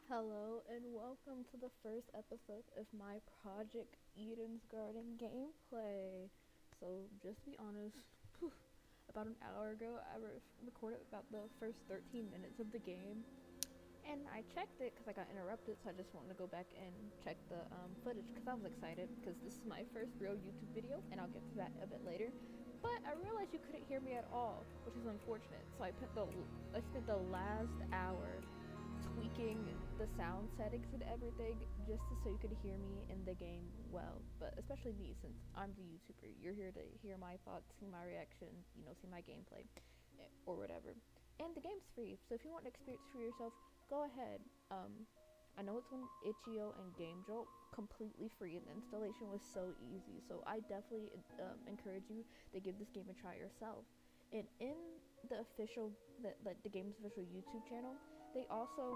Hello and welcome to the first episode of my Project Eden's Garden gameplay. So, just to be honest, about an hour ago I recorded about the first 13 minutes of the game, and I checked it because I got interrupted, so I just wanted to go back and check the footage because I was excited because this is my first real YouTube video, and I'll get to that a bit later. But I realized you couldn't hear me at all, which is unfortunate. So I spent the last hour tweaking the sound settings and everything just so you could hear me in the game well. But especially me, since I'm the YouTuber, you're here to hear my thoughts, see my reaction, see my gameplay, or whatever. And the game's free, so if you want to experience for yourself, go ahead. I know it's on itch.io and Game Jolt, completely free, and the installation was so easy. So I definitely encourage you to give this game a try yourself. And in the game's official YouTube channel, they also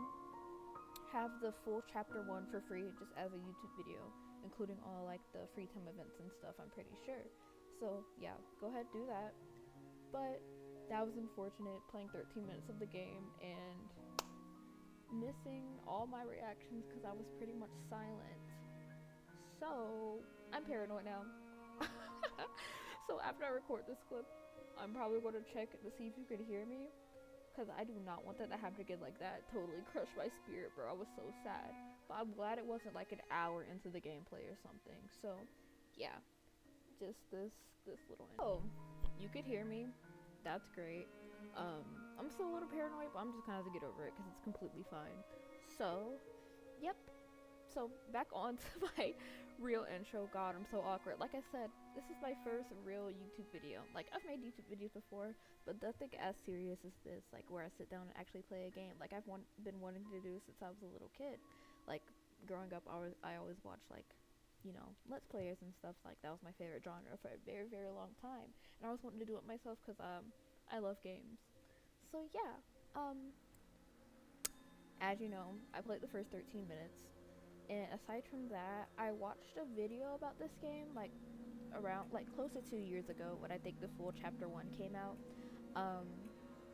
have the full chapter 1 for free just as a YouTube video, including all like the free time events and stuff, I'm pretty sure. So yeah, go ahead, do that. But that was unfortunate, playing 13 minutes of the game and missing all my reactions because I was pretty much silent. So I'm paranoid now. So after I record this clip, I'm probably going to check to see if you can hear me, because I do not want that to happen again. Like, that totally crushed my spirit, bro. I was so sad. But I'm glad it wasn't like an hour into the gameplay or something. So yeah, just this little oh, you could hear me. That's great. I'm still a little paranoid, but I'm just gonna have to get over it because it's completely fine. So yep, so back on to my real intro. God, I'm so awkward. Like I said, this is my first real YouTube video. Like, I've made YouTube videos before, but nothing as serious as this, like where I sit down and actually play a game, like I've been wanting to do since I was a little kid. Like, growing up, I always watched, like, let's players and stuff. Like, that was my favorite genre for a very, very long time, and I always wanted to do it myself because I love games. So yeah, um as you know, I played the first 13 minutes. And aside from that, I watched a video about this game like around like close to 2 years ago when I think the full chapter 1 came out. Um,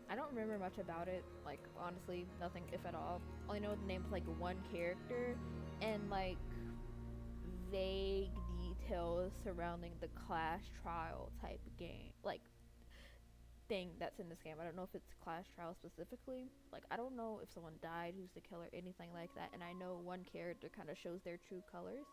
I don't remember much about it. Like, honestly, nothing, if at all. Only know the name of like one character and like vague details surrounding the class trial type game, like thing that's in this game. I don't know if it's class trial specifically. Like, I don't know if someone died, who's the killer, anything like that. And I know one character kind of shows their true colors.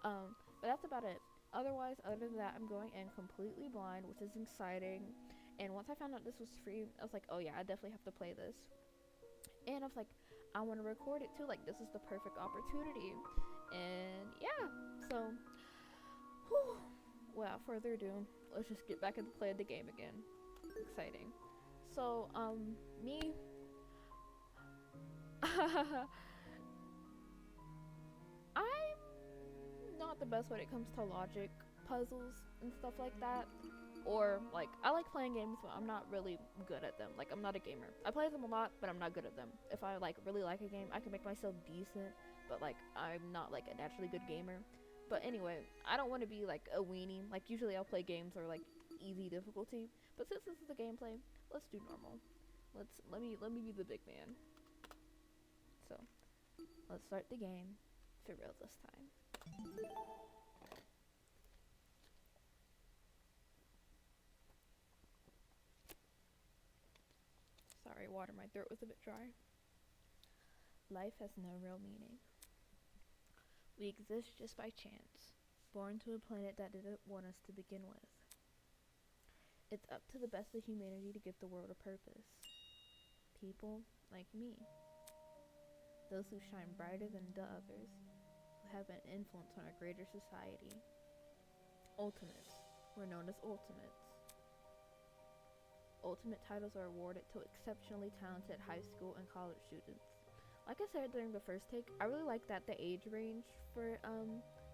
But that's about it. Otherwise, other than that, I'm going in completely blind, which is exciting. And once I found out this was free, I was like, oh yeah, I definitely have to play this. And I was like, I want to record it too. Like, this is the perfect opportunity. And yeah, so, whew, without further ado, let's just get back into play of the game again. Exciting. So, me, I'm not the best when it comes to logic puzzles and stuff like that. Or, like, I like playing games, but I'm not really good at them. Like, I'm not a gamer. I play them a lot, but I'm not good at them. If I, like, really like a game, I can make myself decent, but, like, I'm not, like, a naturally good gamer. But anyway, I don't want to be, like, a weenie. Like, usually I'll play games or, like, easy difficulty. But since this is a gameplay, let's do normal. Let me be the big man. So, let's start the game for real this time. Sorry, water, my throat was a bit dry. Life has no real meaning. We exist just by chance, born to a planet that didn't want us to begin with. It's up to the best of humanity to give the world a purpose. People like me, those who shine brighter than the others, who have an influence on a greater society. Ultimates. We're known as ultimates. Ultimate titles are awarded to exceptionally talented high school and college students. Like I said during the first take, I really like that the age range for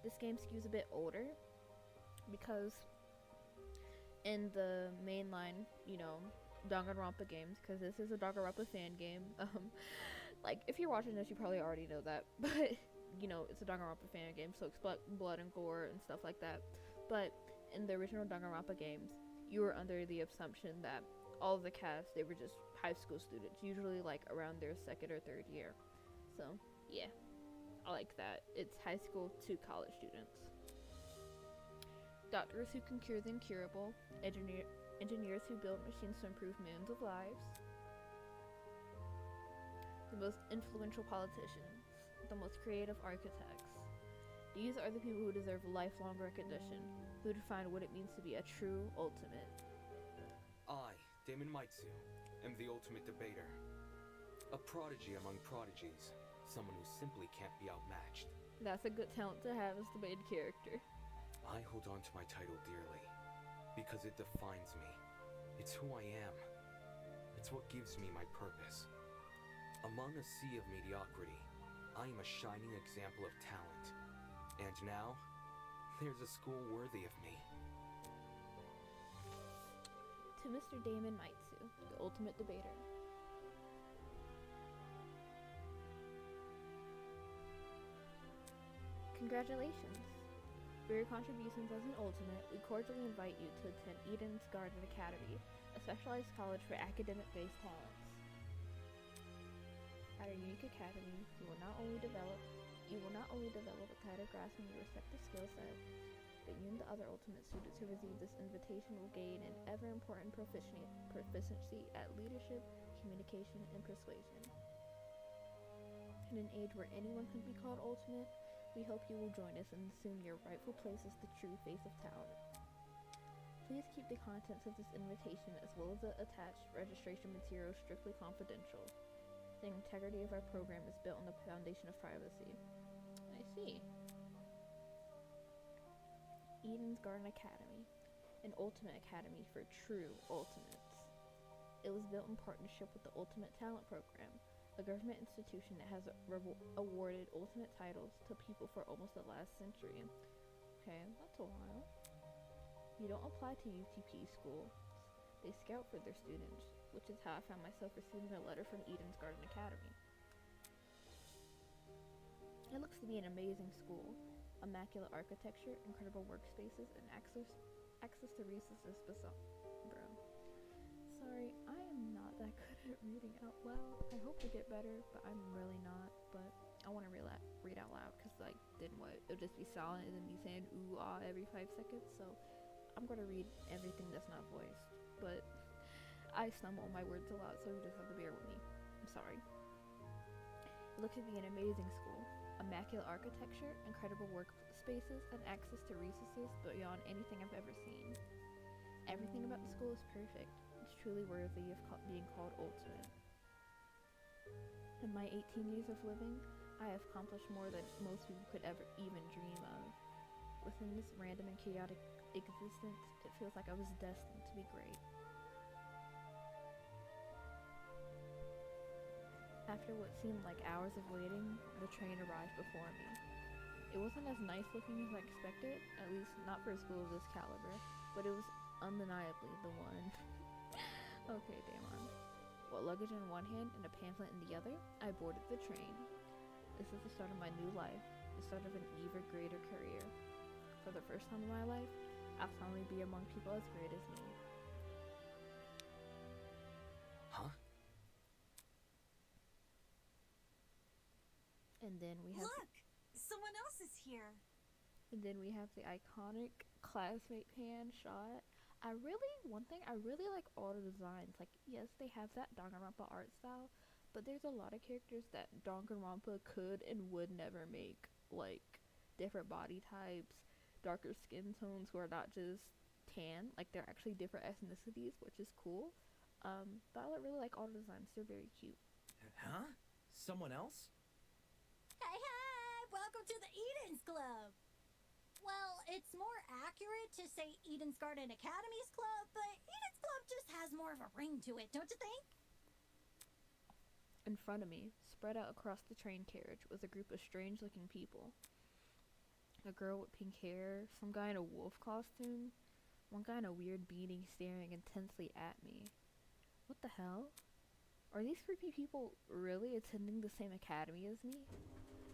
this game skews a bit older, because in the mainline, Danganronpa games, because this is a Danganronpa fan game. Like, if you're watching this, you probably already know that, but it's a Danganronpa fan game, so expect blood and gore and stuff like that. But in the original Danganronpa games, you were under the assumption that all of the cast, they were just high school students, usually like around their second or third year. So Yeah, I like that. It's high school to college students. Doctors who can cure the incurable, engineers who build machines to improve millions of lives, the most influential politicians, the most creative architects. These are the people who deserve lifelong recognition, who define what it means to be a true ultimate. I, Damon Maitsu, am the ultimate debater. A prodigy among prodigies, someone who simply can't be outmatched. That's a good talent to have as the main character. I hold on to my title dearly, because it defines me. It's who I am. It's what gives me my purpose. Among a sea of mediocrity, I am a shining example of talent. And now, there's a school worthy of me. To Mr. Damon Maitsu, the ultimate debater. Congratulations! For your contributions as an ultimate, we cordially invite you to attend Eden's Garden Academy, a specialized college for academic-based talents. At our unique academy, you will not only develop a tighter grasp on your respective skill set, but you and the other ultimate students who receive this invitation will gain an ever-important proficiency at leadership, communication, and persuasion. In an age where anyone can be called ultimate, we hope you will join us and assume your rightful place as the true face of talent. Please keep the contents of this invitation as well as the attached registration materials strictly confidential. The integrity of our program is built on the foundation of privacy. I see. Eden's Garden Academy, an ultimate academy for true ultimates. It was built in partnership with the Ultimate Talent Program, a government institution that has awarded ultimate titles to people for almost the last century. Okay, that's a while. You don't apply to UTP schools. They scout for their students, which is how I found myself receiving a letter from Eden's Garden Academy. It looks to be an amazing school. Immaculate architecture, incredible workspaces, and access to resources bro. Sorry, I am not that good at reading out loud. I hope to get better, but I'm really not. But I want to read out loud, because like, then what? It'll just be silent and then me saying ooh ah every 5 seconds. So I'm gonna read everything that's not voiced. But I stumble on my words a lot, so you just have to bear with me. I'm sorry. It looks to be an amazing school. Immaculate architecture, incredible workspaces, and access to resources beyond anything I've ever seen. Everything about the school is perfect. It's truly worthy of being called ultimate. In my 18 years of living, I have accomplished more than most people could ever even dream of. Within this random and chaotic existence, it feels like I was destined to be great. After what seemed like hours of waiting, the train arrived before me. It wasn't as nice looking as I expected, at least not for a school of this caliber, but it was undeniably the one. Okay, Damon. With luggage in one hand and a pamphlet in the other, I boarded the train. This is the start of my new life, the start of an even greater career. For the first time in my life, I'll finally be among people as great as me. Huh? And then we have Look! Someone else is here! And then we have the iconic classmate pan shot. One thing, I really like all the designs. Like, yes, they have that Danganronpa art style, but there's a lot of characters that Danganronpa could and would never make. Like, different body types, darker skin tones who are not just tan. Like, they're actually different ethnicities, which is cool. But I really like all the designs. They're very cute. Huh? Someone else? Hey, hey! Welcome to the Eden's Club! Well, it's more accurate to say Eden's Garden Academy's Club, but Eden's Club just has more of a ring to it, don't you think? In front of me, spread out across the train carriage, was a group of strange-looking people. A girl with pink hair, some guy in a wolf costume, one guy in a weird beanie staring intensely at me. What the hell? Are these creepy people really attending the same academy as me?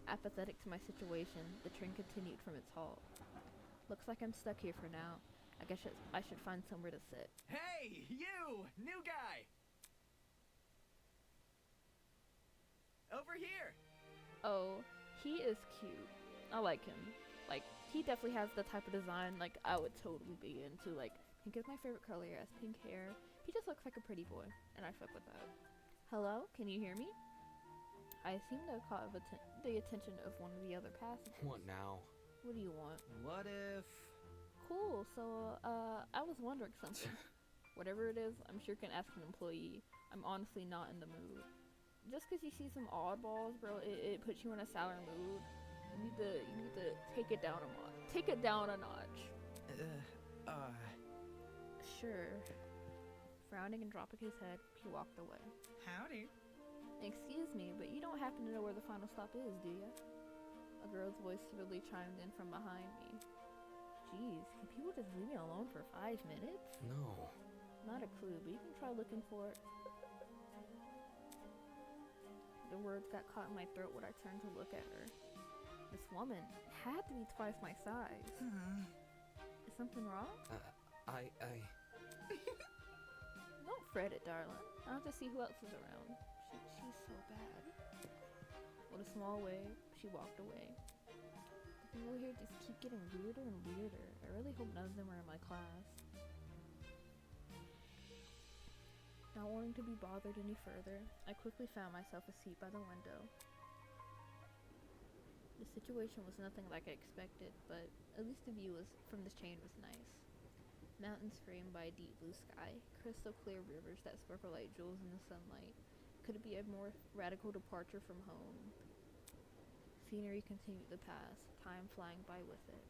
Apathetic to my situation, the train continued from its halt. Looks like I'm stuck here for now. I guess I should find somewhere to sit. Hey, you! New guy! Over here! Oh, he is cute. I like him. Like, he definitely has the type of design like I would totally be into. Like, pink is my favorite color. He has pink hair. He just looks like a pretty boy, and I fuck with that. Hello, can you hear me? I seem to have caught the attention of one of the other passengers. What now? What do you want? What if... Cool. So, I was wondering something. Whatever it is, I'm sure you can ask an employee. I'm honestly not in the mood. Just because you see some oddballs, bro, it puts you in a sour mood. You need to take it down a notch. Take it down a notch. Sure. Frowning and dropping his head, he walked away. Howdy. Excuse me, but you don't happen to know where the final stop is, do you? A girl's voice suddenly chimed in from behind me. Jeez, can people just leave me alone for 5 minutes? No. Not a clue, but you can try looking for it. The words got caught in my throat when I turned to look at her. This woman had to be twice my size. Is something wrong? I... Don't fret it, darling. I'll have to see who else is around. She's so bad. With a small wave, she walked away. The people here just keep getting weirder and weirder. I really hope none of them are in my class. Not wanting to be bothered any further, I quickly found myself a seat by the window. The situation was nothing like I expected, but at least the view from this chain was nice. Mountains framed by a deep blue sky, crystal clear rivers that sparkle like jewels in the sunlight. Could it be a more radical departure from home? Scenery continued to pass, time flying by with it.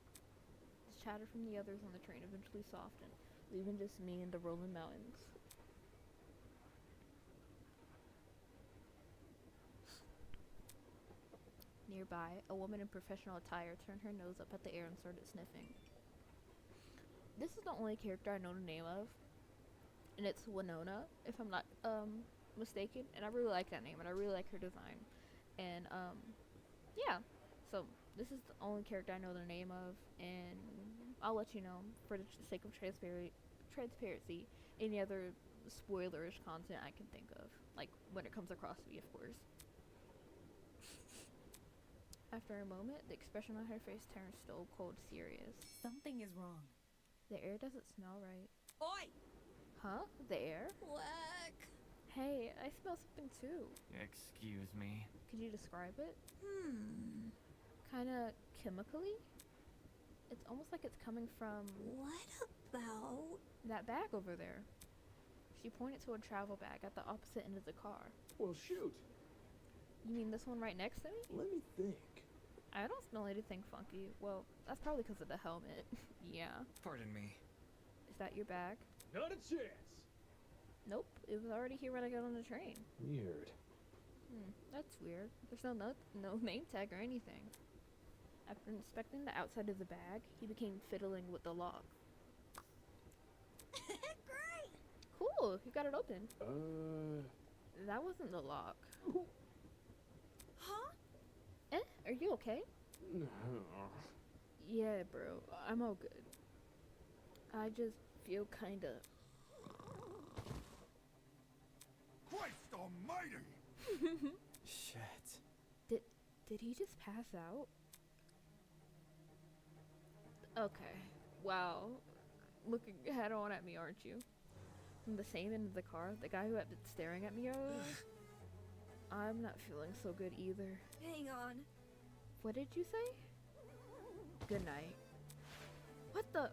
The chatter from the others on the train eventually softened, leaving just me and the rolling mountains. Nearby, a woman in professional attire turned her nose up at the air and started sniffing. This is the only character I know the name of, and it's Winona, if I'm not mistaken, and I really like that name, and I really like her design. And yeah, so this is the only character I know the name of, and I'll let you know, for the sake of transparency, any other spoilerish content I can think of, like when it comes across me, of course. After a moment, the expression on her face turned stone cold serious. Something is wrong. The air doesn't smell right. Oi! Huh? The air? Whack! Hey, I smell something too. Excuse me. Could you describe it? Kinda chemically? It's almost like it's coming from What about... that bag over there. She pointed to a travel bag at the opposite end of the car. Well, shoot. You mean this one right next to me? Let me think. I don't smell anything funky. Well, that's probably because of the helmet. Yeah. Pardon me. Is that your bag? Not a chance. Nope. It was already here when I got on the train. Weird. That's weird. There's no name tag or anything. After inspecting the outside of the bag, he began fiddling with the lock. Great! Cool, you got it open. That wasn't the lock. Huh? Are you okay? No. Yeah, bro, I'm all good. I just feel kinda... Christ almighty! Shit. Did he just pass out? Okay. Wow. Looking head on at me, aren't you? From the same end of the car, the guy who had been staring at me earlier? I'm not feeling so good either. Hang on. What did you say? Good night. What the?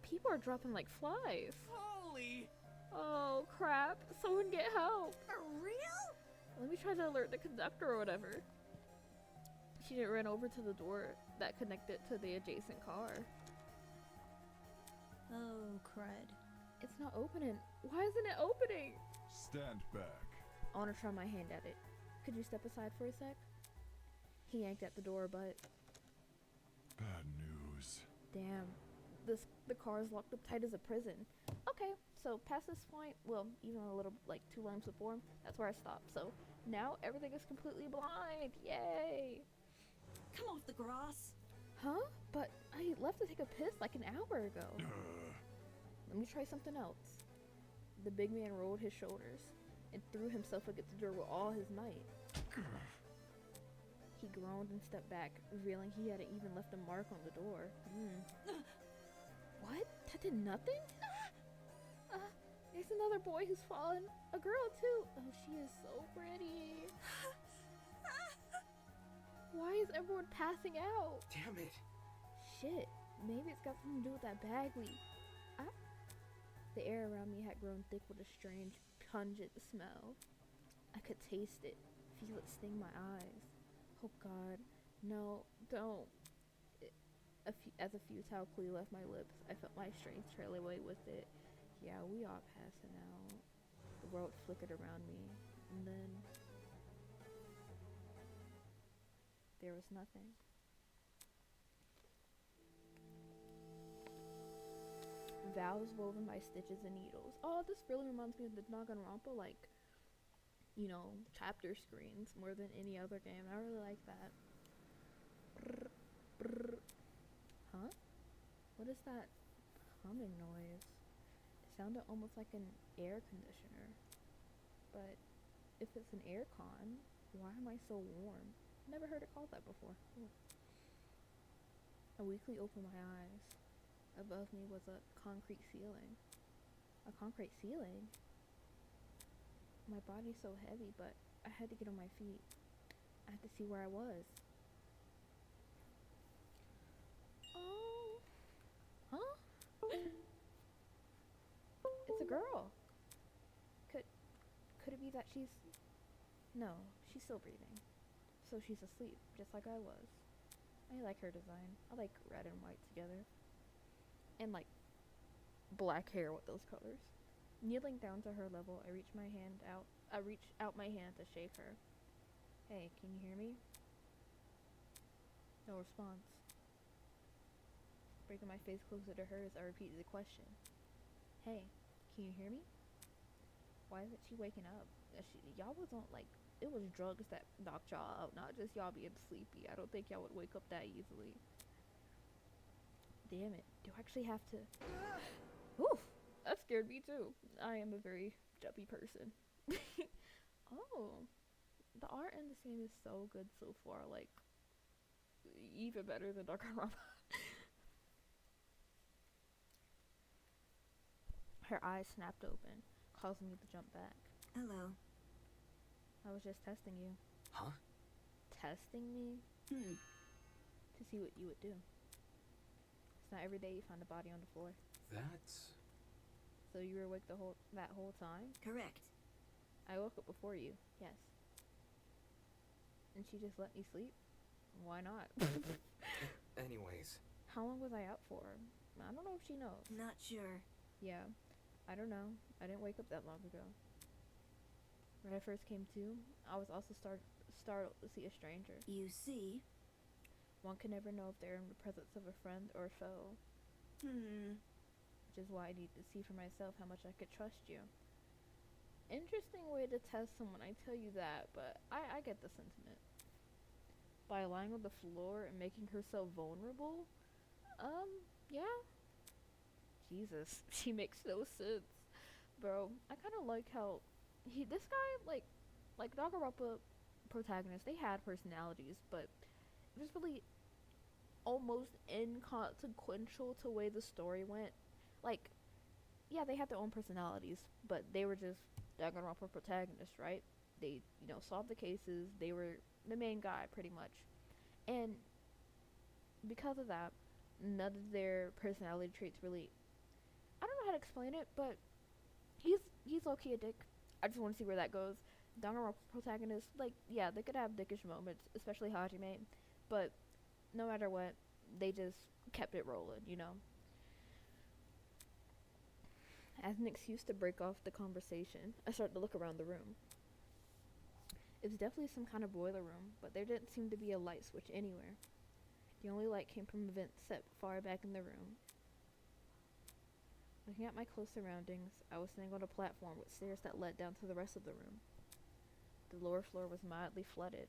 People are dropping like flies. Holy! Oh crap, someone get help. For real? Let me try to alert the conductor or whatever. She didn't run over to the door that connected to the adjacent car. Oh, crud. It's not opening. Why isn't it opening? Stand back. I want to try my hand at it. Could you step aside for a sec? He yanked at the door, but Bad news. damn, the car is locked up tight as a prison. Okay, so past this point, well, even a little, like 2 lines before, that's where I stopped. So now everything is completely blind. Yay! Come off the grass. Huh? But I left to take a piss like an hour ago. Let me try something else. The big man rolled his shoulders and threw himself against the door with all his might. groaned and stepped back, revealing he hadn't even left a mark on the door. What? That did nothing? There's another boy who's fallen. A girl too. Oh, she is so pretty. Why is everyone passing out? Damn it. Shit. Maybe it's got something to do with that bag we... The air around me had grown thick with a strange, pungent smell. I could taste it, feel it sting my eyes. Oh God, no, don't. As a futile plea left my lips, I felt my strength trail away with it. Yeah, we all passing out. The world flickered around me, and then there was nothing. Vows woven by stitches and needles. Oh, this really reminds me of the Danganronpa, like, you know, chapter screens more than any other game. I really like that. Brr, brr. Huh? What is that humming noise? It sounded almost like an air conditioner. But if it's an air con, why am I so warm? Never heard it called that before. Ooh. I weakly opened my eyes. Above me was a concrete ceiling. A concrete ceiling? My body's so heavy, but I had to get on my feet. I had to see where I was. Oh. Huh? It's a girl. Could it be that she's... No, she's still breathing. So she's asleep, just like I was. I like her design. I like red and white together. And like black hair with those colors. Kneeling down to her level, I reached out my hand to shake her. Hey, can you hear me? No response. Bringing my face closer to hers, I repeated the question. Hey, can you hear me? Why isn't she waking up? Y'all wasn't like, it was drugs that knocked y'all out, not just y'all being sleepy. I don't think y'all would wake up that easily. Damn it. Do I actually have to... Oof! That scared me too. I am a very jumpy person. Oh. The art in this game is so good so far. Like, even better than Danganronpa. Her eyes snapped open, causing me to jump back. Hello. I was just testing you. Huh? Testing me? To see what you would do. It's not every day you find a body on the floor. That's... So you were awake that whole time? Correct. I woke up before you, yes. And she just let me sleep? Why not? Anyways. How long was I out for? I don't know if she knows. Not sure. Yeah, I don't know. I didn't wake up that long ago. When I first came to, I was also startled to see a stranger. You see? One can never know if they're in the presence of a friend or a foe. Which is why I need to see for myself how much I could trust you. Interesting way to test someone, I tell you that, but I get the sentiment. By lying on the floor and making herself vulnerable? Yeah. Jesus, she makes no sense. Bro, I kind of like how this guy, like Danganronpa protagonists, they had personalities, but it was really almost inconsequential to the way the story went. Like, yeah, they had their own personalities, but they were just Danganronpa protagonists, right? They, solved the cases. They were the main guy, pretty much. And because of that, none of their personality traits really... I don't know how to explain it, but he's low-key a dick. I just want to see where that goes. Danganronpa protagonists, yeah, they could have dickish moments, especially Hajime, but no matter what, they just kept it rolling, As an excuse to break off the conversation, I started to look around the room. It was definitely some kind of boiler room, but there didn't seem to be a light switch anywhere. The only light came from a vent set far back in the room. Looking at my close surroundings, I was sitting on a platform with stairs that led down to the rest of the room. The lower floor was mildly flooded.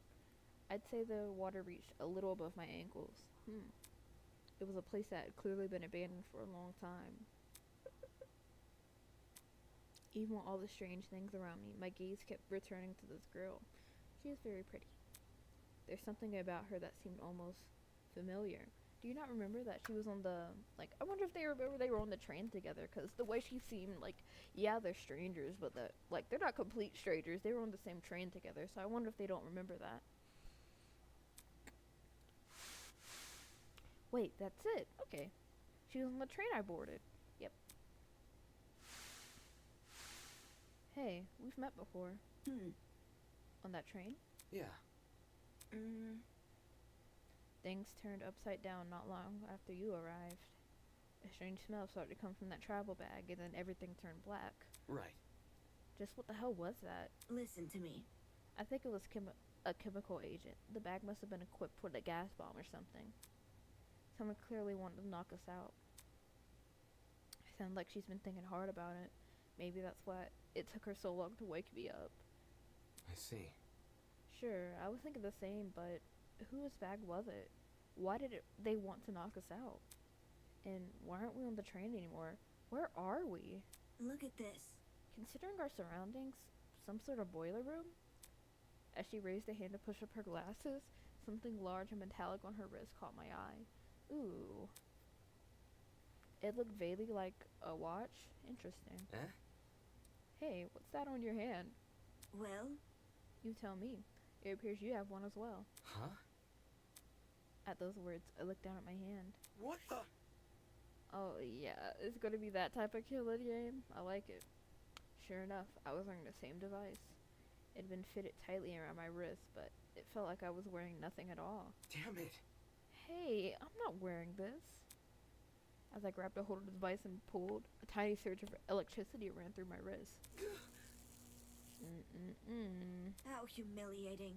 I'd say the water reached a little above my ankles. It was a place that had clearly been abandoned for a long time. Even with all the strange things around me, my gaze kept returning to this girl. She was very pretty. There's something about her that seemed almost familiar. Do you not remember that she was on the, like, I wonder if they remember they were on the train together, because the way she seemed, like, yeah, they're strangers, but that, like, they're not complete strangers. They were on the same train together, so I wonder if they don't remember that. Wait, that's it. Okay. She was on the train I boarded. Yep. Hey, we've met before. On that train? Yeah. Things turned upside down not long after you arrived. A strange smell started to come from that travel bag, and then everything turned black. Right. Just what the hell was that? Listen to me. I think it was a chemical agent. The bag must have been equipped with a gas bomb or something. Someone clearly wanted to knock us out. It sounds like she's been thinking hard about it. Maybe that's why it took her so long to wake me up. I see. Sure, I was thinking the same, but whose bag was it? Why did they want to knock us out? And why aren't we on the train anymore? Where are we? Look at this. Considering our surroundings, some sort of boiler room? As she raised a hand to push up her glasses, something large and metallic on her wrist caught my eye. Ooh. It looked vaguely like a watch. Interesting. Eh? Hey, what's that on your hand? Well, You tell me. It appears you have one as well. Huh? At those words, I looked down at my hand. What the? Oh yeah, it's gonna be that type of killer game. I like it. Sure enough, I was wearing the same device. It had been fitted tightly around my wrist, but it felt like I was wearing nothing at all. Damn it. Hey, I'm not wearing this. As I grabbed a hold of the device and pulled, a tiny surge of electricity ran through my wrist. how humiliating.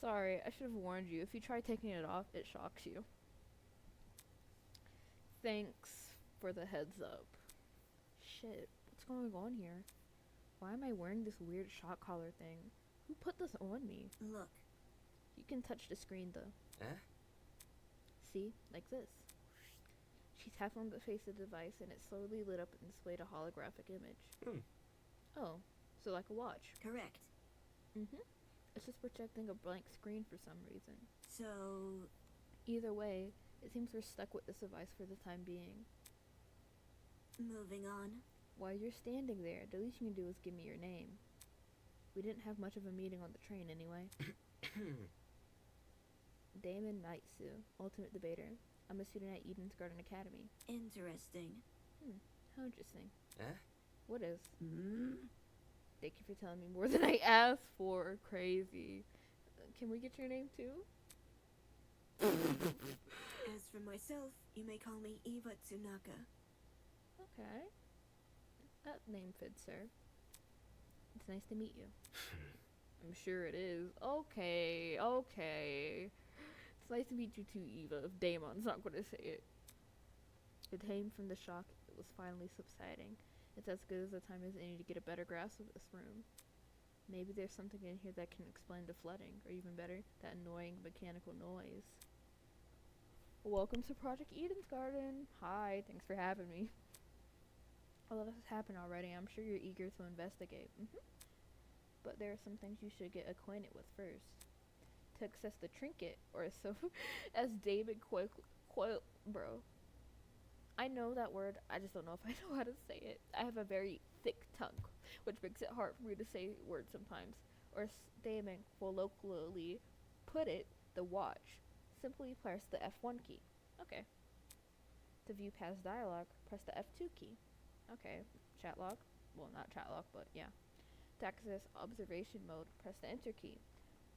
Sorry, I should have warned you. If you try taking it off, it shocks you. Thanks for the heads up. Shit, what's going on here? Why am I wearing this weird shock collar thing? Who put this on me? Look. You can touch the screen though. Eh? See? Like this. She tapped on the face of the device and it slowly lit up and displayed a holographic image. Oh, so like a watch. Correct. It's just projecting a blank screen for some reason. So, Either way, it seems we're stuck with this device for the time being. moving on. While you're standing there, the least you can do is give me your name. We didn't have much of a meeting on the train anyway. Damon Nightsu, Ultimate Debater. I'm a student at Eden's Garden Academy. Interesting. How interesting. Eh? What is? Thank you for telling me more than I asked for. Crazy. Can we get your name too? As for myself, you may call me Eva Tsunaka. Okay. That name fits, sir. It's nice to meet you. I'm sure it is. Okay. It's nice to meet you too, Eva, if Damon's not going to say it. It came from the shock. It was finally subsiding. It's as good as the time as any to get a better grasp of this room. Maybe there's something in here that can explain the flooding, or even better, that annoying mechanical noise. Welcome to Project Eden's Garden. Hi, thanks for having me. A lot has happened already. I'm sure you're eager to investigate. But there are some things you should get acquainted with first. To access the trinket, or so as David bro. I know that word, I just don't know if I know how to say it. I have a very thick tongue, which makes it hard for me to say words sometimes. Or Damon colloquially put it, the watch. Simply press the F1 key. Okay. To view past dialogue, press the F2 key. Okay. Chat log. Well, not chat log, but yeah. To access observation mode, press the enter key.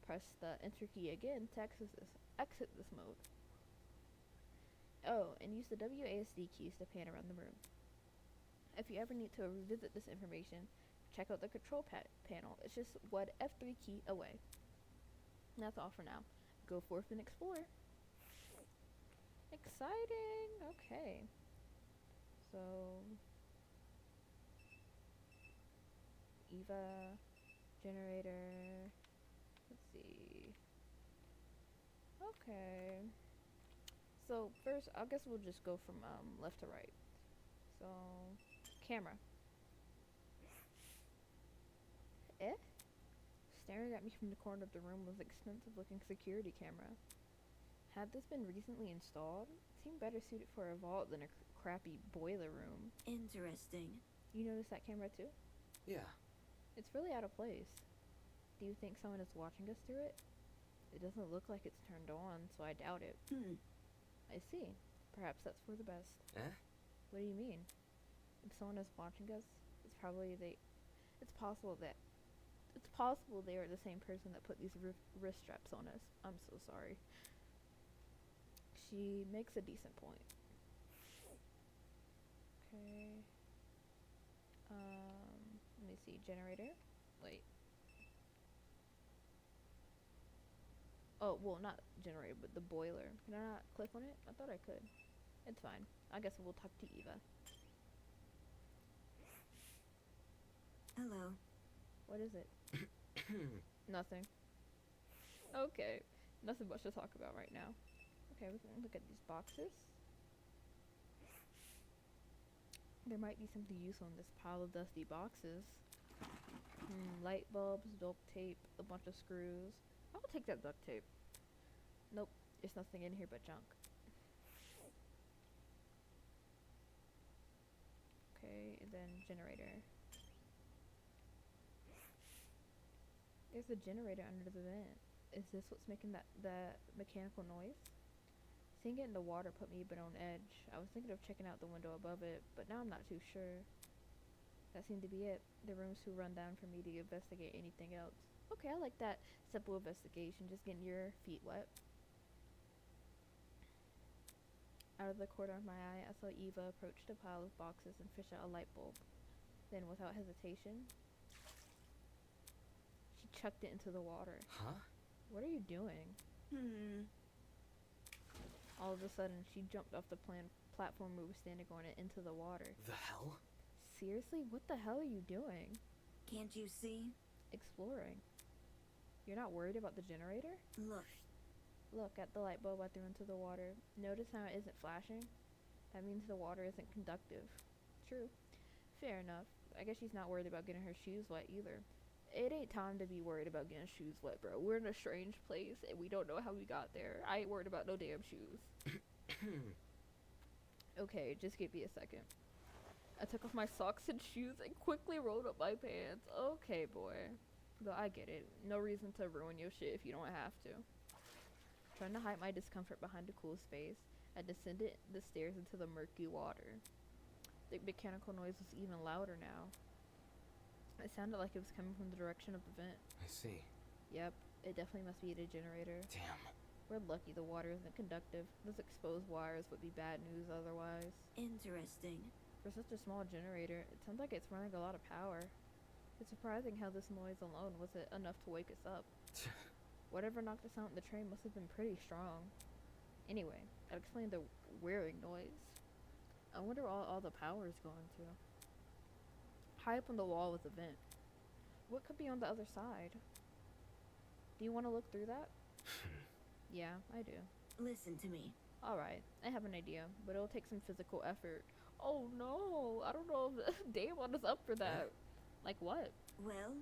Press the enter key again to exit this mode. Oh, and use the WASD keys to pan around the room. If you ever need to revisit this information, check out the control panel. It's just one F3 key away. And that's all for now. Go forth and explore. Exciting! Okay. So... Eva... Generator... Let's see... Okay... So first, I guess we'll just go from left to right. So, camera. Staring at me from the corner of the room was an expensive-looking security camera. Had this been recently installed, it seemed better suited for a vault than a crappy boiler room. Interesting. You noticed that camera too? Yeah. It's really out of place. Do you think someone is watching us through it? It doesn't look like it's turned on, so I doubt it. I see. Perhaps that's for the best. Eh? What do you mean? If someone is watching us, it's possible they are the same person that put these wrist straps on us. I'm so sorry. She makes a decent point. Okay. Let me see. Generator. Wait. Oh, well, not generator, but the boiler. Can I not click on it? I thought I could. It's fine. I guess we'll talk to Eva. Hello. What is it? Nothing. Okay. Nothing much to talk about right now. Okay, we can look at these boxes. There might be something useful in this pile of dusty boxes. Light bulbs, duct tape, a bunch of screws. I'll take that duct tape. Nope, there's nothing in here but junk. Okay, and then generator. There's a generator under the vent. Is this what's making that mechanical noise? Seeing it in the water put me a bit on edge. I was thinking of checking out the window above it, but now I'm not too sure. That seemed to be it. The room's too run down for me to investigate anything else. Okay, I like that simple investigation, just getting your feet wet. Out of the corner of my eye, I saw Eva approach the pile of boxes and fish out a light bulb. Then, without hesitation, she chucked it into the water. Huh? What are you doing? All of a sudden, she jumped off the platform we were standing on and into the water. The hell? Seriously? What the hell are you doing? Can't you see? Exploring. You're not worried about the generator? Look. Look at the light bulb I threw into the water. Notice how it isn't flashing? That means the water isn't conductive. True. Fair enough. I guess she's not worried about getting her shoes wet either. It ain't time to be worried about getting shoes wet, bro. We're in a strange place and we don't know how we got there. I ain't worried about no damn shoes. Okay, just give me a second. I took off my socks and shoes and quickly rolled up my pants. Okay, boy. Though I get it. No reason to ruin your shit if you don't have to. Trying to hide my discomfort behind a cool space, I descended the stairs into the murky water. The mechanical noise was even louder now. It sounded like it was coming from the direction of the vent. I see. Yep, it definitely must be the generator. Damn. We're lucky the water isn't conductive. Those exposed wires would be bad news otherwise. Interesting. For such a small generator, it sounds like it's running a lot of power. It's surprising how this noise alone wasn't enough to wake us up. Whatever knocked us out in the train must have been pretty strong. Anyway, that explained the whirring noise. I wonder where all the power is going to. High up on the wall was a vent. What could be on the other side? Do you want to look through that? Yeah, I do. Listen to me. Alright, I have an idea, but it'll take some physical effort. Oh no, I don't know if Damon is up for that. Like what? Well?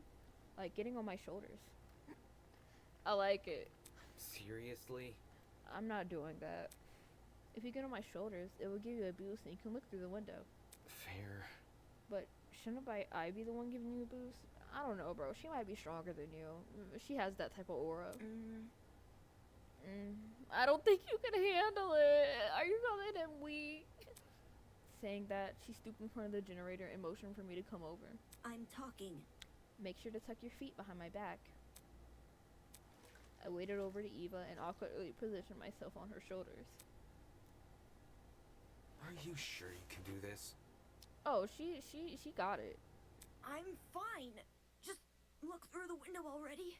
Like getting on my shoulders. I like it. Seriously? I'm not doing that. If you get on my shoulders, it will give you a boost and you can look through the window. Fair. But shouldn't I be the one giving you a boost? I don't know, bro. She might be stronger than you. She has that type of aura. I don't think you can handle it. Are you calling him weak? Saying that, she stooped in front of the generator and motioned for me to come over. I'm talking. Make sure to tuck your feet behind my back. I waded over to Eva and awkwardly positioned myself on her shoulders. Are you sure you can do this? Oh, she got it. I'm fine. Just look through the window already.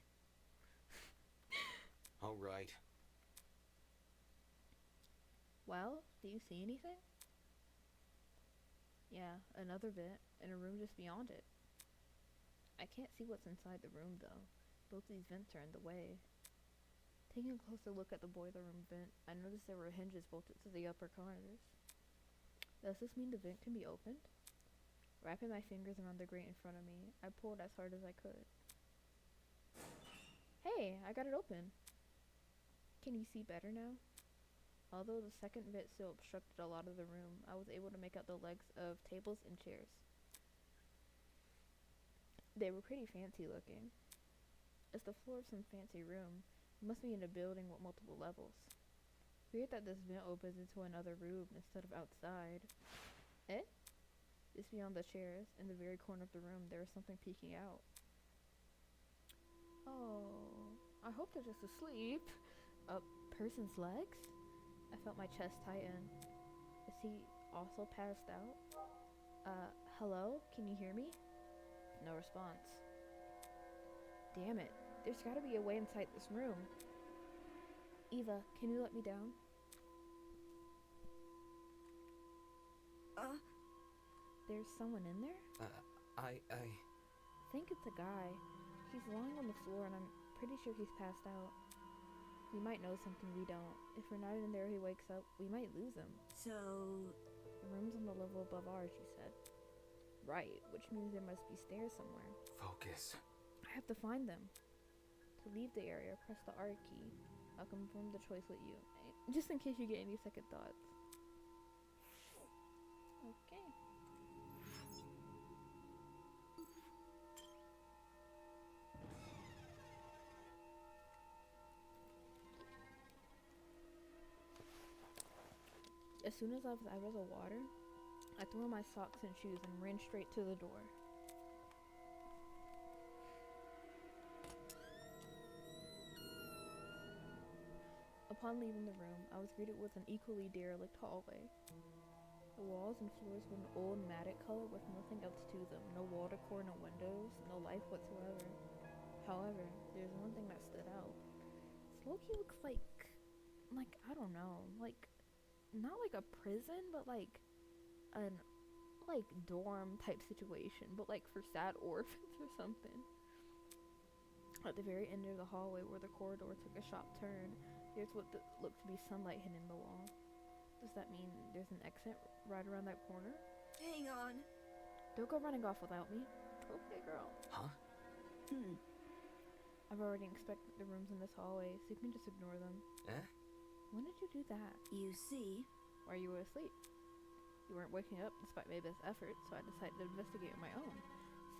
All right. Well, do you see anything? Yeah, another vent and a room just beyond it. I can't see what's inside the room though. Both these vents are in the way. Taking a closer look at the boiler room vent, I noticed there were hinges bolted to the upper corners. Does this mean the vent can be opened? Wrapping my fingers around the grate in front of me, I pulled as hard as I could. Hey, I got it open. Can you see better now? Although the second bit still obstructed a lot of the room, I was able to make out the legs of tables and chairs. They were pretty fancy looking. It's the floor of some fancy room. It must be in a building with multiple levels. Weird that this vent opens into another room instead of outside. Eh? Just beyond the chairs, in the very corner of the room, there was something peeking out. Oh, I hope they're just asleep. A person's legs? I felt my chest tighten. Is he also passed out? Hello? Can you hear me? No response. Damn it. There's gotta be a way inside this room. Eva, can you let me down? There's someone in there? I think it's a guy. He's lying on the floor and I'm pretty sure he's passed out. He might know something we don't. If we're not in there he wakes up, we might lose him. So... The room's on the level above ours, you said. Right, which means there must be stairs somewhere. focus. I have to find them. To leave the area, press the R key. I'll confirm the choice with you, just in case you get any second thoughts. Okay. As soon as I was out of the water, I threw on my socks and shoes and ran straight to the door. Upon leaving the room, I was greeted with an equally derelict hallway. The walls and floors were an old matted color with nothing else to them. No wall decor, no windows, no life whatsoever. However, there's one thing that stood out. This low-key looks like, I don't know, not like a prison, but like an dorm type situation, but like for sad orphans or something. At the very end of the hallway where the corridor took a sharp turn, there's what looked to be sunlight hitting the wall. Does that mean there's an exit right around that corner? Hang on. Don't go running off without me. Okay, girl. Huh? I've already inspected the rooms in this hallway, so you can just ignore them. Eh? When did you do that? You see? While you were asleep. You weren't waking up despite my best effort, so I decided to investigate on my own.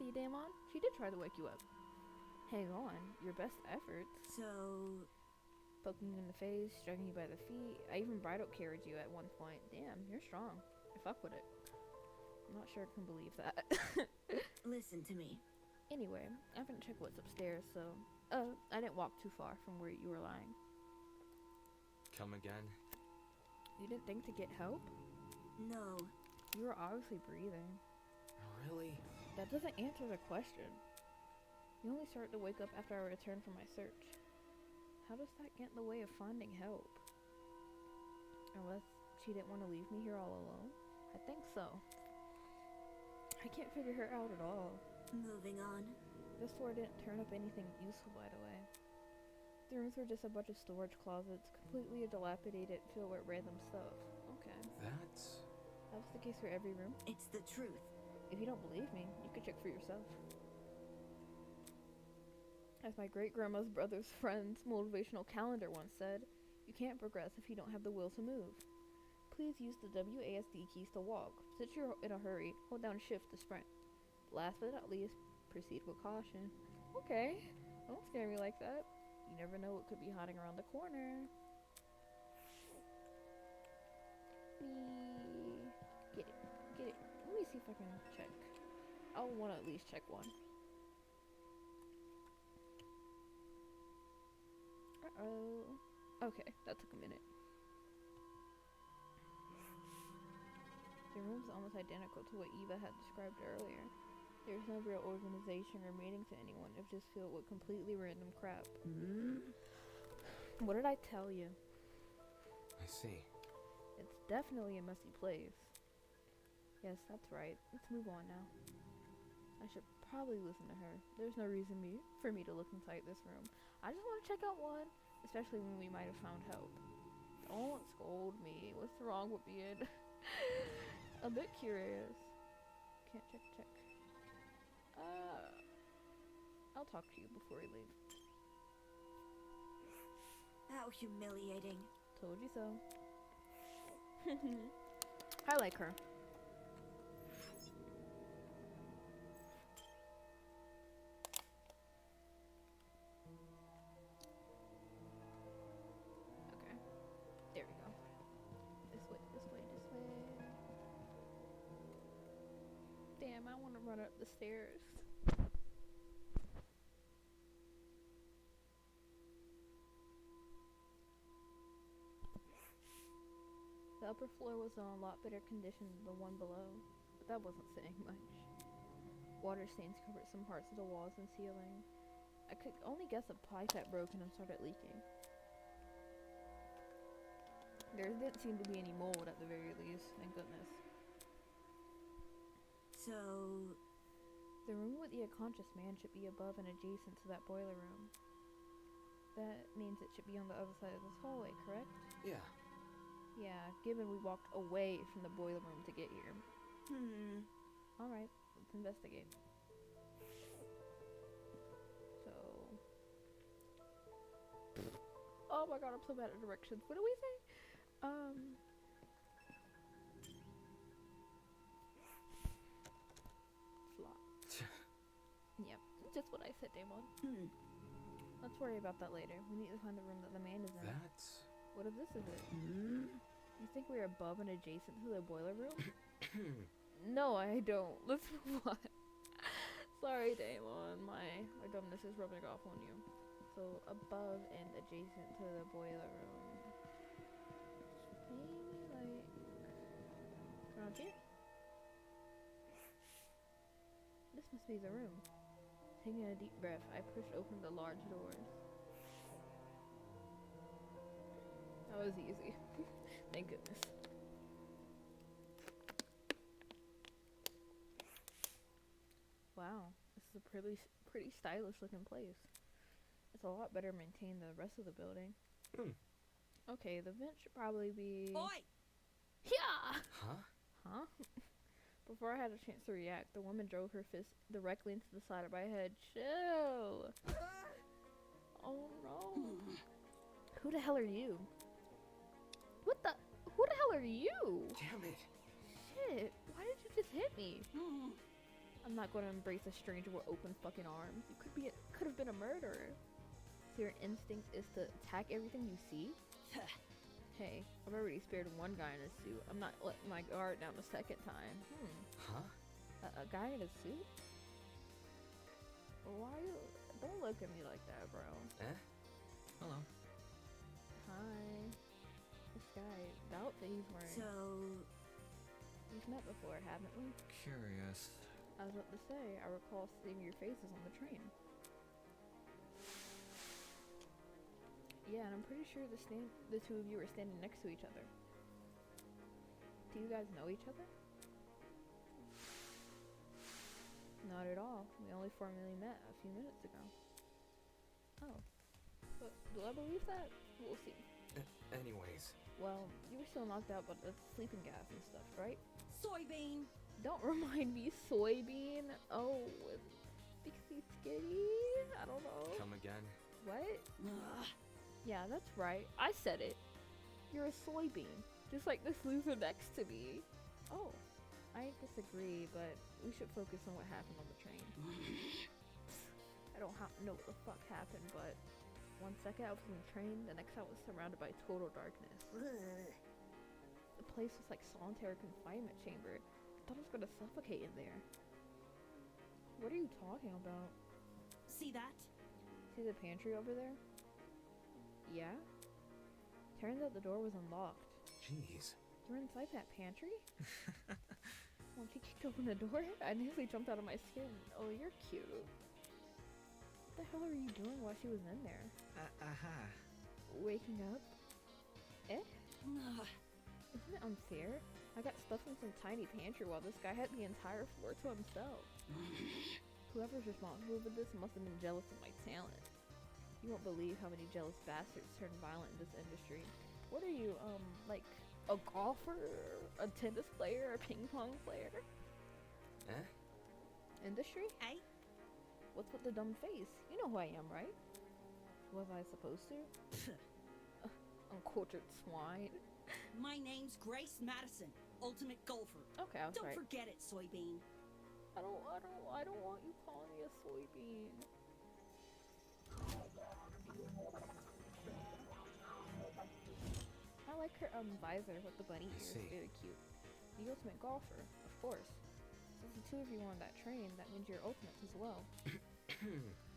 See, Damon? She did try to wake you up. Hang on, your best efforts. So... Poking you in the face, dragging you by the feet. I even bridal carried you at one point. Damn, you're strong. I fuck with it. I'm not sure I can believe that. Listen to me. Anyway, I haven't checked what's upstairs, so... I didn't walk too far from where you were lying. Come again? You didn't think to get help? No. You were obviously breathing. Really? That doesn't answer the question. You only started to wake up after I returned from my search. How does that get in the way of finding help? Unless she didn't want to leave me here all alone? I think so. I can't figure her out at all. Moving on. This floor didn't turn up anything useful, by the way. The rooms were just a bunch of storage closets, completely dilapidated, filled with random stuff. Okay. That was the case for every room? It's the truth. If you don't believe me, you could check for yourself. As my great-grandma's brother's friend's motivational calendar once said, you can't progress if you don't have the will to move. Please use the WASD keys to walk. Since you're in a hurry, hold down shift to sprint. Last but not least, proceed with caution. Okay, don't scare me like that. You never know what could be hiding around the corner. Get it. Let me see if I can check. I'll want to at least check one. Okay, that took a minute. The room's almost identical to what Eva had described earlier. There's no real organization or meaning to anyone. It's just filled with completely random crap. What did I tell you? I see. It's definitely a messy place. Yes, that's right. Let's move on now. I should probably listen to her. There's no reason for me to look inside this room. I just want to check out one, especially when we might have found help. Don't scold me. What's wrong with being a bit curious? Can't check. I'll talk to you before we leave. How humiliating. Told you so. I like her. Okay. There we go. This way, this way, this way. Damn, I want to run up the stairs. The upper floor was in a lot better condition than the one below, but that wasn't saying much. Water stains covered some parts of the walls and ceiling. I could only guess a pipe had broken and started leaking. There didn't seem to be any mold at the very least, thank goodness. So, The room with the unconscious man should be above and adjacent to that boiler room. That means it should be on the other side of this hallway, correct? Yeah. Yeah, given we walked away from the boiler room to get here. Alright, let's investigate. So... Oh my god, I'm so bad at directions. What do we say? Flop. Yep, just what I said, Damon. Let's worry about that later. We need to find the room that the man is in. That's... What if this is it? You think we're above and adjacent to the boiler room? No, I don't. Let's move on. Sorry, Damon. My dumbness is rubbing off on you. So, above and adjacent to the boiler room. Maybe, like... around here? This must be the room. Taking a deep breath, I pushed open the large doors. That was easy. Thank goodness. Wow, this is a pretty stylish looking place. It's a lot better maintained than the rest of the building. Okay, the vent should probably be... Oi! Yeah! Huh? Huh? Before I had a chance to react, the woman drove her fist directly into the side of my head. Chill! Oh no. Who the hell are you? What the? Who the hell are you? Damn it. Shit, why did you just hit me? I'm not going to embrace a stranger with open fucking arms. You could have been a murderer. So your instinct is to attack everything you see? Hey, I've already spared one guy in a suit. I'm not letting my guard down a second time. Huh? A guy in a suit? Why you... Don't look at me like that, bro. Eh? Hello. Hi. This guy, the outfit he's wearing. So, We've met before, haven't we? Curious. I was about to say, I recall seeing your faces on the train. Yeah, and I'm pretty sure the two of you were standing next to each other. Do you guys know each other? Not at all. We only formally met a few minutes ago. Oh. But do I believe that? We'll see. Anyways. Well, you were still knocked out by the sleeping gas and stuff, right? Soybean. Don't remind me, soybean. Oh, because he's skinny? I don't know. Come again? What? Ugh. Yeah, that's right. I said it. You're a soybean. Just like this loser next to me. Oh, I disagree, but we should focus on what happened on the train. I don't know what the fuck happened, but one second I was on the train, the next I was surrounded by total darkness. The place was like solitary confinement chamber. I thought I was gonna suffocate in there. What are you talking about? See that? See the pantry over there? Yeah? Turns out the door was unlocked. Jeez. You're inside that pantry? When she kicked open the door, I nearly jumped out of my skin. Oh, you're cute. What the hell are you doing while she was in there? Waking up? Eh? Ugh. Isn't it unfair? I got stuck in some tiny pantry while this guy had the entire floor to himself. Whoever's responsible for this must have been jealous of my talent. You won't believe how many jealous bastards turn violent in this industry. What are you, like a golfer, a tennis player, a ping pong player? Eh? Industry? Hey? What's with the dumb face? You know who I am, right? Was I supposed to? Cultured swine. My name's Grace Madison, ultimate golfer. Okay, I was Don't right. forget it, soybean. I don't want you calling me a soybean. I like her visor with the bunny ears. see. Very cute. The ultimate golfer, of course. Since the two of you were on that train, that means you're ultimates as well.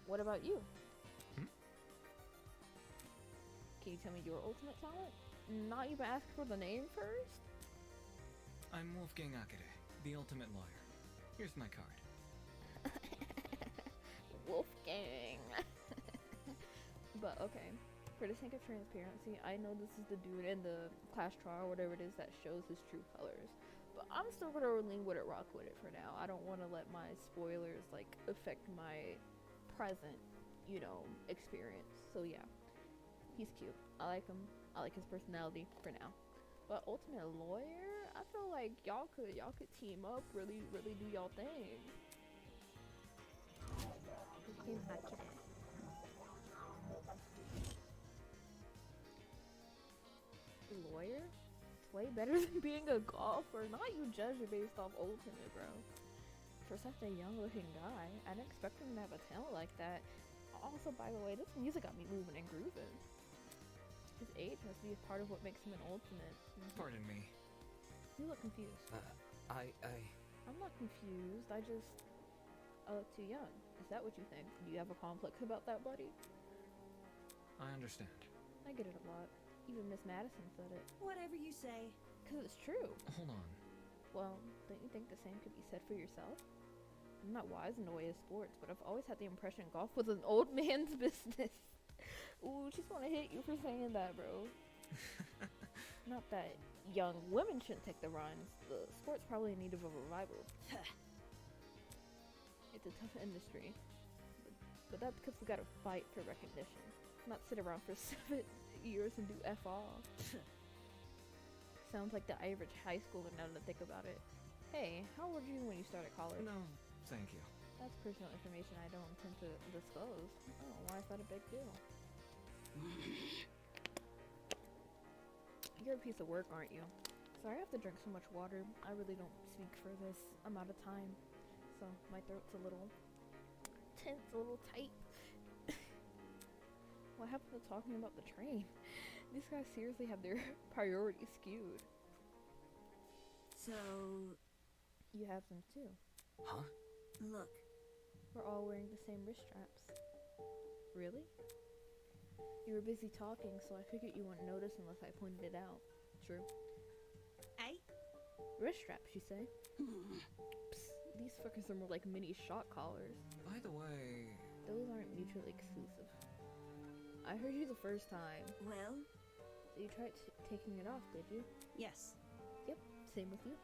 What about you? Hmm? Can you tell me your ultimate talent? Not even ask for the name first? I'm Wolfgang Akade, the ultimate lawyer. Here's my card. Wolfgang. But okay, for the sake of transparency, I know this is the dude in the class trial or whatever it is that shows his true colors. But I'm still gonna lean with it, rock with it for now. I don't want to let my spoilers like affect my present, experience. So yeah, he's cute. I like him. I like his personality for now. But ultimate lawyer, I feel like y'all could team up, really do y'all thing. Wolfgang Akade. Lawyer? It's way better than being a golfer. Not you judge it based off ultimate, bro. For such a young looking guy, I didn't expect him to have a talent like that. Also, by the way, this music got me moving and grooving. His age must be a part of what makes him an ultimate. Pardon me. You look confused. I'm not confused. I look too young. Is that what you think? Do you have a complex about that, buddy? I understand. I get it a lot. Even Miss Madison said it. Whatever you say. 'Cause it's true. Hold on. Well, don't you think the same could be said for yourself? I'm not wise in the way of sports, but I've always had the impression golf was an old man's business. Ooh, she's gonna hit you for saying that, bro. Not that young women shouldn't take the runs. The sport's probably in need of a revival. It's a tough industry. But that's because we gotta fight for recognition. Not sit around for 7 years and do F all. Sounds like the average high schooler now that I think about it. Hey, how old were you when you started college? No, thank you. That's personal information I don't intend to disclose. Oh, why is that a big deal? You're a piece of work, aren't you? Sorry I have to drink so much water. I really don't speak for this. I'm out of time. So my throat's a little tense, a little tight. What happened to talking about the train? These guys seriously have their priorities skewed. So, You have them too. Huh? look. We're all wearing the same wrist straps. Really? You were busy talking, so I figured you wouldn't notice unless I pointed it out. True. Hey? Wrist straps, you say? Psst, these fuckers are more like mini shot collars. By the way, Those aren't mutually exclusive. I heard you the first time. Well, So you tried taking it off, did you? Yes. Yep, same with you.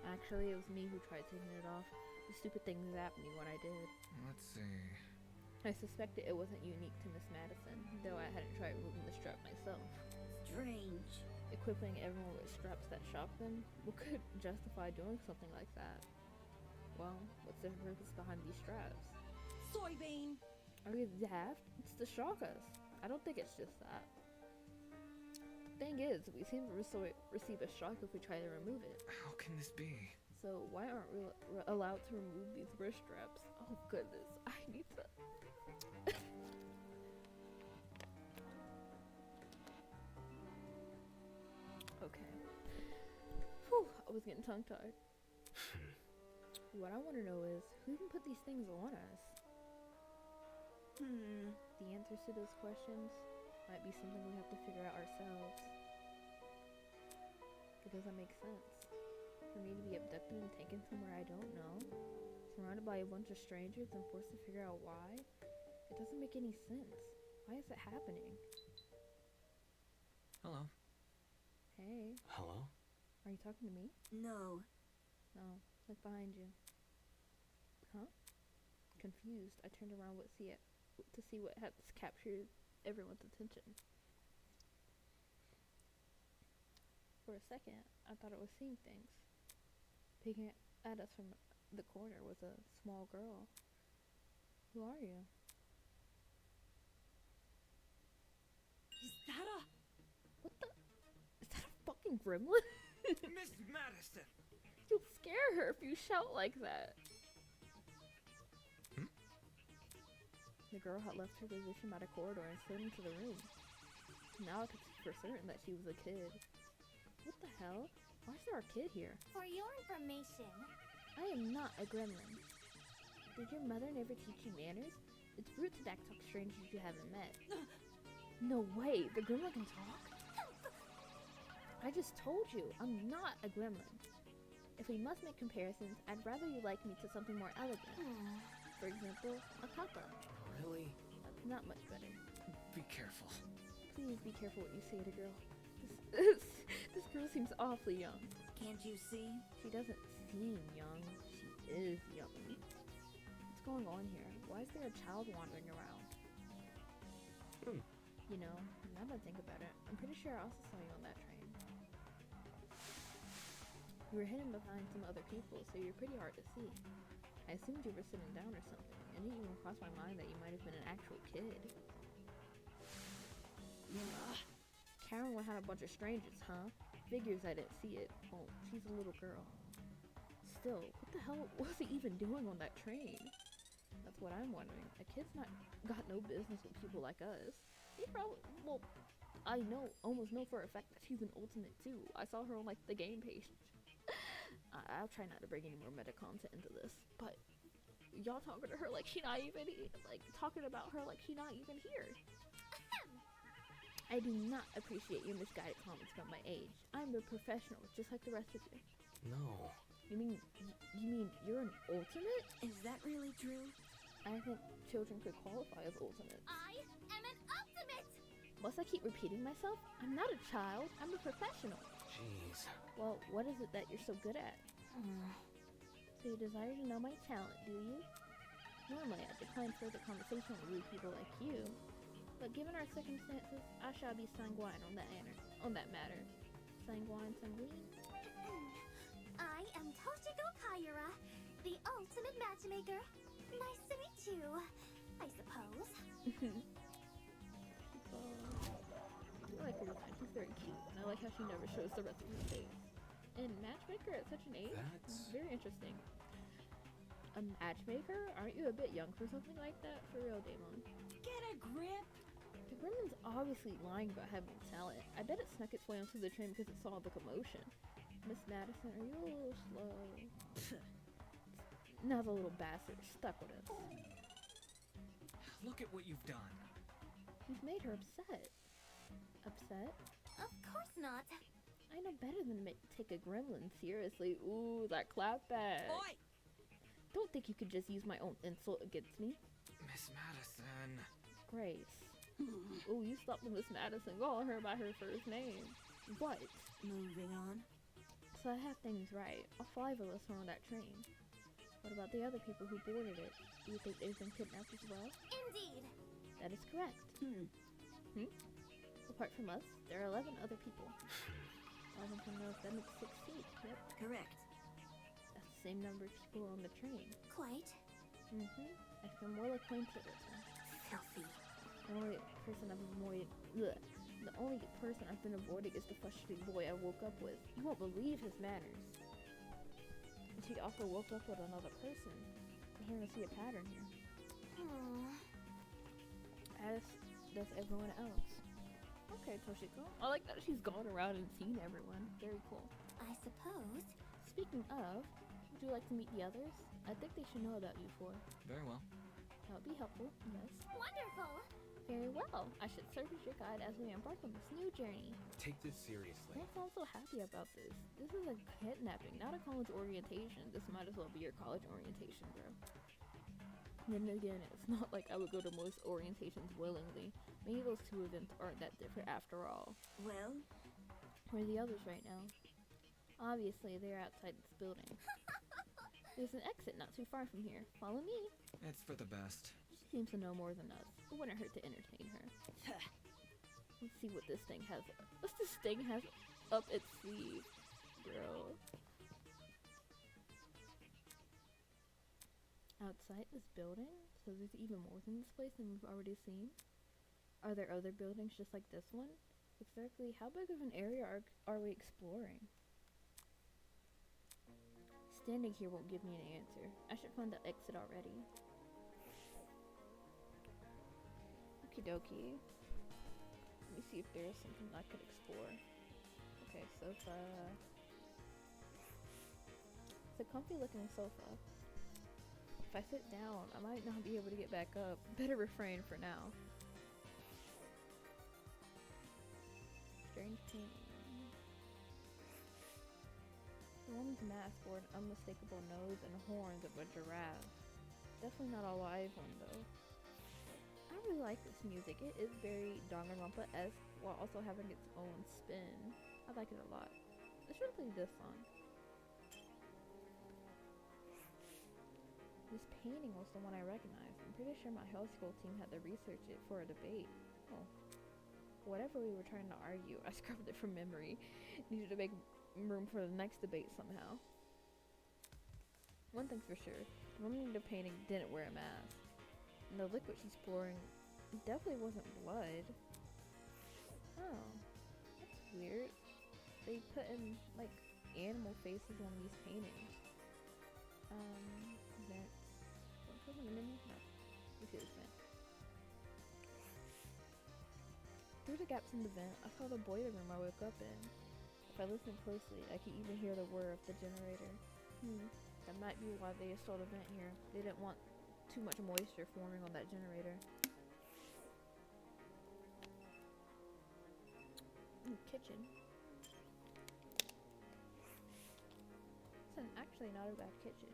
Actually, it was me who tried taking it off. The stupid thing zapped me when I did. let's see. I suspected it wasn't unique to Miss Madison, though I hadn't tried removing the strap myself. strange. Equipping everyone with straps that shock them? What could justify doing something like that? Well, what's the purpose behind these straps? Soybean! Are we daft? It's to shock us. I don't think it's just that. Thing is, we seem to receive a shock if we try to remove it. How can this be? So why aren't we allowed to remove these wrist straps? Oh goodness, I need to... Okay. Whew, I was getting tongue-tied. What I want to know is, who even put these things on us? The answers to those questions might be something we have to figure out ourselves. It doesn't make sense. For me to be abducted and taken somewhere I don't know, surrounded by a bunch of strangers and forced to figure out why, it doesn't make any sense. Why is it happening? Hello. Hey, Hello? are you talking to me? No. No, look behind you. Huh? Confused, I turned around to see what had captured everyone's attention. For a second, I thought it was seeing things. Peeking at us from the corner was a small girl. Who are you? Is that a... fucking gremlin? Miss Madison! You'll scare her if you shout like that. The girl had left her position by the corridor and slid into the room. Now I could see for certain that she was a kid. What the hell? Why is there a kid here? For your information, I am not a gremlin. Did your mother never teach you manners? It's rude to backtalk strangers you haven't met. No way, the gremlin can talk? I just told you, I'm not a gremlin. If we must make comparisons, I'd rather you like me to something more elegant. For example, a papa. Really? That's not much better. Be careful. Please be careful what you say to girl. This girl seems awfully young. Can't you see? She doesn't seem young. She is young. What's going on here? Why is there a child wandering around? You know, now that I think about it, I'm pretty sure I also saw you on that train. You were hidden behind some other people, so you're pretty hard to see. I assumed you were sitting down or something. It didn't even cross my mind that you might have been an actual kid. Karen had a bunch of strangers, huh? Figures I didn't see it. Oh, she's a little girl. Still, what the hell was he even doing on that train? That's what I'm wondering. A kid's got no business with people like us. He probably, well, I almost know for a fact that she's an ultimate too. I saw her on like the game page. I'll try not to bring any more meta content into this, but y'all talking to her like she not even, like talking about her like she not even here. I do not appreciate your misguided comments about my age. I'm a professional, just like the rest of you. No. You mean you're an ultimate? Is that really true? I think children could qualify as ultimates. I am an ultimate! Must I keep repeating myself? I'm not a child. I'm a professional. Jeez. Well, what is it that you're so good at? So you desire to know my talent, do you? Normally, I decline further conversation with rude people like you. But given our circumstances, I shall be sanguine on that matter. Sanguine? I am Toshiko Kaira, the ultimate matchmaker. Nice to meet you, I suppose. I like her design. She's very cute. And I like how she never shows the rest of her face. And matchmaker at such an age? That's Very interesting. A matchmaker? Aren't you a bit young for something like that? For real, Damon. Get a grip! The gremlin's obviously lying about having talent. I bet it snuck its way onto the train because it saw the commotion. Miss Madison, are you a little slow? Now the little bastard stuck with us. Look at what you've done. You've made her upset. Upset? Of course not. I know better than to take a gremlin seriously. Ooh, that clap back. Oi! Don't think you could just use my own insult against me. Miss Madison. Grace. Ooh, you stopped Miss Madison calling her by her first name. What? Moving on. So I have things right. All 5 of us were on that train. What about the other people who boarded it? Do you think they've been kidnapped as well? Indeed. That is correct. Apart from us, there are 11 other people. 11 from us, that makes 16. Yep. Correct. That's the same number of people on the train. Quite. I feel more like coincidence. Filthy. The only person I've been avoiding is the frustrated boy I woke up with. You won't believe his manners. And she also woke up with another person. I'm hearing to see a pattern here. As does everyone else. Okay, Toshiko. I like that she's gone around and seen everyone. Very cool. I suppose. Speaking of, would you like to meet the others? I think they should know about you four. Very well. That would be helpful, yes. Wonderful. Very well. I should serve as your guide as we embark on this new journey. Take this seriously. Don't sound so happy about this. This is a kidnapping, not a college orientation. This might as well be your college orientation, bro. Then again, it's not like I would go to most orientations willingly. Maybe those 2 events aren't that different after all. Well, Where are the others right now? Obviously, they're outside this building. There's an exit not too far from here. Follow me. It's for the best. She seems to know more than us. It wouldn't hurt to entertain her. Let's see what this thing has. What this thing has up its sleeve, bro. Outside this building? So there's even more than this place than we've already seen? Are there other buildings just like this one? Exactly how big of an area are we exploring? Standing here won't give me an answer. I should find the exit already. Okie dokie. Let me see if there's something I could explore. Okay, sofa. It's a comfy looking sofa. If I sit down, I might not be able to get back up. Better refrain for now. Strange painting. The woman's mask bore an unmistakable nose and horns of a giraffe. Definitely not a live one though. I really like this music. It is very Danganronpa-esque while also having its own spin. I like it a lot. Especially this song. This painting was the one I recognized. I'm pretty sure my high school team had to research it for a debate. Oh. Whatever we were trying to argue, I scrubbed it from memory. Needed to make room for the next debate somehow. One thing's for sure, the woman in the painting didn't wear a mask. And the liquid she's pouring definitely wasn't blood. Oh, that's weird. They put in, like, animal faces on these paintings. Vents. Don't put them in menu? No. We see this vent. Through the gaps in the vent, I saw the boiler room I woke up in. If I listened closely, I could even hear the whir of the generator. That might be why they installed a vent here. They didn't want too much moisture forming on that generator. Kitchen. This is actually not a bad kitchen.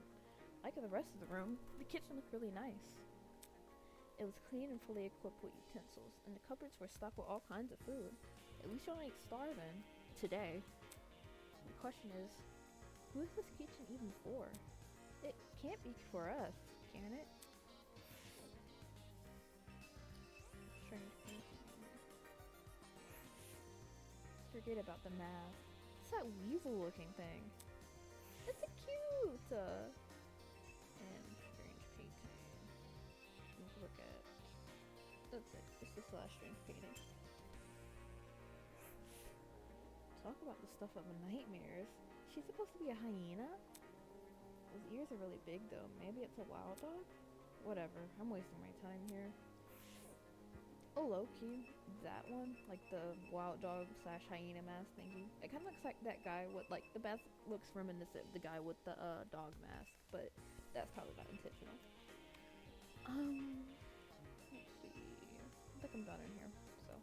Like the rest of the room, the kitchen looked really nice. It was clean and fully equipped with utensils, and the cupboards were stocked with all kinds of food. At least y'all ain't starving. Today. The question is, who is this kitchen even for? It can't be for us, can it? Strange painting. Forget about the mask. It's that weasel looking thing. It's a cute! And strange painting. Let's look at... That's it. It's this last strange painting. Talk about the stuff of nightmares. She's supposed to be a hyena? Those ears are really big though. Maybe it's a wild dog? Whatever. I'm wasting my time here. Oh, low-key. That one. Like the wild dog / hyena mask thingy. It kind of looks like that guy with, like, the mask looks reminiscent of the guy with the dog mask. But that's probably not intentional. Let's see. I think I'm done in here. So.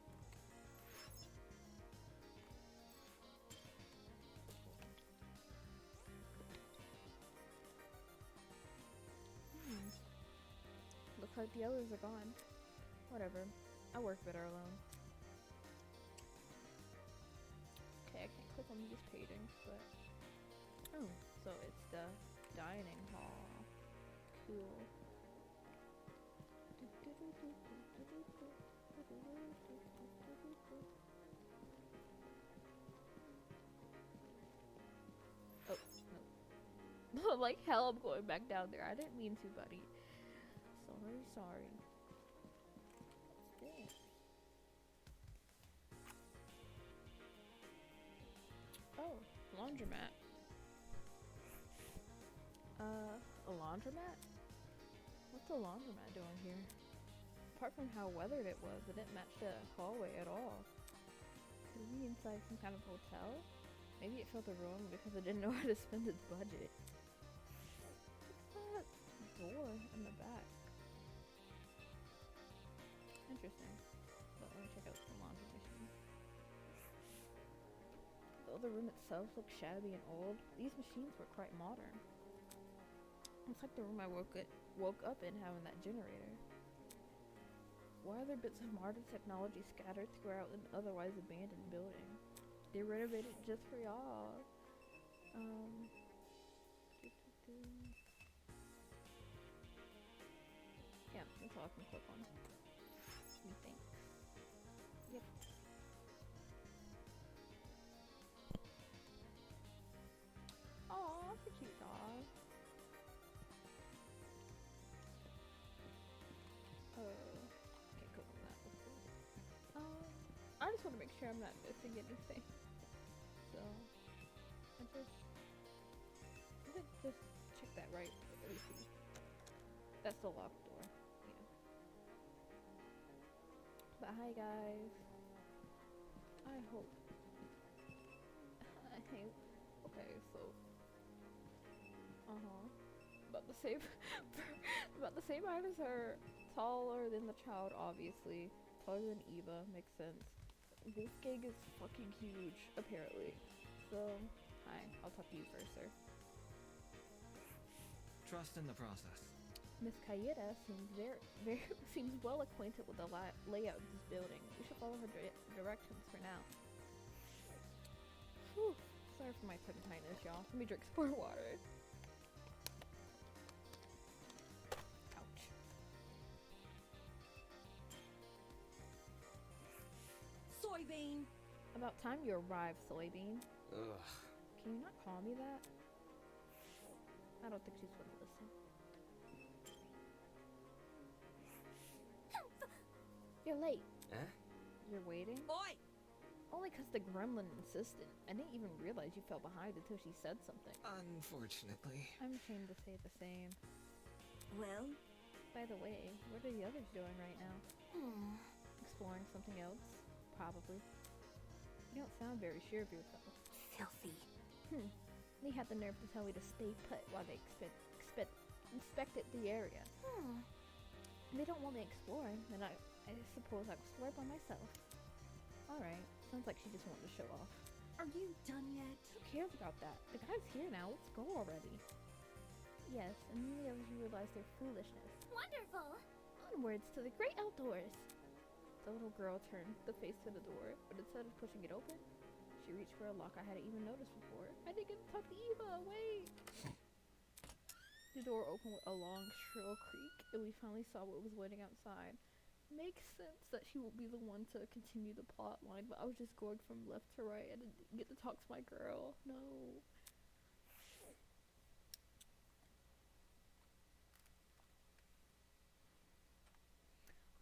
Looks like the others are gone. Whatever. I work better alone. Okay, I can't click on these paintings, but... Oh, so it's the dining hall. Cool. Oh, no. Like hell, I'm going back down there. I didn't mean to, buddy. Sorry. What's this? Oh, laundromat. A laundromat? What's a laundromat doing here? Apart from how weathered it was, it didn't match the hallway at all. Could we be inside some kind of hotel? Maybe it felt a room because it didn't know how to spend its budget. What's that door in the back? Interesting. But let me check out the laundry machine. Though the room itself looked shabby and old, these machines were quite modern. It's like the room I woke up in having that generator. Why are there bits of modern technology scattered throughout an otherwise abandoned building? They renovated just for y'all. Yeah, that's all I can click on. Thanks. Yep. Aw, that's a cute dog. Can't click on that. I just want to make make sure I'm not missing anything. So, I just check that right. Let me see. That's the locked door. Yeah. But hi guys. I hope. Okay, so. About the same. About the same height as her. Taller than the child, obviously. Taller than Eva, makes sense. Wolfgang is fucking huge, apparently. So, hi. I'll talk to you first, sir. Trust in the process. Miss Kayeda seems seems well acquainted with the layout of this building. We should follow her directions for now. Whew. Sorry for my sudden tightness, y'all. Let me drink some more water. Ouch. Soybean. About time you arrived, Soybean. Ugh. Can you not call me that? I don't think she's gonna listen. You're late. Eh? You're waiting? Oi! Only 'cause the gremlin insisted. I didn't even realize you fell behind until she said something. Unfortunately. I'm ashamed to say the same. Well, By the way, what are the others doing right now? Exploring something else? Probably. You don't sound very sure of yourself. filthy. They had the nerve to tell me to stay put while they inspected the area. If they don't want me exploring, then I suppose I'll explore by myself. Alright, sounds like she just wanted to show off. Are you done yet? Who cares about that? The guy's here now, let's go already. Yes, and then the others realize their foolishness. Wonderful. Onwards to the great outdoors! The little girl turned the face to the door, but instead of pushing it open, she reached for a lock I hadn't even noticed before. I didn't get to talk to Eva, wait! The door opened with a long, shrill creak, and we finally saw what was waiting outside. Makes sense that she will be the one to continue the plot line, but I was just going from left to right. I didn't get to talk to my girl. No.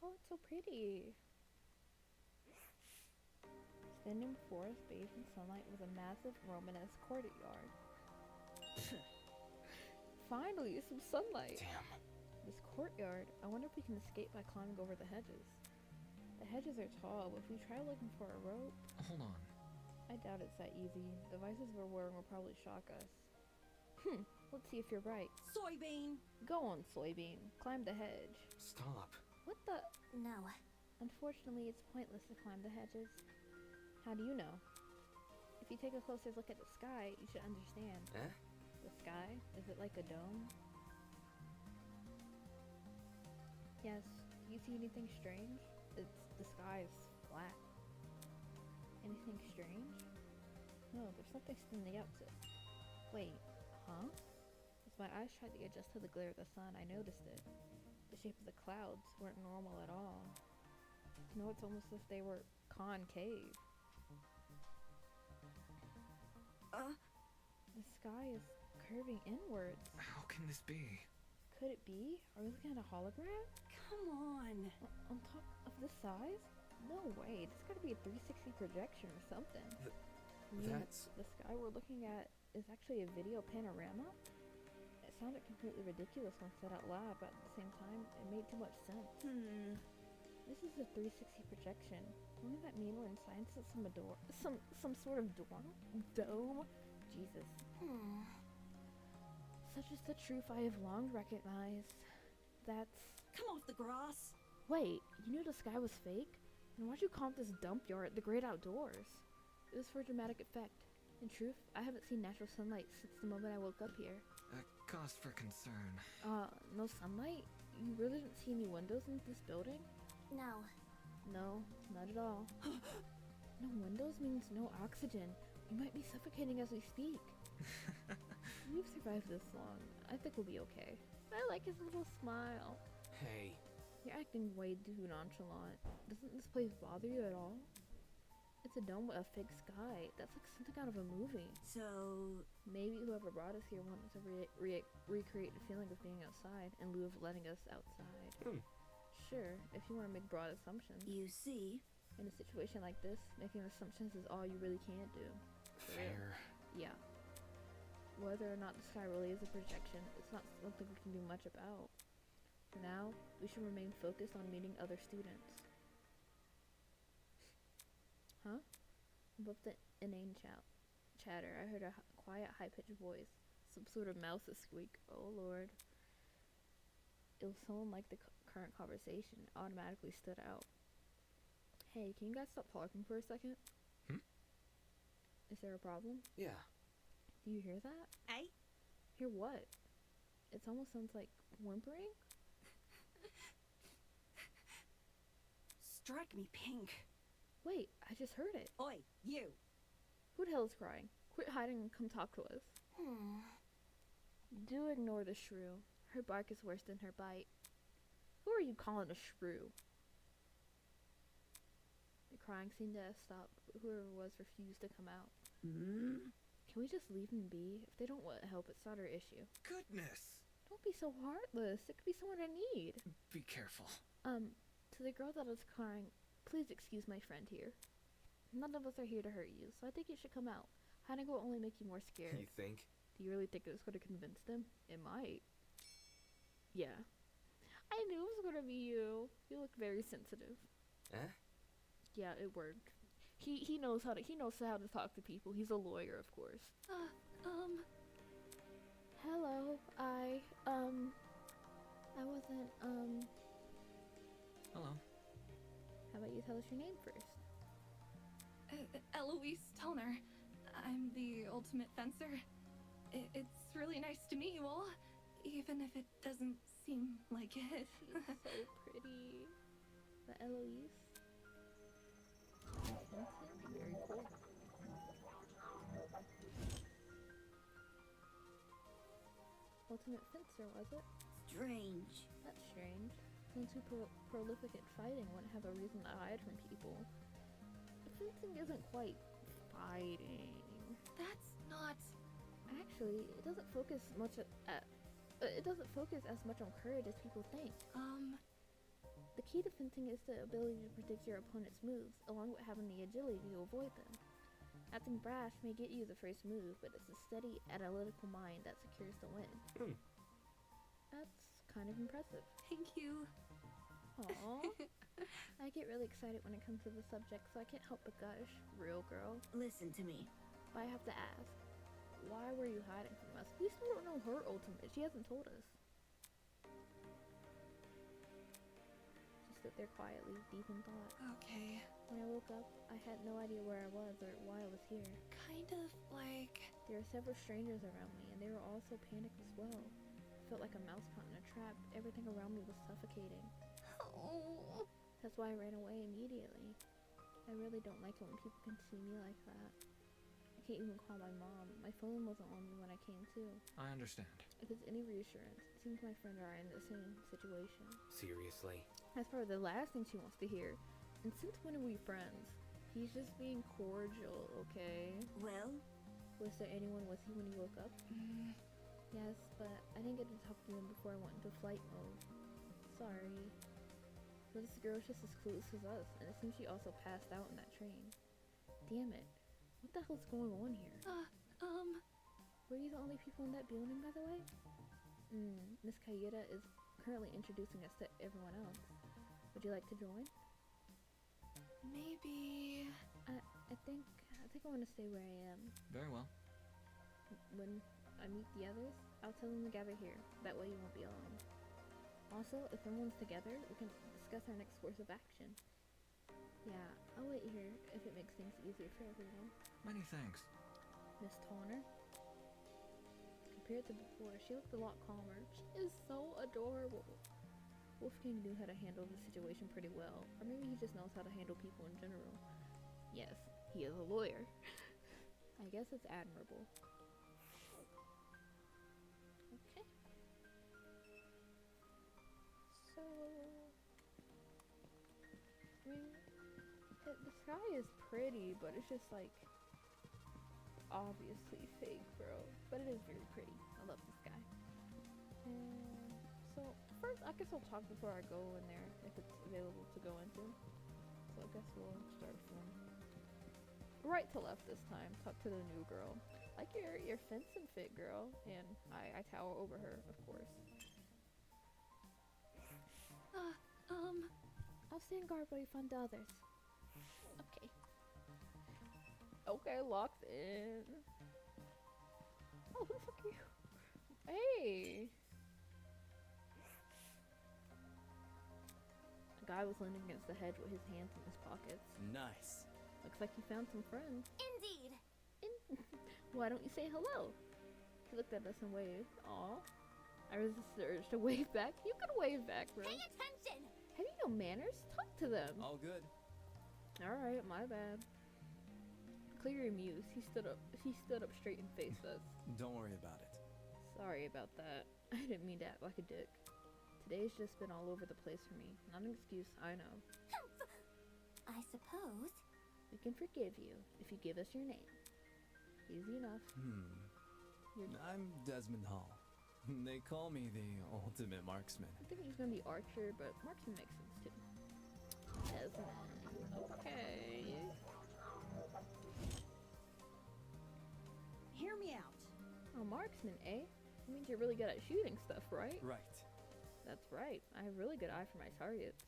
Oh, it's so pretty. Standing before us, bathed in sunlight, was a massive Romanesque courtyard. Finally, some sunlight. Damn. This courtyard, I wonder if we can escape by climbing over the hedges. The hedges are tall, but if we try looking for a rope... Hold on. I doubt it's that easy. The devices we're wearing will probably shock us. Let's see if you're right. Soybean. Go on, Soybean. Climb the hedge. Stop. What the... No. Unfortunately, it's pointless to climb the hedges. How do you know? If you take a closer look at the sky, you should understand. Eh? The sky? Is it like a dome? Yes. Do you see anything strange? The sky is flat. Anything strange? No, there's something standing out to it. Wait, huh? As my eyes tried to adjust to the glare of the sun, I noticed it. The shape of the clouds weren't normal at all. You know, it's almost as if they were concave. The sky is curving inwards. How can this be? Could it be? Are we looking at a hologram? Come on. On top of this size? No way. This gotta be a 360 projection or something. That's... The sky we're looking at is actually a video panorama? It sounded completely ridiculous when said out loud, but at the same time, it made too much sense. This is a 360 projection. Wouldn't that mean we're in science at some sort of dome? Jesus. Such is the truth I have long recognized. That's... Come off the grass. Wait, you knew the sky was fake? Then why'd you call it this dump yard, the great outdoors? It was for dramatic effect. In truth, I haven't seen natural sunlight since the moment I woke up here. A cause for concern. No sunlight? You really didn't see any windows in this building? No. No, not at all. No windows means no oxygen. We might be suffocating as we speak. We've survived this long. I think we'll be okay. I like his little smile. Hey. You're acting way too nonchalant. Doesn't this place bother you at all? It's a dome with a fake sky. That's like something out of a movie. So... Maybe whoever brought us here wanted to recreate the feeling of being outside in lieu of letting us outside. Sure, if you want to make broad assumptions. You see, In a situation like this, making assumptions is all you really can do. For real. Fair. Yeah. Whether or not the sky really is a projection, it's not something we can do much about. For now, we should remain focused on meeting other students. Huh? Above the inane chatter, I heard a quiet, high-pitched voice. Some sort of mouse squeak. Oh lord. It was someone like the current conversation. It automatically stood out. Hey, can you guys stop talking for a second? Is there a problem? Yeah. Do you hear that? Hey? Hear what? It almost sounds like whimpering. Strike me pink. Wait, I just heard it. Oi, you. Who the hell is crying? Quit hiding and come talk to us. Do ignore the shrew. Her bark is worse than her bite. Who are you calling a shrew? The crying seemed to have stopped, but whoever it was refused to come out. Can we just leave them be? If they don't want help, it's not our issue. Goodness! Don't be so heartless. It could be someone in need. Be careful. To the girl that was crying, please excuse my friend here. None of us are here to hurt you, so I think you should come out. Hiding will only make you more scared. You think? Do you really think it's going to convince them? It might. Yeah. I knew it was going to be you. You look very sensitive. Eh? Yeah, it worked. He knows how to talk to people. He's a lawyer, of course. Hello. I wasn't Hello. How about you tell us your name first? Eloise Tellner. I'm the ultimate fencer. It's really nice to meet you all, even if it doesn't seem like it. She's so pretty. The Eloise. Very cool. Ultimate fencer, was it? Strange. That's strange. Since you're prolific at fighting, wouldn't have a reason to hide from people. But fencing isn't quite fighting. That's not... Actually, it doesn't focus as much on courage as people think. The key to fencing is the ability to predict your opponent's moves, along with having the agility to avoid them. Acting brash may get you the first move, but it's a steady, analytical mind that secures the win. That's kind of impressive. Thank you. Aww. I get really excited when it comes to the subject, so I can't help but gush. Real girl. Listen to me. But I have to ask, why were you hiding from us? We still don't know her ultimate. She hasn't told us. She stood there quietly, deep in thought. Okay. When I woke up, I had no idea where I was or why I was here. Kind of like... There were several strangers around me, and they were all so panicked as well. I felt like a mouse caught in a trap. Everything around me was suffocating. Oh. That's why I ran away immediately. I really don't like it when people can see me like that. I can't even call my mom. My phone wasn't on me when I came to. I understand. If it's any reassurance, it seems my friend and I are in the same situation. Seriously? That's probably the last thing she wants to hear. And since when are we friends? He's just being cordial, okay? Well? Was there anyone with you when you woke up? Yes, but I didn't get to talk to them before I went into flight mode. Sorry. But this girl's just as clueless as us, and it seems she also passed out in that train. Damn it. What the hell's going on here? Were you the only people in that building, by the way? Miss Kayeda is currently introducing us to everyone else. Would you like to join? Maybe... I think I want to stay where I am. Very well. When I meet the others, I'll tell them to gather here. That way you won't be alone. Also, if everyone's together, we can discuss our next course of action. Yeah, I'll wait here if it makes things easier for everyone. Many thanks. Miss Tawner? Compared to before, she looked a lot calmer. She is so adorable. Wolfgang knew how to handle the situation pretty well, or maybe he just knows how to handle people in general. Yes, he is a lawyer. I guess it's admirable. Okay. So... I mean, the sky is pretty, but it's just like... obviously fake, bro. But it is very pretty. I love the sky. And so, first, I guess I'll talk before I go in there, if it's available to go into. So, so I guess we'll start from right to left this time. Talk to the new girl. Like your fencing fit girl, and I tower over her, of course. I'll stand guard while you find the others. Okay. Okay, locked in. Oh, who the fuck are you? Hey! A guy was leaning against the hedge with his hands in his pockets. Nice. Looks like you found some friends. Indeed. Why don't you say hello? He looked at us and waved. Aw. I resisted the urge to wave back. You could wave back, bro. Pay attention. Have you no manners? Talk to them. All good. Alright, my bad. Clearly amused, he stood up straight and faced us. Don't worry about it. Sorry about that. I didn't mean to act like a dick. Today's just been all over the place for me. Not an excuse, I know. I suppose. We can forgive you if you give us your name. Easy enough. I'm Desmond Hall. They call me the ultimate marksman. I think he's gonna be Archer, but Marksman makes sense too. Desmond. Okay. Hear me out. Oh, Marksman, eh? That means you're really good at shooting stuff, right? Right. That's right. I have a really good eye for my targets.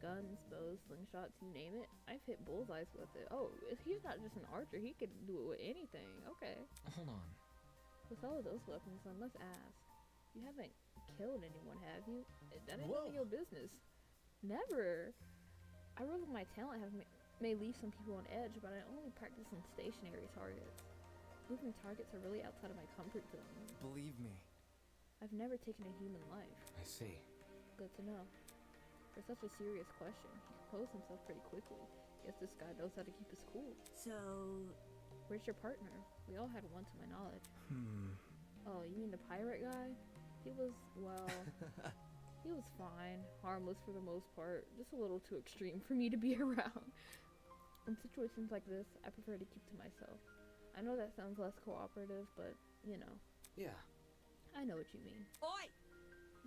Guns, bows, slingshots, you name it. I've hit bullseyes with it. Oh, he's not just an archer. He could do it with anything. Okay. Hold on. With all of those weapons, I must ask. You haven't killed anyone, have you? That ain't none Whoa. of your business. Never. I realize my talent may leave some people on edge, but I only practice on stationary targets. Moving targets are really outside of my comfort zone. Believe me. I've never taken a human life. I see. Good to know. For such a serious question, he composed himself pretty quickly. Guess this guy knows how to keep his cool. So, Where's your partner? We all had one to my knowledge. Oh, you mean the pirate guy? He was, well, he was fine. Harmless for the most part. Just a little too extreme for me to be around. In situations like this, I prefer to keep to myself. I know that sounds less cooperative, but, you know. Yeah. I know what you mean. Oi!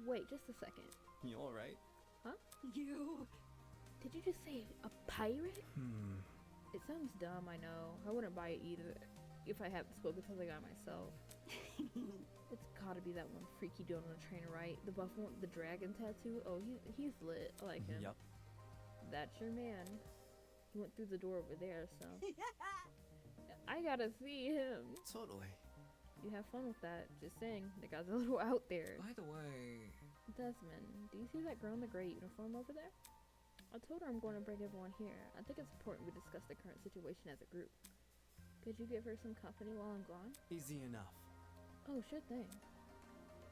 Wait, just a second. You alright? You. Did you just say a pirate? It sounds dumb, I know. I wouldn't buy it either if I haven't spoken to the guy myself. It's gotta be that one freaky dude on the train, right? The buff one with the dragon tattoo? Oh, he's lit. I like him. Yup. That's your man. He went through the door over there, so I gotta see him. Totally. You have fun with that. Just saying, the guy's a little out there. By the way, Desmond, do you see that girl in the gray uniform over there? I told her I'm going to bring everyone here. I think it's important we discuss the current situation as a group. Could you give her some company while I'm gone? easy enough. Oh, sure thing.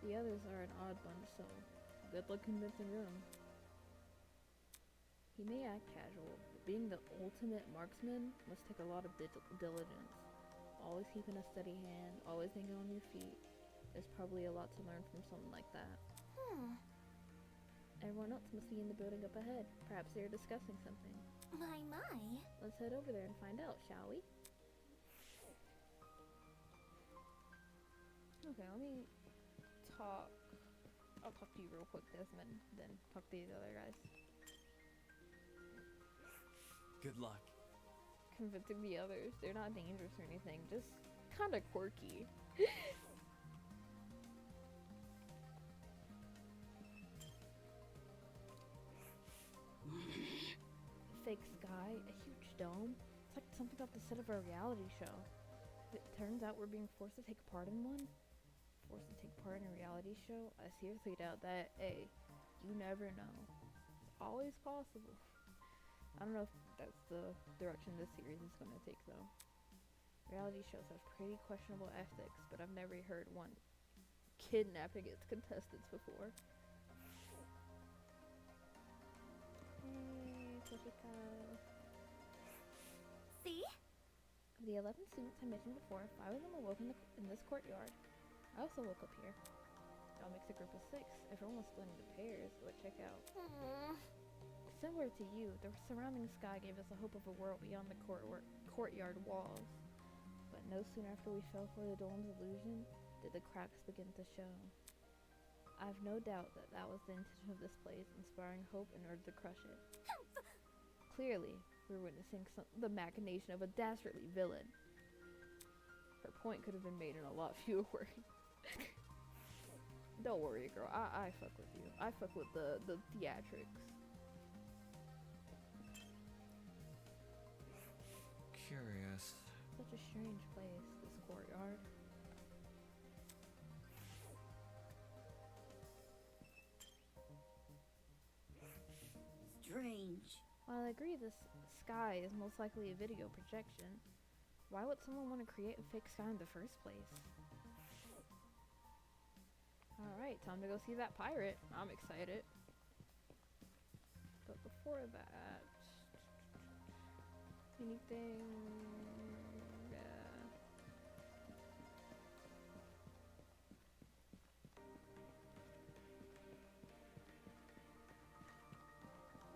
The others are an odd bunch, so good luck convincing them. He may act casual, but being the ultimate marksman must take a lot of diligence. Always keeping a steady hand, always thinking on your feet. There's probably a lot to learn from someone like that. Everyone else must be in the building up ahead. Perhaps they're discussing something. My. Let's head over there and find out, shall we? Okay, let me talk. I'll talk to you real quick, Desmond, then talk to these other guys. Good luck. Convincing the others. They're not dangerous or anything, just kind of quirky. Fake sky, a huge dome. It's like something off the set of a reality show. It turns out we're being forced to take part in one. Forced to take part in a reality show? I seriously doubt that. Hey, you never know. It's always possible. I don't know if that's the direction this series is going to take, though. Reality shows have pretty questionable ethics, but I've never heard one kidnapping its contestants before. Hey, Jessica. See? Of the 11 students I mentioned before, 5 of them awoke in this courtyard. I also woke up here. That makes a group of 6. Everyone was split into pairs, but check out. Similar to you, the surrounding sky gave us a hope of a world beyond the courtyard walls. But no sooner after we fell for the dome's illusion did the cracks begin to show. I have no doubt that that was the intention of this place, inspiring hope in order to crush it. Clearly, we're witnessing the machination of a dastardly villain. Her point could have been made in a lot fewer words. Don't worry, girl. I fuck with you. I fuck with the theatrics. Curious. Such a strange place, this courtyard. Strange. While I agree this sky is most likely a video projection, why would someone want to create a fake sky in the first place? Alright, time to go see that pirate. I'm excited. But before that... anything...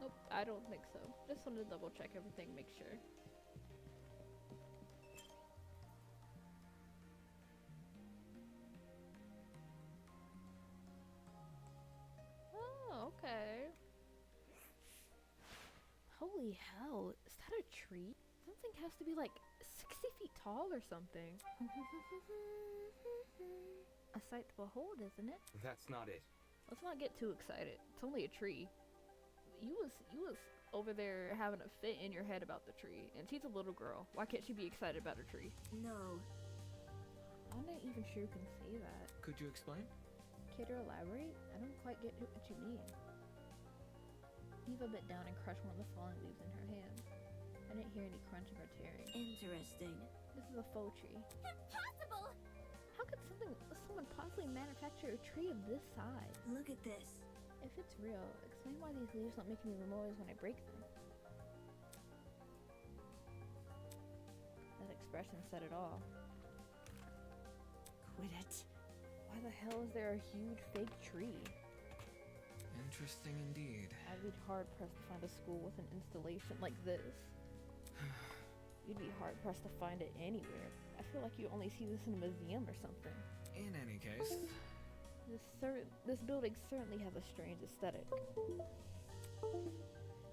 Nope, I don't think so. Just wanted to double check everything, make sure. Oh, okay. Holy hell, is that a tree? Something has to be like 60 feet tall or something. A sight to behold, isn't it? That's not it. Let's not get too excited. It's only a tree. You was over there having a fit in your head about the tree, and she's a little girl. Why can't she be excited about a tree? No. I'm not even sure you can say that. Could you explain? Care to elaborate? I don't quite get what you mean. Eva bit down and crushed one of the falling leaves in her hand. I didn't hear any crunching or tearing. Interesting. This is a faux tree. Impossible! How could someone possibly manufacture a tree of this size? Look at this. If it's real, explain why these leaves don't make any noise when I break them. That expression said it all. Quit it. Why the hell is there a huge fake tree? Interesting indeed. I'd be hard pressed to find a school with an installation like this. You'd be hard pressed to find it anywhere. I feel like you only see this in a museum or something. In any case, This building certainly has a strange aesthetic.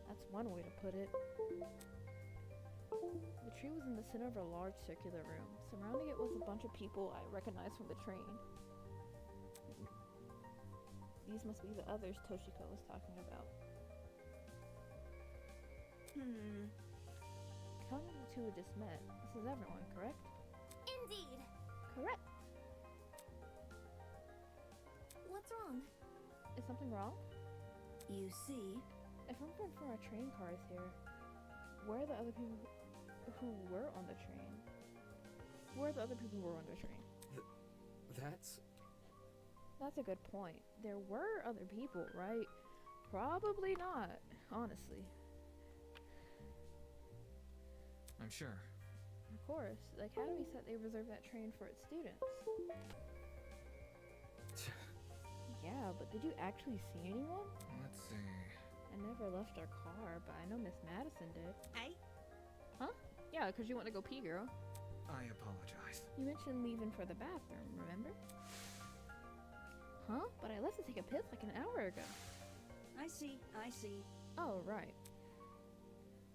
That's one way to put it. The tree was in the center of a large circular room. Surrounding it was a bunch of people I recognized from the train. These must be the others Toshiko was talking about. Counting the two who just met, this is everyone, correct? Indeed. Correct! What's wrong? Is something wrong? You see? If I'm from our train cars here, where are the other people who were on the train? Where are the other people who were on the train? That's a good point. There were other people, right? Probably not, honestly. I'm sure. Of course, the Academy said they reserved that train for its students. Yeah, but did you actually see anyone? Let's see. I never left our car, but I know Miss Madison did. Hey? Huh? Yeah, because you went to go pee, girl. I apologize. You mentioned leaving for the bathroom, remember? Huh? But I left to take a piss like an hour ago. I see. Oh, right.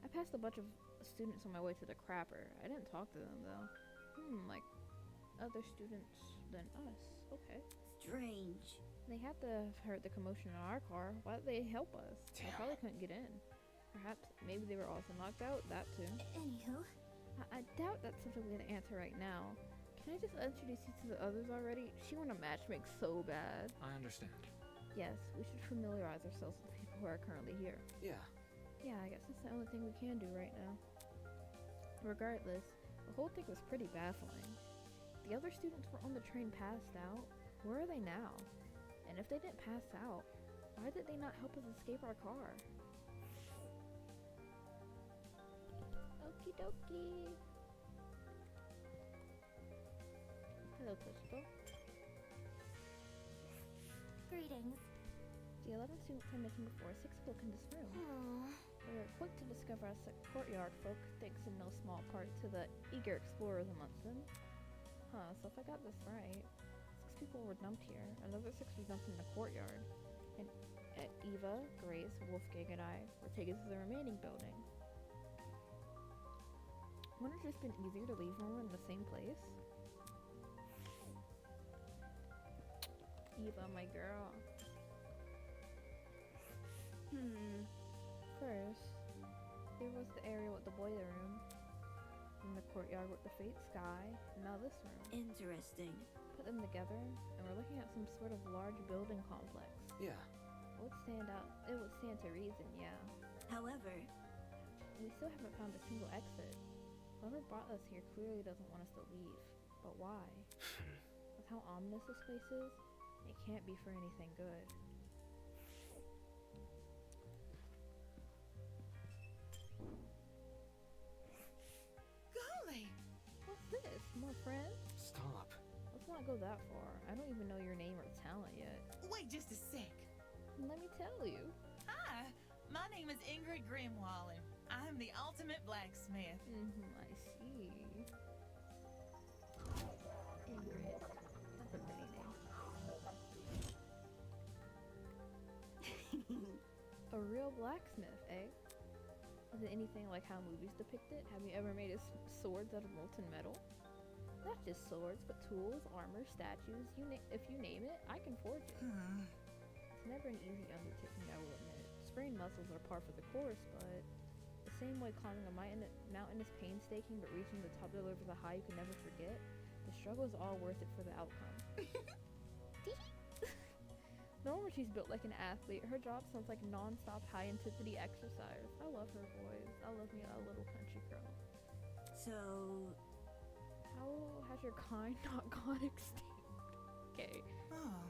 I passed a bunch of students on my way to the crapper. I didn't talk to them, though. Like other students than us. Okay. Strange. They had to have heard the commotion in our car. Why did they help us? They Damn. probably couldn't get in. Perhaps, maybe they were also knocked out. That too. Anywho. I doubt that's something we can answer right now. Can I just introduce you to the others already? She want to matchmake so bad. I understand. Yes, we should familiarize ourselves with the people who are currently here. Yeah. Yeah, I guess that's the only thing we can do right now. Regardless, the whole thing was pretty baffling. The other students were on the train passed out. Where are they now? And if they didn't pass out, why did they not help us escape our car? Okie dokie. Hello, Toshiko. Greetings. The 11 students I mentioned before, 6 spoke in this room. We were quick to discover us courtyard folk, thanks in no small part to the eager explorers amongst them. So if I got this right, 6 people were dumped here, another 6 were dumped in the courtyard, and Eva, Grace, Wolfgang, and I were taken to the remaining building. Wouldn't it just been easier to leave Norma in the same place? Eva, my girl. First, there was the area with the boiler room, and the courtyard with the fate sky, and now this room. Interesting. Put them together, and we're looking at some sort of large building complex. Yeah. It would stand to reason, yeah. However, We still haven't found a single exit. Whoever brought us here clearly doesn't want us to leave. But why? With how ominous this place is, it can't be for anything good. Golly! What's this? More friends? Stop. Let's not go that far. I don't even know your name or talent yet. Wait just a sec. Let me tell you. Hi, my name is Ingrid Grimwall, and I'm the ultimate blacksmith. I see. Ingrid. That's a pretty name. A real blacksmith, eh? Is it anything like how movies depict it? Have you ever made swords out of molten metal? Not just swords, but tools, armor, statues, if you name it, I can forge it. It's never an easy undertaking, I will admit. Sprained muscles are par for the course, but the same way climbing a mountain is painstaking, but reaching the top delivers a high you can never forget, the struggle is all worth it for the outcome. Normally she's built like an athlete. Her job sounds like non-stop high-intensity exercise. I love her voice. I love me a little country girl. so How has your kind not gone extinct? Okay. Oh,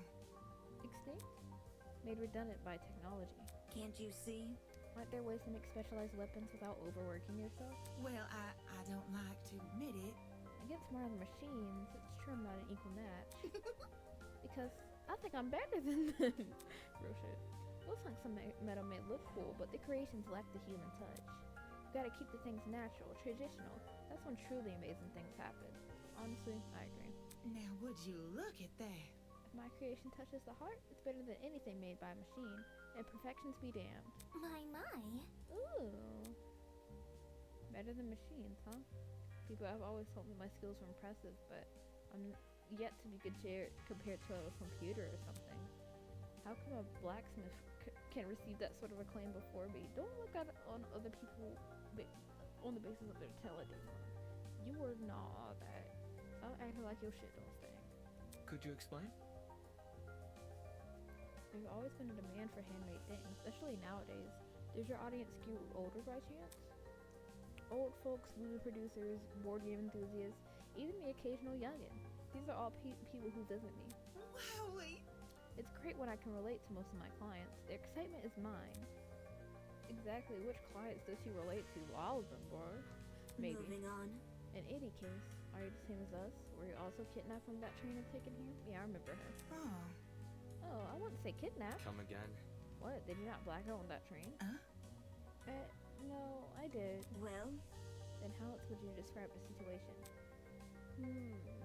Extinct? Made redundant by technology. can't you see? Aren't there ways to make specialized weapons without overworking yourself? well, I don't like to admit it. Against modern machines, it's true I'm not an equal match. Because I think I'm better than them. Real shit. Those hunks of metal may look cool, but the creations lack the human touch. You gotta keep the things natural, traditional. That's when truly amazing things happen. Honestly, I agree. Now, would you look at that? If my creation touches the heart, it's better than anything made by a machine. And perfections be damned. My. Ooh. Better than machines, huh? People have always told me my skills were impressive, but I'm yet to be compared to a computer or something. How come a blacksmith can receive that sort of acclaim before me? Don't look at on other people on the basis of their talent. You were not all that. Stop acting like your shit don't stink. Could you explain? There's always been a demand for handmade things, especially nowadays. Does your audience skew older by chance? Old folks, movie producers, board game enthusiasts, even the occasional youngin'. These are all people who visit me. Wowie! It's great when I can relate to most of my clients. Their excitement is mine. Exactly which clients does she relate to? All of them, bro. Maybe. Moving on. In any case, are you the same as us? Were you also kidnapped from that train and taken here? Yeah, I remember her. Oh, Oh, I wouldn't say kidnapped. Come again? What? Did you not black out on that train? Huh? No, I did. Well, Then how else would you describe the situation?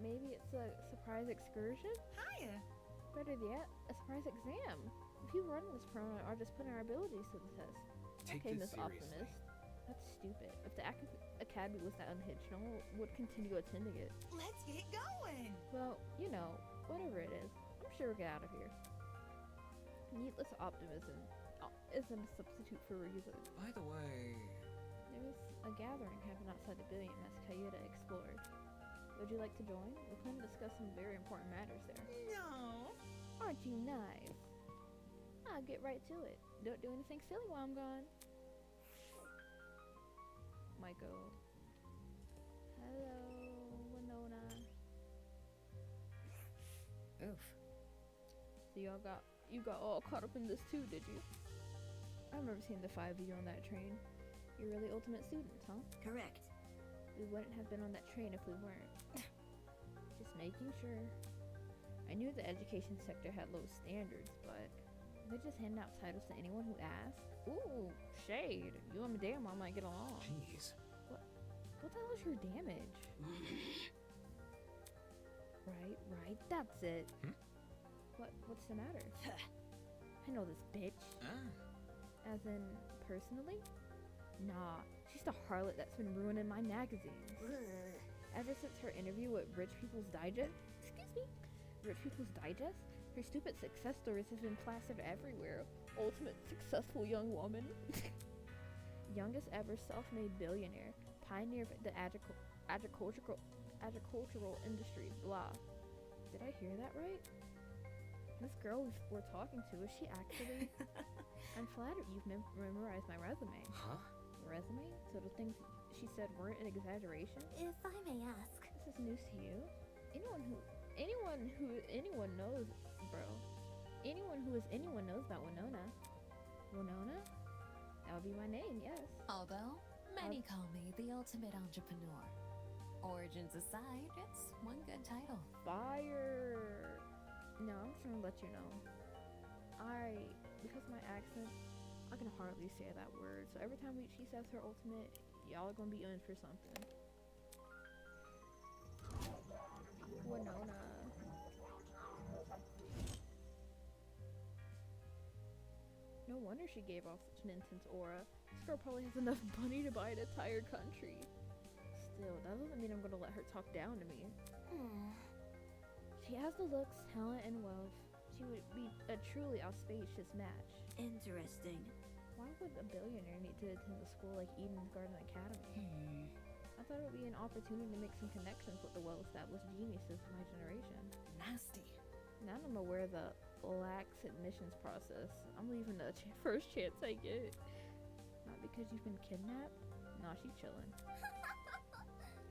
Maybe it's a surprise excursion? hiya! Better yet, a surprise exam. The people running this program are just putting our abilities to the test. Take Okay, this Miss seriously. Optimist. That's stupid. If the academy was that unhinged, no one would continue attending it. Let's get going! Well, you know, whatever it is, I'm sure we'll get out of here. Needless optimism isn't a substitute for reason. By the way, There's a gathering happening outside the building Miss Kayuda explored. Would you like to join? We plan to discuss some very important matters there. No! Aren't you nice? I'll get right to it. Don't do anything silly while I'm gone. Michael. Hello, Winona. oof. So you got all caught up in this too, did you? I remember seeing the 5 of you on that train. You're really ultimate students, huh? Correct. We wouldn't have been on that train if we weren't. Just making sure. I knew the education sector had low standards, but they're just handing out titles to anyone who asks. Ooh, shade. You and Madame might get along. jeez. What the hell is your damage? Right. That's it. What's the matter? I know this bitch. Ah, As in, personally? Nah, She's the harlot that's been ruining my magazines. Ugh. Ever since her interview with Rich People's Digest, her stupid success stories have been plastered everywhere. Ultimate successful young woman. Youngest ever self-made billionaire. Pioneer of the agricultural industry. Blah. Did I hear that right? This girl we're talking to, is she actually... I'm flattered you've memorized my resume. Huh? Resume? So the things she said weren't an exaggeration? If I may ask. This is news to you? Anyone who knows, bro. Anyone knows about Winona. Winona? That would be my name, yes. Although, many call me the ultimate entrepreneur. Origins aside, it's one good title. Fire! No, I'm just gonna let you know. Because of my accent, I can hardly say that word. So every time she says her ultimate, y'all are gonna be in for something. Winona. No wonder she gave off such an intense aura. This girl probably has enough money to buy an entire country. Still, that doesn't mean I'm gonna let her talk down to me. She has the looks, talent, and wealth. She would be a truly auspicious match. Interesting. Why would a billionaire need to attend a school like Eden's Garden Academy? I thought it would be an opportunity to make some connections with the well-established geniuses of my generation. Nasty. Now I'm aware of the lax admissions process. I'm leaving the first chance I get. Not because you've been kidnapped? Nah, she's chilling.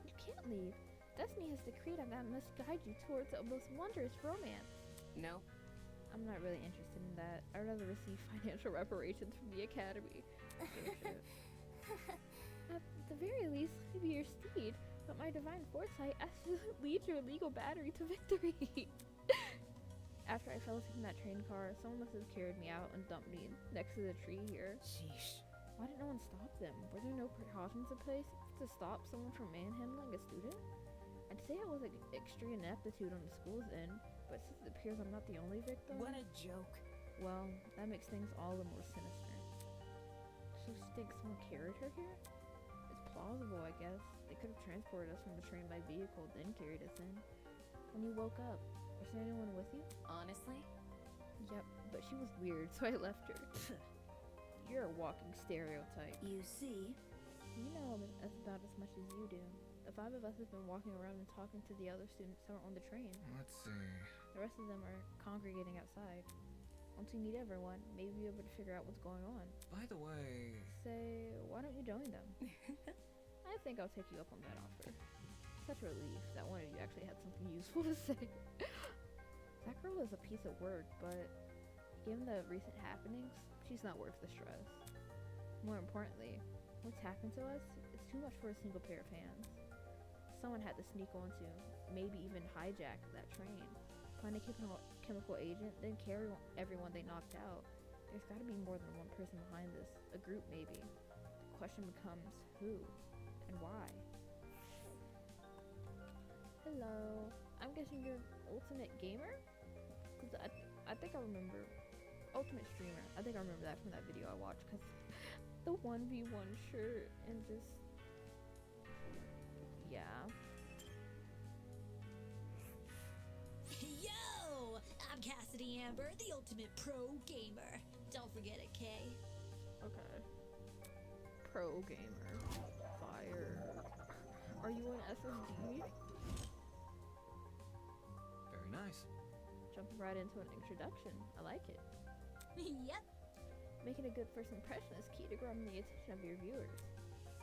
You can't leave. Destiny has decreed I must guide you towards the most wondrous romance. No. I'm not really interested in that. I'd rather receive financial reparations from the academy. At the very least, let me be your steed, but my divine foresight has to lead your illegal battery to victory. After I fell asleep in that train car, someone must have carried me out and dumped me next to the tree here. Sheesh. Why did no one stop them? Were there no precautions in place to stop someone from manhandling a student? I'd say I was extreme ineptitude on the school's end, but since it appears I'm not the only victim... What a joke. Well, that makes things all the more sinister. So she thinks someone carried her here? It's plausible, I guess. They could have transported us from the train by vehicle, then carried us in. When you woke up, was there anyone with you? Honestly? Yep, but she was weird, so I left her. You're a walking stereotype. You see? You know about as much as you do. The 5 of us have been walking around and talking to the other students who are on the train. Let's see. The rest of them are congregating outside. Once we meet everyone, maybe we'll be able to figure out what's going on. By the way... Say, why don't you join them? I think I'll take you up on that offer. Such a relief that one of you actually had something useful to say. That girl is a piece of work, but given the recent happenings, she's not worth the stress. More importantly, what's happened to us is too much for a single pair of hands. Someone had to sneak onto, maybe even hijack that train, find a chemical agent, then carry everyone they knocked out. There's gotta be more than one person behind this. A group, maybe. The question becomes who and why. Hello. I'm guessing you're Ultimate Gamer? Because I think I remember... Ultimate Streamer. I think I remember that from that video I watched, because the 1v1 shirt and just... Yeah. Yo! I'm Cassidy Amber, the ultimate pro gamer. Don't forget it, Kay. Okay. Pro gamer. Fire. Are you an SSD? Very nice. Jumping right into an introduction. I like it. Yep. Making a good first impression is key to grabbing the attention of your viewers.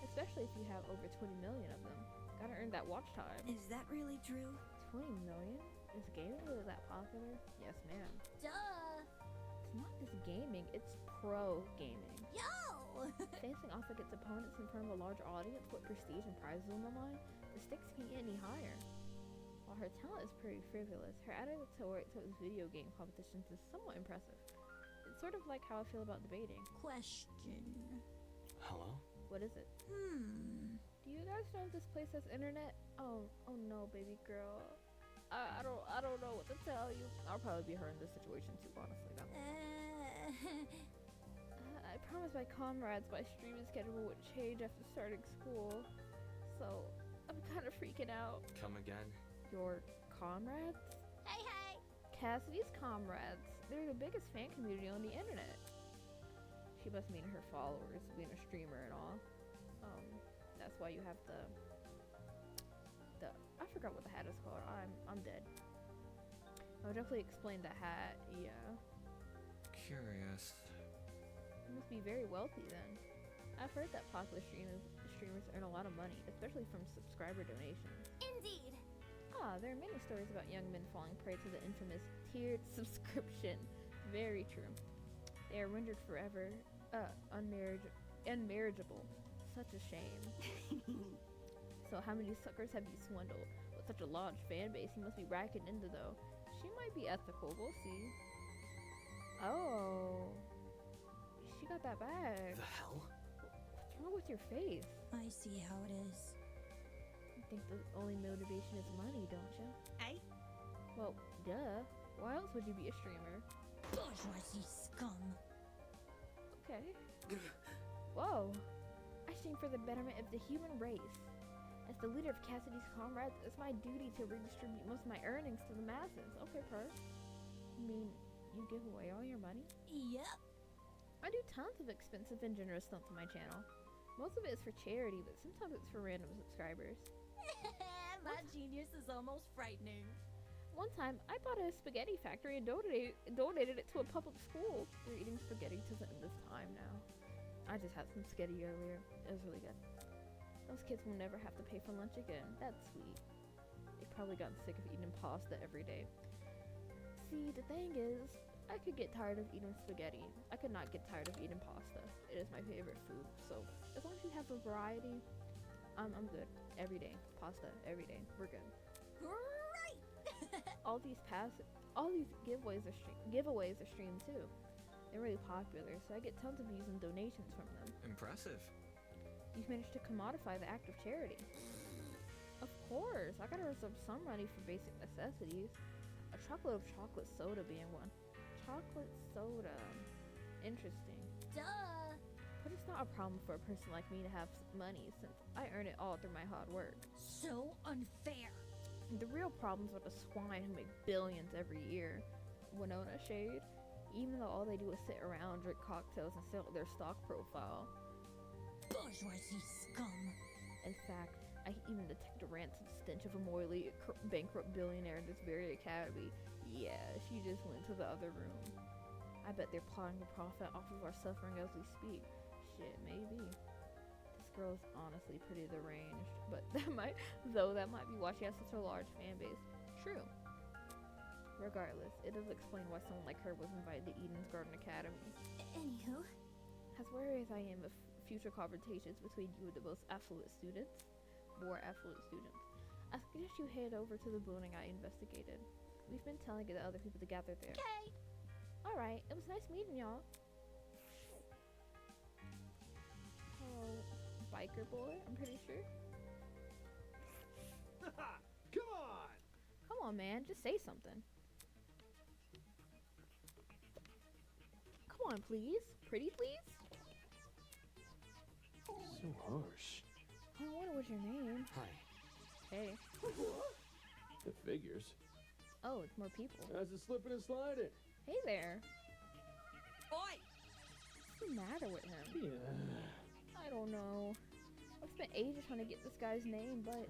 Especially if you have over 20 million of them. Gotta earn that watch time. Is that really true? 20 million? Is gaming really that popular? Yes, ma'am. Duh. It's not just gaming, it's pro gaming. Yo! Facing off against opponents in front of a large audience with prestige and prizes on the line, the stakes can't get any higher. While her talent is pretty frivolous, her attitude towards video game competitions is somewhat impressive. It's sort of like how I feel about debating. Question. Hello? What is it? Do you guys know if this place has internet? Oh no, baby girl. I don't know what to tell you. I'll probably be her in this situation too, honestly. Though. I promised my comrades my streaming schedule would change after starting school. So, I'm kind of freaking out. Come again? Your comrades? Hey, hey! Cassidy's comrades. They're the biggest fan community on the internet. She must mean her followers, being a streamer and all. That's why you have the I forgot what the hat is called. I'm dead. I would definitely explain the hat. Yeah. Curious. You must be very wealthy then. I've heard that popular streamers earn a lot of money, especially from subscriber donations. Indeed! There are many stories about young men falling prey to the infamous tiered subscription. Very true. They are rendered forever unmarriageable. Such a shame. So how many suckers have you swindled? With such a large fan base, you must be racking into though. She might be ethical, we'll see. Oh. She got that bag. The hell? What's wrong with your face? I see how it is. You think the only motivation is money, don't you? Hey? Well, duh. Why else would you be a streamer? Bourgeoisie scum. Okay. Whoa. I stream for the betterment of the human race. As the leader of Cassidy's comrades, it's my duty to redistribute most of my earnings to the masses. Okay, Per. You mean you give away all your money? Yep. I do tons of expensive and generous stuff on my channel. Most of it is for charity, but sometimes it's for random subscribers. My genius is almost frightening. One time, I bought a spaghetti factory and donated it to a public school. They're eating spaghetti to the end of time now. I just had some spaghetti earlier. It was really good. Those kids will never have to pay for lunch again. That's sweet. They've probably gotten sick of eating pasta every day. See, the thing is, I could get tired of eating spaghetti. I could not get tired of eating pasta. It is my favorite food. So, as long as you have a variety, I'm good. Every day. Pasta, every day. We're good. Great! all these giveaways are streamed too. They're really popular, so I get tons of views and donations from them. Impressive. You've managed to commodify the act of charity. Of course, I gotta reserve some money for basic necessities. A truckload of chocolate soda being one. Chocolate soda. Interesting. Duh! But it's not a problem for a person like me to have money, since I earn it all through my hard work. So unfair. The real problems are the swine who make billions every year. Winona Shade. Even though all they do is sit around, drink cocktails, and sell their stock profile. Bourgeoisie scum. In fact, I even detect a rancid stench of a morally bankrupt billionaire in this very academy. Yeah, she just went to the other room. I bet they're plotting to profit off of our suffering as we speak. Shit, maybe. This girl's honestly pretty deranged, but that might be why she has such a large fan base. True. Regardless, it does explain why someone like her was invited to Eden's Garden Academy. Anywho. As wary as I am of future confrontations between you and the more affluent students, I suggest you head over to the building I investigated. We've been telling the other people to gather there. Okay. Alright, it was nice meeting y'all. Oh, biker boy, I'm pretty sure. Come on! Come on, man, just say something. Come on, please. Pretty please? So harsh. I wonder what's your name. Hi. Hey. It figures. Oh, it's more people. That's a slipping and sliding. Hey there. Oi! What's the matter with him? Yeah. I don't know. I've spent ages trying to get this guy's name, but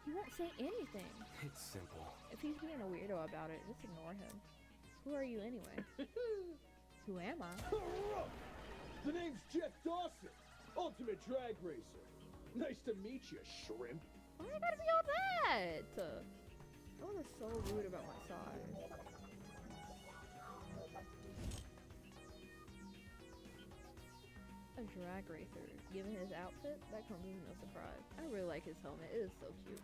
he won't say anything. It's simple. If he's being a weirdo about it, just ignore him. Who are you anyway? Who am I? The name's Jeff Dawson, Ultimate Drag Racer. Nice to meet you, shrimp. Why I gotta be all that? Y'all are so rude about my size. A drag racer. Given his outfit, that comes as no surprise. I really like his helmet. It is so cute.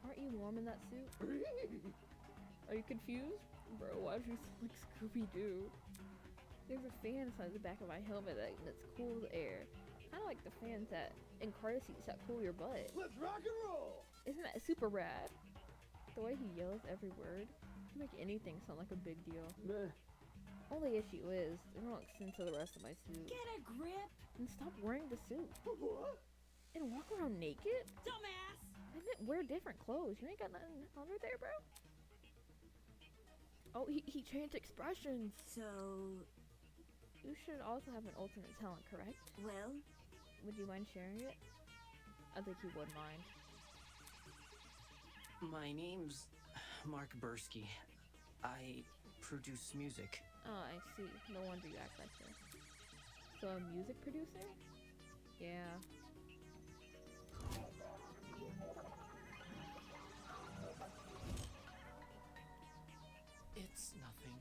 Aren't you warm in that suit? Are you confused? Bro, why do you sound like Scooby-Doo? There's a fan inside the back of my helmet that's cools air. Kind of like the fans in car seats that cool your butt. Let's rock and roll! Isn't that super rad? The way he yells every word, can make anything sound like a big deal. Meh. Only issue is, it don't extend to the rest of my suit. Get a grip! And stop wearing the suit. What? And walk around naked? Dumbass! And then wear different clothes. You ain't got nothing under there, bro? Oh, he changed expressions. So, You should also have an alternate talent, correct? well, Would you mind sharing it? I think you would mind. My name's Mark Bursky. I produce music. Oh, I see. No wonder you act like this. So a music producer? Yeah. It's nothing.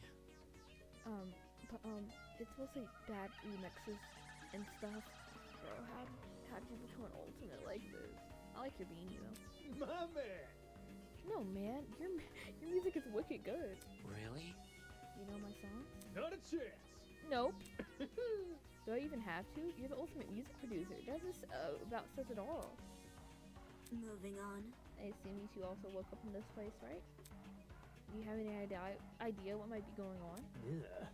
It's mostly bad remixes and stuff. Bro, how did you become an ultimate like this? I like your beanie though. My man! No, man, your music is wicked good. Really? You know my songs? Not a chance! Nope. Do I even have to? You're the ultimate music producer. That just about says it all. moving on. I assume you two also woke up in this place, right? Do you have any idea what might be going on? Yeah.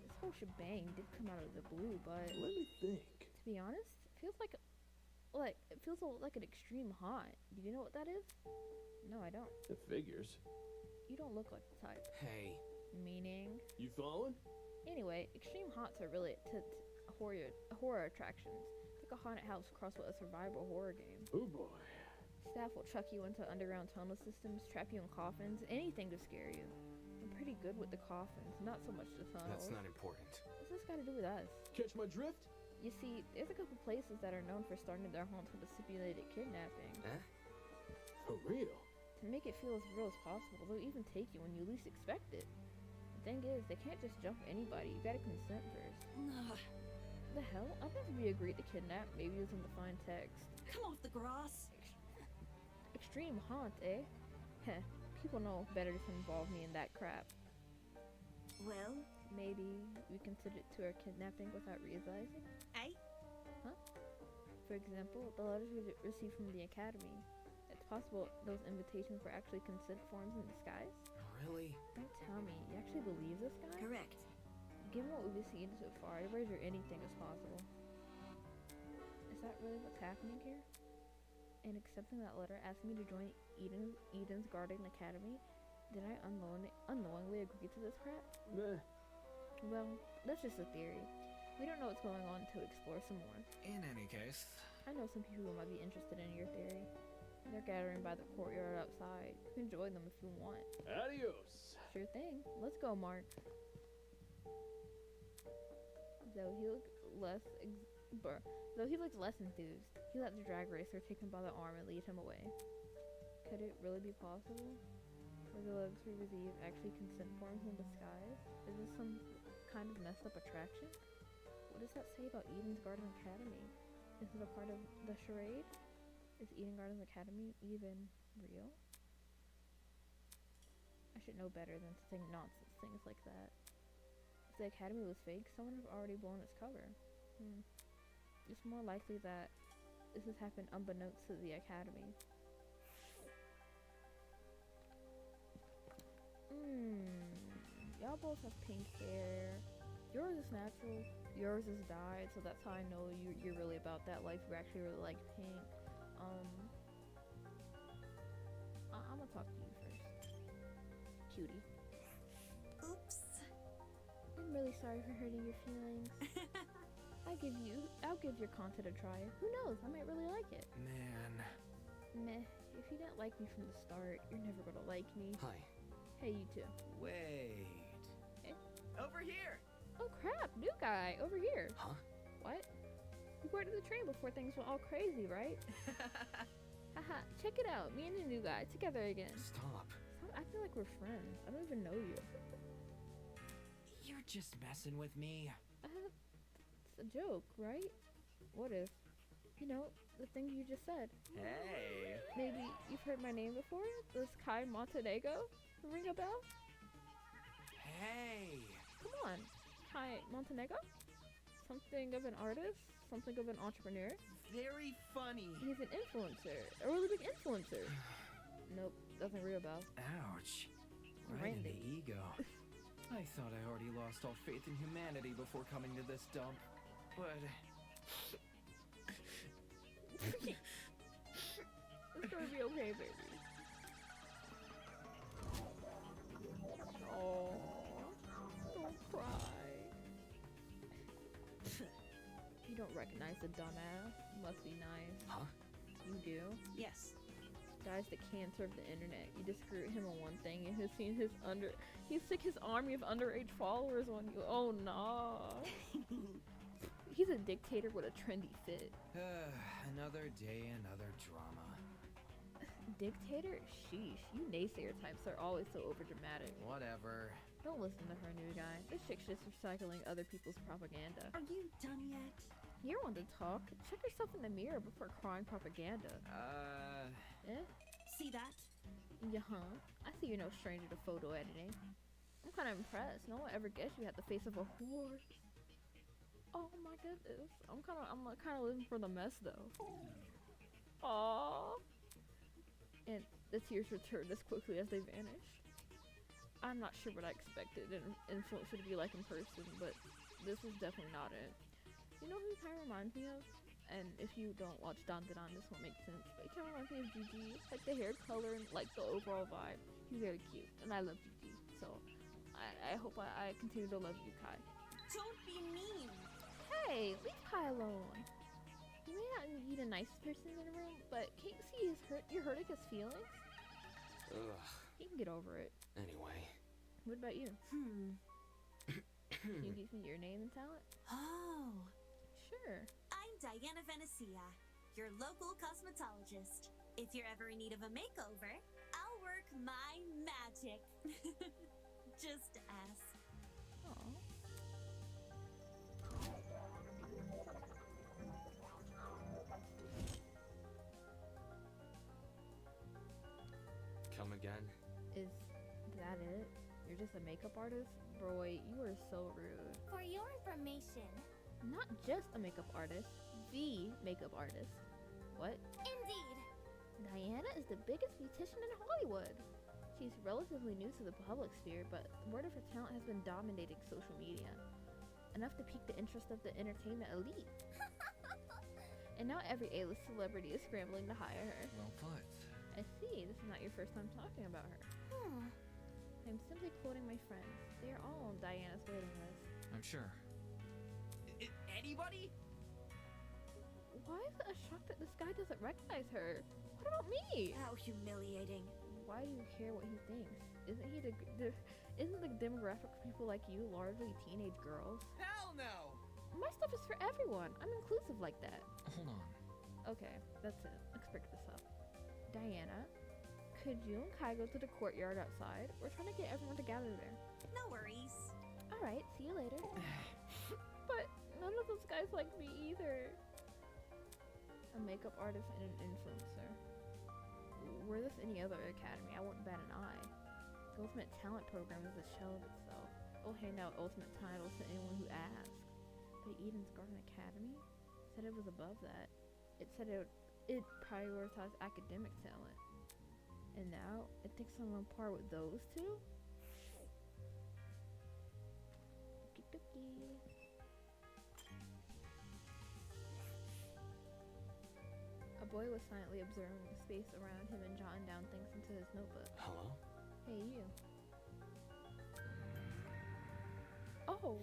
This whole shebang did come out of the blue, but Let me think. to be honest, it feels like an extreme haunt. Do you know what that is? No, I don't. It figures. You don't look like the type. Hey. Meaning? You following? Anyway, extreme haunts are really horror attractions. It's like a haunted house crossed with a survival horror game. Oh boy. Staff will chuck you into underground tunnel systems, trap you in coffins, anything to scare you. I'm pretty good with the coffins, not so much the tunnels. That's not important. What's this got to do with us? Catch my drift? You see, there's a couple places that are known for starting their haunts with a simulated kidnapping. Eh? For real? To make it feel as real as possible, they'll even take you when you least expect it. The thing is, they can't just jump anybody. You gotta consent first. Ugh, The hell? I'd never be agreed to kidnap, maybe using defined text. come off the grass. Extreme haunt, eh? Heh, people know better to involve me in that crap. Well, Maybe we consider it to our kidnapping without realizing? Eh? For example, the letters we received from the academy. It's possible those invitations were actually consent forms in disguise? Really? Don't tell me, you actually believe this guy? correct. Given what we've seen so far, I wager anything is possible. Is that really what's happening here? In accepting that letter asking me to join Eden's Garden Academy, did I unknowingly agree to this crap? Meh. Well, that's just a theory. We don't know what's going on until we explore some more. In any case, I know some people who might be interested in your theory. They're gathering by the courtyard outside. You can join them if you want. Adios. Sure thing. Let's go, Mark. Though he looked less enthused, he let the drag racer take him by the arm and lead him away. Could it really be possible? Were the letters we received actually consent forms in disguise? Is this some kind of messed up attraction? What does that say about Eden's Garden Academy? Is it a part of the charade? Is Eden Gardens Academy even real? I should know better than to think nonsense things like that. If the academy was fake, someone would have already blown its cover. It's more likely that this has happened unbeknownst to the academy. Y'all both have pink hair. Yours is natural, yours is dyed, so that's how I know you're really about that life. You actually really like pink. I'm gonna talk to you first. Cutie. Oops. I'm really sorry for hurting your feelings. I'll give your content a try. Who knows? I might really like it. man. Meh. If you didn't like me from the start, you're never gonna like me. Hi. Hey, you too. Wait. Eh? Over here! Oh crap, new guy, over here. Huh? What? You boarded the train before things went all crazy, right? Haha, check it out. Me and the new guy, together again. Stop. I feel like we're friends. I don't even know you. You're just messing with me. It's a joke, right? What if? You know, the thing you just said. Hey. Maybe you've heard my name before? This Kai Montenegro? Ring a bell? Hey. Come on. Kai Montenegro? Something of an artist? Something of an entrepreneur? Very funny. He's an influencer. A really big influencer. Nope, doesn't ring a bell. Ouch. Right in the ego. I thought I already lost all faith in humanity before coming to this dump, but... It's gonna be okay, baby. Oh, don't cry. You don't recognize the dumbass. Must be nice. Huh? You do? Yes. Guy's the cancer of the internet. You just screw him on one thing and he's seen he's sick his army of underage followers on you. Oh no. He's a dictator with a trendy fit. Another day, another drama. Dictator? Sheesh. You naysayer types are always so overdramatic. Whatever. Don't listen to her, new guy. This chick's just recycling other people's propaganda. Are you done yet? You're one to talk. Check yourself in the mirror before crying propaganda. Eh? See that? Yeah-huh. I see you're no stranger to photo editing. I'm kind of impressed. No one ever guessed you had the face of a horse. Oh my goodness. I'm kind of living for the mess though. Aww. And the tears returned as quickly as they vanished. I'm not sure what I expected an influencer to be like in person, but this was definitely not it. You know who he kind of reminds me of? And if you don't watch Dan, this won't make sense, but he kind of reminds me of Gigi. Like the hair color and like the overall vibe. He's very cute, and I love Gigi. So I hope I continue to love you, Kai. Don't be mean. Hey, leave Kai alone. You may not be the nicest person in the room, but can't you see you're hurting his feelings? Ugh. He can get over it. Anyway. What about you? Can you give me your name and talent? Oh. Sure. I'm Diana Venecia, your local cosmetologist. If you're ever in need of a makeover, I'll work my magic. Just ask. Aww. Come again? Is that it? You're just a makeup artist? Boy, you are so rude. For your information. Not just a makeup artist, the makeup artist. What? Indeed. Diana is the biggest beautician in Hollywood. She's relatively new to the public sphere, but word of her talent has been dominating social media. Enough to pique the interest of the entertainment elite. And now every A-list celebrity is scrambling to hire her. Well put. I see, this is not your first time talking about her. I'm simply quoting my friends. They are all on Diana's waiting list. I'm sure. Anybody? Why is it a shock that this guy doesn't recognize her? What about me? How humiliating. Why do you care what he thinks? Isn't the demographic of people like you largely teenage girls? Hell no! My stuff is for everyone. I'm inclusive like that. Hold on. Okay, that's it. Let's break this up. Diana, could you and Kai go to the courtyard outside? We're trying to get everyone to gather there. No worries. Alright, see you later. But none of those guys like me either. A makeup artist and an influencer. Were this any other academy, I wouldn't bat an eye. The Ultimate Talent Program is a shell of itself. It will hand out ultimate titles to anyone who asks. But Eden's Garden Academy said it was above that. It said it prioritized academic talent. And now it thinks I'm on par with those two? Okie dokie. A boy was silently observing the space around him and jotting down things into his notebook. Hello? Hey, you. Oh!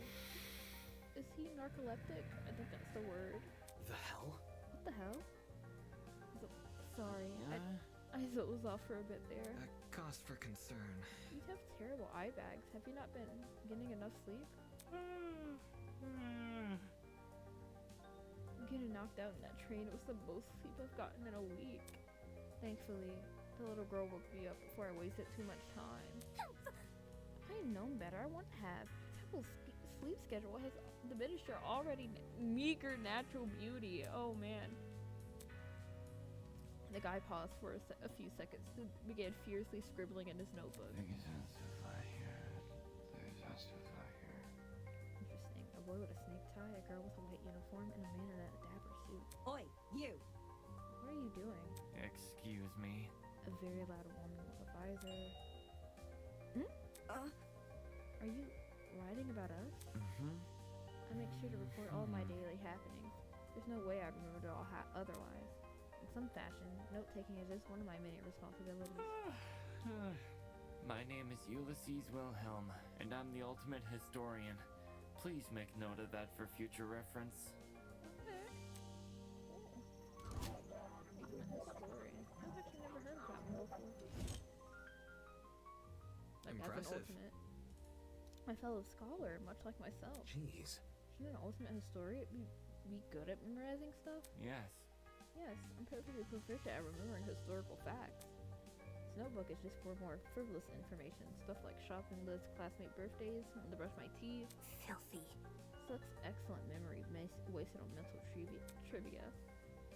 Is he narcoleptic? I think that's the word. The hell? What the hell? Sorry, I dozed off for a bit there. A cause for concern. You have terrible eye bags. Have you not been getting enough sleep? Getting knocked out in that train was the most sleep I've gotten in a week. Thankfully, the little girl woke me up before I wasted too much time. I had known better. I wouldn't have. Temple's sleep schedule has diminished your already meager natural beauty. Oh man. The guy paused for a few seconds and began fiercely scribbling in his notebook. Interesting. A boy with a snake tie, a girl with a white uniform, and a man in a dapper suit. Oi, you! What are you doing? Excuse me. A very loud woman with a visor. Are you writing about us? Mm-hmm. I make sure to record all my daily happenings. There's no way I'd remember it all otherwise. In some fashion, note-taking is just one of my many responsibilities. My name is Ulysses Wilhelm, and I'm the ultimate historian. Please make note of that for future reference. Okay. Cool. Ultimate historian. I've actually never heard of that one before. Like Impressive. as an ultimate. My fellow scholar, much like myself. Jeez. Shouldn't an ultimate historian be good at memorizing stuff? Yes. Yes, I'm perfectly proficient at remembering historical facts. This notebook is just for more frivolous information, stuff like shopping lists, classmate birthdays, when to brush my teeth. Filthy. Such excellent memory wasted on mental trivia.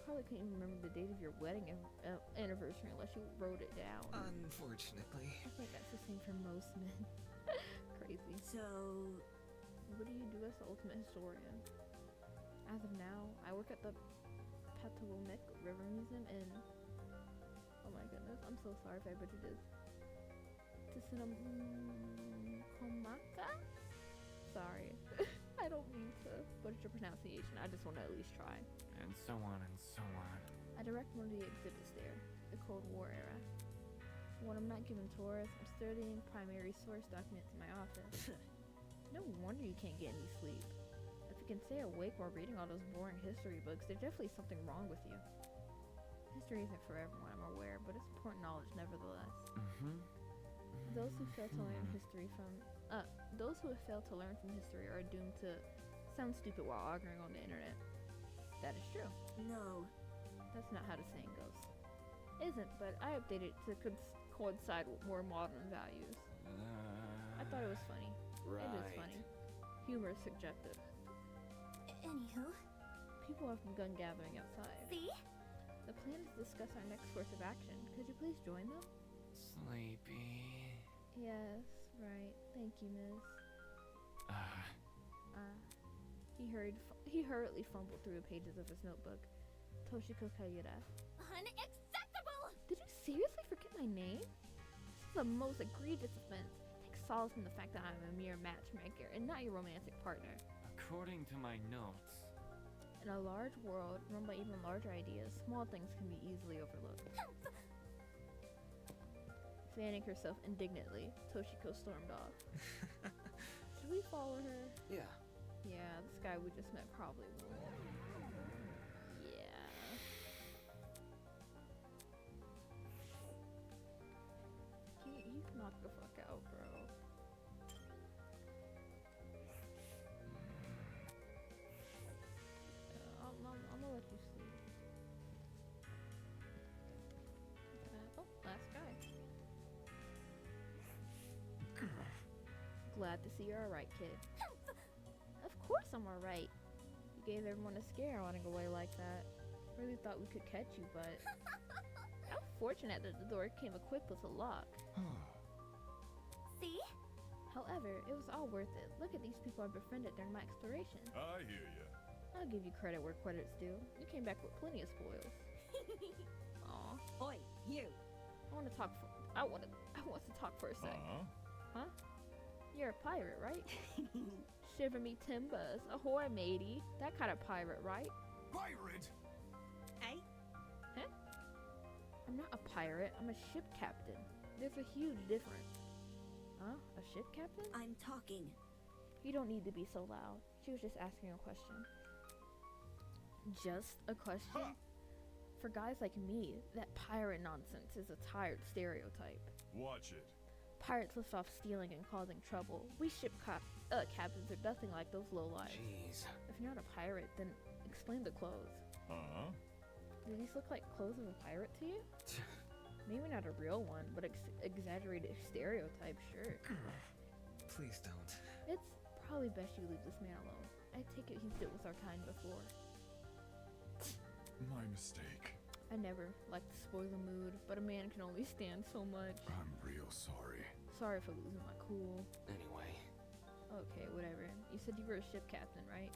Probably couldn't even remember the date of your wedding anniversary unless you wrote it down. Unfortunately. I think that's the same for most men. Crazy. So, What do you do as the ultimate historian? As of now, I work at the Patawomek River Museum in... Oh my goodness, I'm so sorry if I butchered this. Komaka? Sorry. I don't mean to butcher pronunciation, I just want to at least try. And so on and so on. I direct one of the exhibits there, the Cold War era. When I'm not giving tours, I'm studying primary source documents in my office. No wonder you can't get any sleep. If you can stay awake while reading all those boring history books, there's definitely something wrong with you. History isn't for everyone, I'm aware, but it's important knowledge nevertheless. Mm-hmm. Those who fail to learn history from history are doomed to sound stupid while arguing on the internet. That is true. no. That's not how the saying goes. Isn't, but I updated it to coincide with more modern values. I thought it was funny. Right. It is funny. Humor is subjective. Anywho. People have begun gathering outside. See? The plan is to discuss our next course of action. Could you please join them? Sleepy. Yes, right. Thank you, miss. He hurriedly fumbled through the pages of his notebook. Toshiko Kayura. Unacceptable! Did you seriously forget my name? This is a most egregious offense. Take solace in the fact that I'm a mere matchmaker and not your romantic partner. According to my notes. In a large world run by even larger ideas, small things can be easily overlooked. Fanning herself indignantly, Toshiko stormed off. Should we follow her? Yeah. Yeah, this guy we just met probably won't. Yeah. You knock the fuck out, bro. I'm gonna let you sleep. Oh, last guy. Glad to see you're alright, kid. Of course I'm alright. You gave everyone a scare running away like that. Really thought we could catch you, but... How fortunate that the door came equipped with a lock. See? However, it was all worth it. Look at these people I befriended during my exploration. I hear ya. I'll give you credit where credit's due. You came back with plenty of spoils. Aw. Oi, you. I want to talk for a sec. Huh? You're a pirate, right? Shiver me timbers. Ahoy, matey. That kind of pirate, right? Pirate? Hey? Huh? I'm not a pirate. I'm a ship captain. There's a huge difference. Huh? A ship captain? I'm talking. You don't need to be so loud. She was just asking a question. Just a question? Ha! For guys like me, that pirate nonsense is a tired stereotype. Watch it. Pirates live off stealing and causing trouble. We ship captains are nothing like those lowlives. Jeez. If you're not a pirate, then explain the clothes. Huh? Do these look like clothes of a pirate to you? Maybe not a real one, but exaggerated stereotype, sure. Please don't. It's probably best you leave this man alone. I take it he's dealt with our kind before. My mistake. I never like to spoil the mood, but a man can only stand so much. I'm real sorry. Sorry for losing my cool. Anyway. Okay, whatever. You said you were a ship captain, right?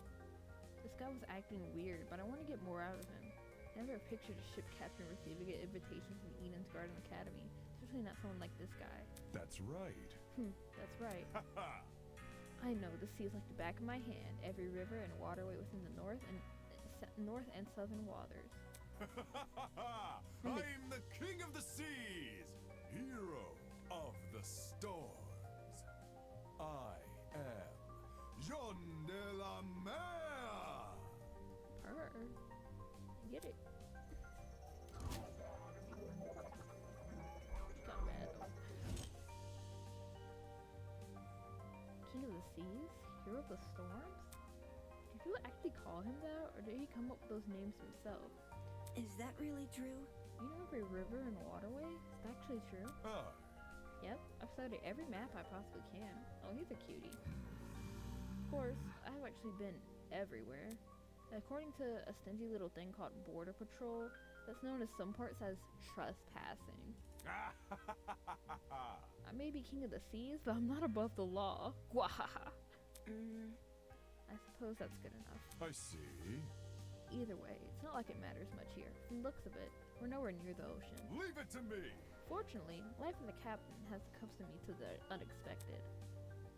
This guy was acting weird, but I want to get more out of him. Never pictured a ship captain receiving an invitation from Eden's Garden Academy, especially not someone like this guy. That's right. That's right. Haha! I know the sea is like the back of my hand. Every river and waterway within the north and southern waters. I'm the king of the seas, hero of the storms. I am Jean de la Mer. Get it. King of the seas? Hero of the storms? Did people actually call him that, or did he come up with those names himself? Is that really true? You know every river and waterway? Is that actually true? Oh. Yep, I've studied every map I possibly can. Oh, he's a cutie. Of course, I've actually been everywhere. According to a stingy little thing called Border Patrol, that's known as some parts as trespassing. I may be king of the seas, but I'm not above the law. Gwahaha. I suppose that's good enough. I see. Either way, it's not like it matters much here. From the looks of it, we're nowhere near the ocean. Leave it to me! Fortunately, life as a captain has accustomed me to the unexpected.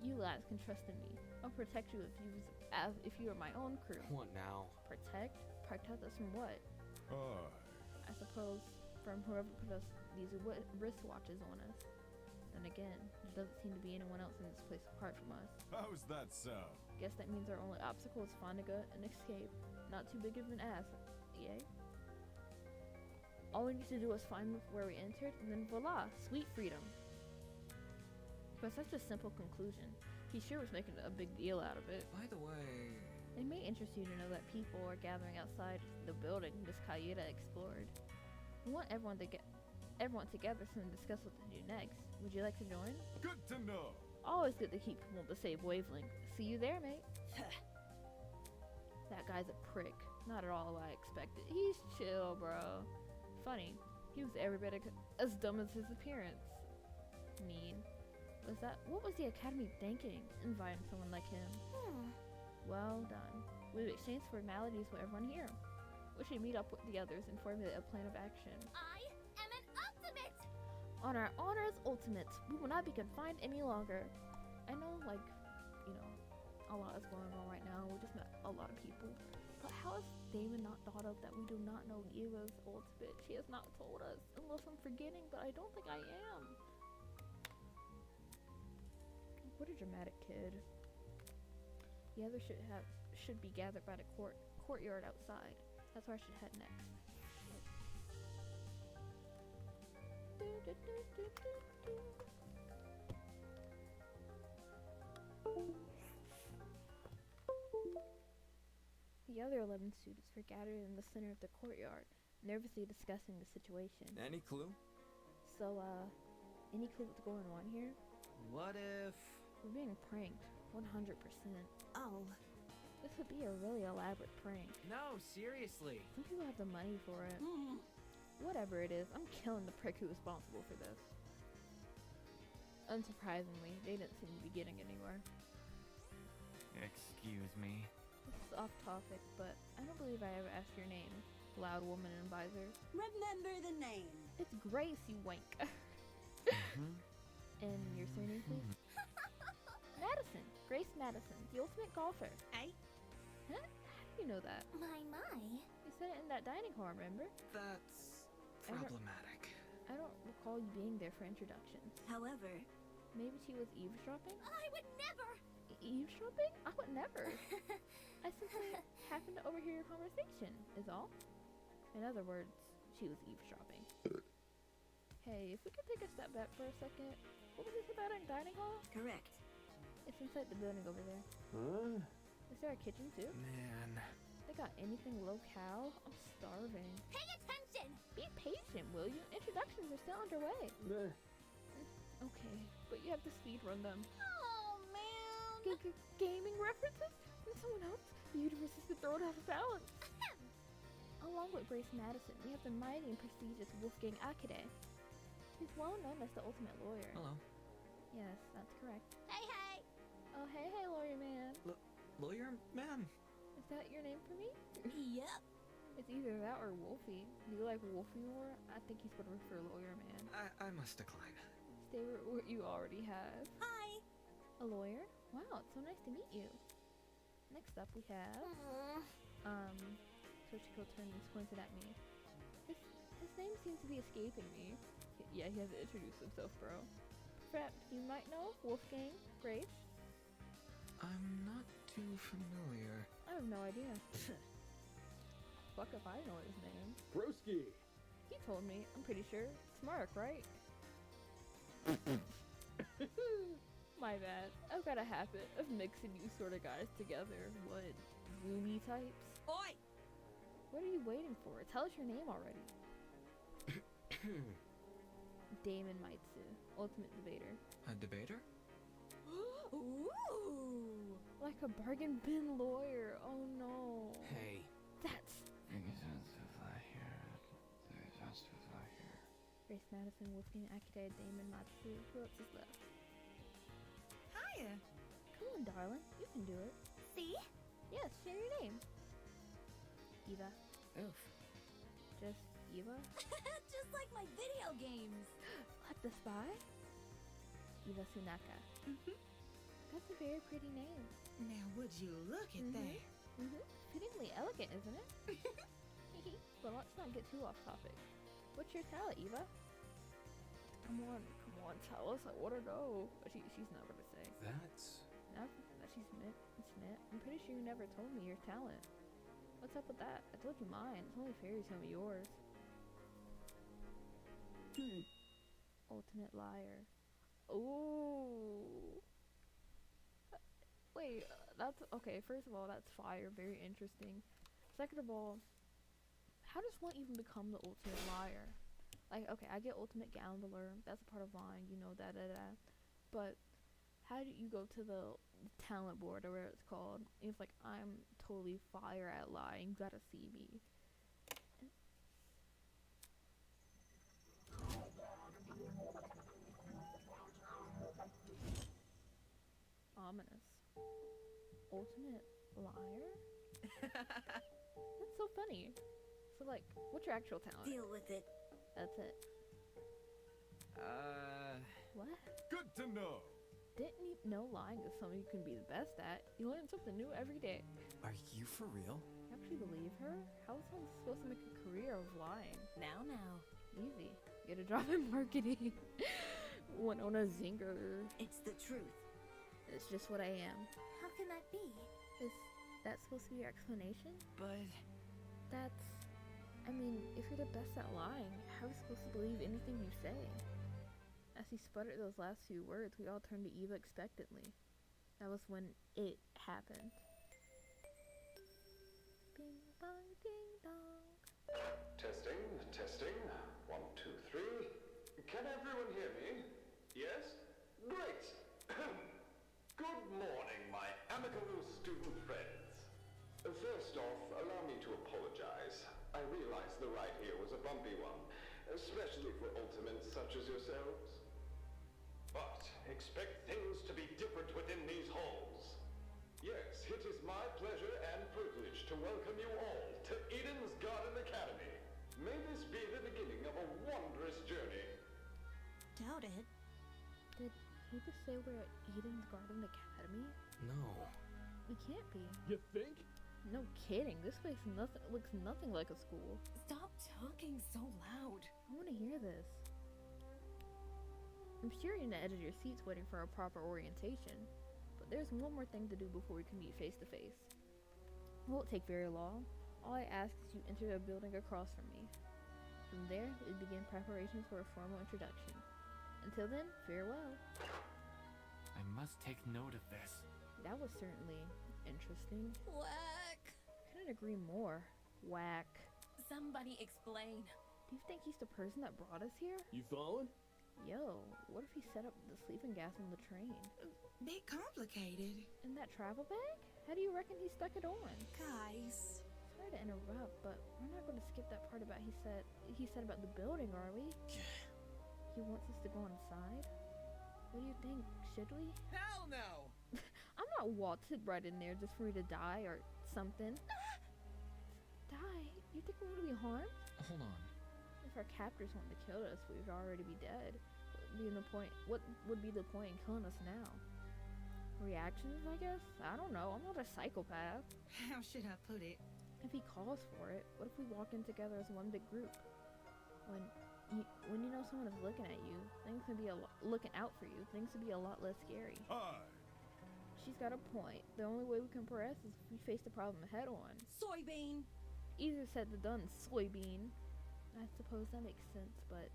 You lads can trust in me. I'll protect you if you are my own crew. What now? Protect? Protect us from what? I suppose from whoever put us these wristwatches on us. Then again, there doesn't seem to be anyone else in this place apart from us. How's that sound? Guess that means our only obstacle is finding an escape. Not too big of an ass, yay? All we need to do is find where we entered, and then voila, sweet freedom. For such a simple conclusion, he sure was making a big deal out of it. By the way... It may interest you to know that people are gathering outside the building Miss Kayeda explored. We want everyone together soon to discuss what to do next. Would you like to join? Good to know. Always good to keep people on the same wavelength. See you there, mate. That guy's a prick. Not at all what I expected. He's chill, bro. Funny. He was every bit as dumb as his appearance. Mean. What was the Academy thinking, inviting someone like him? Well done. We've exchanged formalities with everyone here. We should meet up with the others and formulate a plan of action. I am an ultimate! On our honor as ultimates, we will not be confined any longer. I know, a lot is going on right now. We just met a lot of people. But how has Damon not thought of that we do not know Eva's ultimate? She has not told us, unless I'm forgetting, but I don't think I am. What a dramatic kid. The others should be gathered by the courtyard outside. That's where I should head next. The other 11 students were gathered in the center of the courtyard, nervously discussing the situation. Any clue? So, any clue what's going on here? What if... We're being pranked, 100%. Oh. This would be a really elaborate prank. No, seriously. Some people have the money for it. Whatever it is, I'm killing the prick who's responsible for this. Unsurprisingly, they didn't seem to be getting anywhere. Excuse me. This is off topic, but I don't believe I ever asked your name, loud woman in visor. Remember the name. It's Grace, you wank. And your surname, please? Madison. Grace Madison, the ultimate golfer. Hey? Huh? How do you know that? My. You said it in that dining hall, remember? That's problematic. I don't recall you being there for introductions. However... Maybe she was eavesdropping? I would never! Eavesdropping? I would never. I simply happened to overhear your conversation, is all. In other words, she was eavesdropping. Hey, if we could take a step back for a second. What was this about in dining hall? Correct. It's inside the building over there. Huh? Is there a kitchen too? Man. They got anything locale? I'm starving. Pay attention! Be patient, will you? Introductions are still underway. Okay, but you have to speed run them. Oh, man! Gaming references? And someone else? The universe has been thrown off balance. Along with Grace Madison, we have the mighty and prestigious Wolfgang Akade. He's well known as the ultimate lawyer. Hello. Yes, that's correct. Hey! Oh, hey, lawyer man. Lawyer man? Is that your name for me? Yep. It's either that or Wolfie. Do you like Wolfie more? I think he's gonna refer lawyer man. I must decline. Stay with what you already have. Hi. A lawyer? Wow, it's so nice to meet you. Next up we have, Toshiko turned and squinted at me. His name seems to be escaping me. Yeah, he has to introduce himself, bro. Perhaps you might know Wolfgang Grace? I'm not too familiar. I have no idea. Fuck if I know his name. Broski! He told me, I'm pretty sure. Smart, right? My bad. I've got a habit of mixing you sort of guys together. What, Rumi types? Oi! What are you waiting for? Tell us your name already. Damon Maitsu, ultimate debater. A debater? Ooh! Like a bargain bin lawyer. Oh no. Hey. That's Grace Madison, Wolfgang Akita, Damon Matsu. Who else is left? Hiya. Come on, darling. You can do it. See? Yes, share your name. Eva. Oof. Just Eva? Just like my video games. What, the spy? Eva Sunaka. That's a very pretty name. Now, would you look at that? Fittingly elegant, isn't it? But let's not get too off topic. What's your talent, Eva? Come on, tell us. I want to know. But she's not gonna say. That's... She's Smith. I'm pretty sure you never told me your talent. What's up with that? I told you mine. It's only fair you tell me yours. Ultimate liar. Ooh. Wait, that's okay. First of all, that's fire. Very interesting. Second of all, how does one even become the ultimate liar? Like, okay, I get ultimate gambler. That's a part of lying, you know, But how do you go to the talent board or whatever it's called? It's like, I'm totally fire at lying. You gotta see me. Ominous. Ultimate liar? That's so funny. So, like, what's your actual talent? Deal with it. That's it. What? Good to know. Didn't you know lying is something you can be the best at? You learn something new every day. Are you for real? You actually believe her? How is someone supposed to make a career of lying? Now. Easy. Get a job in marketing. Went on a zinger. It's the truth. It's just what I am. How can that be? Is that supposed to be your explanation? But... I mean, if you're the best at lying, how are we supposed to believe anything you say? As he sputtered those last few words, we all turned to Eva expectantly. That was when it happened. Bing bong ding dong. Testing. 1, 2, 3. Can everyone hear me? Yes? Great! Good morning, my amicable student friends. First off, allow me to apologize. I realize the ride here was a bumpy one, especially for ultimates such as yourselves. But expect things to be different within these halls. Yes, it is my pleasure and privilege to welcome you all to Eden's Garden Academy. May this be the beginning of a wondrous journey. Doubt it. Did he just say we're at Eden's Garden Academy? No. We can't be. You think? No kidding. This place looks nothing like a school. Stop talking so loud. I want to hear this. I'm sure you're in the edge of your seats waiting for a proper orientation, but there's one more thing to do before we can meet face to face. It won't take very long. All I ask is you enter a building across from me. From there, we begin preparations for a formal introduction. Until then, farewell. I must take note of this. That was certainly interesting. Whack. Couldn't agree more. Whack. Somebody explain. Do you think he's the person that brought us here? You following? Yo, what if he set up the sleeping gas on the train? Bit complicated. In that travel bag? How do you reckon he stuck it on? Guys. Sorry to interrupt, but we're not going to skip that part about he said about the building, are we? He wants us to go inside? What do you think? Should we? Hell no! I'm not waltzed right in there just for me to die or something. Die? You think we're going to be harmed? Hold on. If our captors want to kill us, we'd already be dead. What would be the point in killing us now? reactions, I guess? I don't know. I'm not a psychopath. How should I put it? If he calls for it, what if we walk in together as one big group? When you know someone is looking at you, things can be looking out for you. Things can be a lot less scary. Hi. She's got a point. The only way we can progress is if we face the problem head on. Soybean. Easier said than done, soybean. I suppose that makes sense, but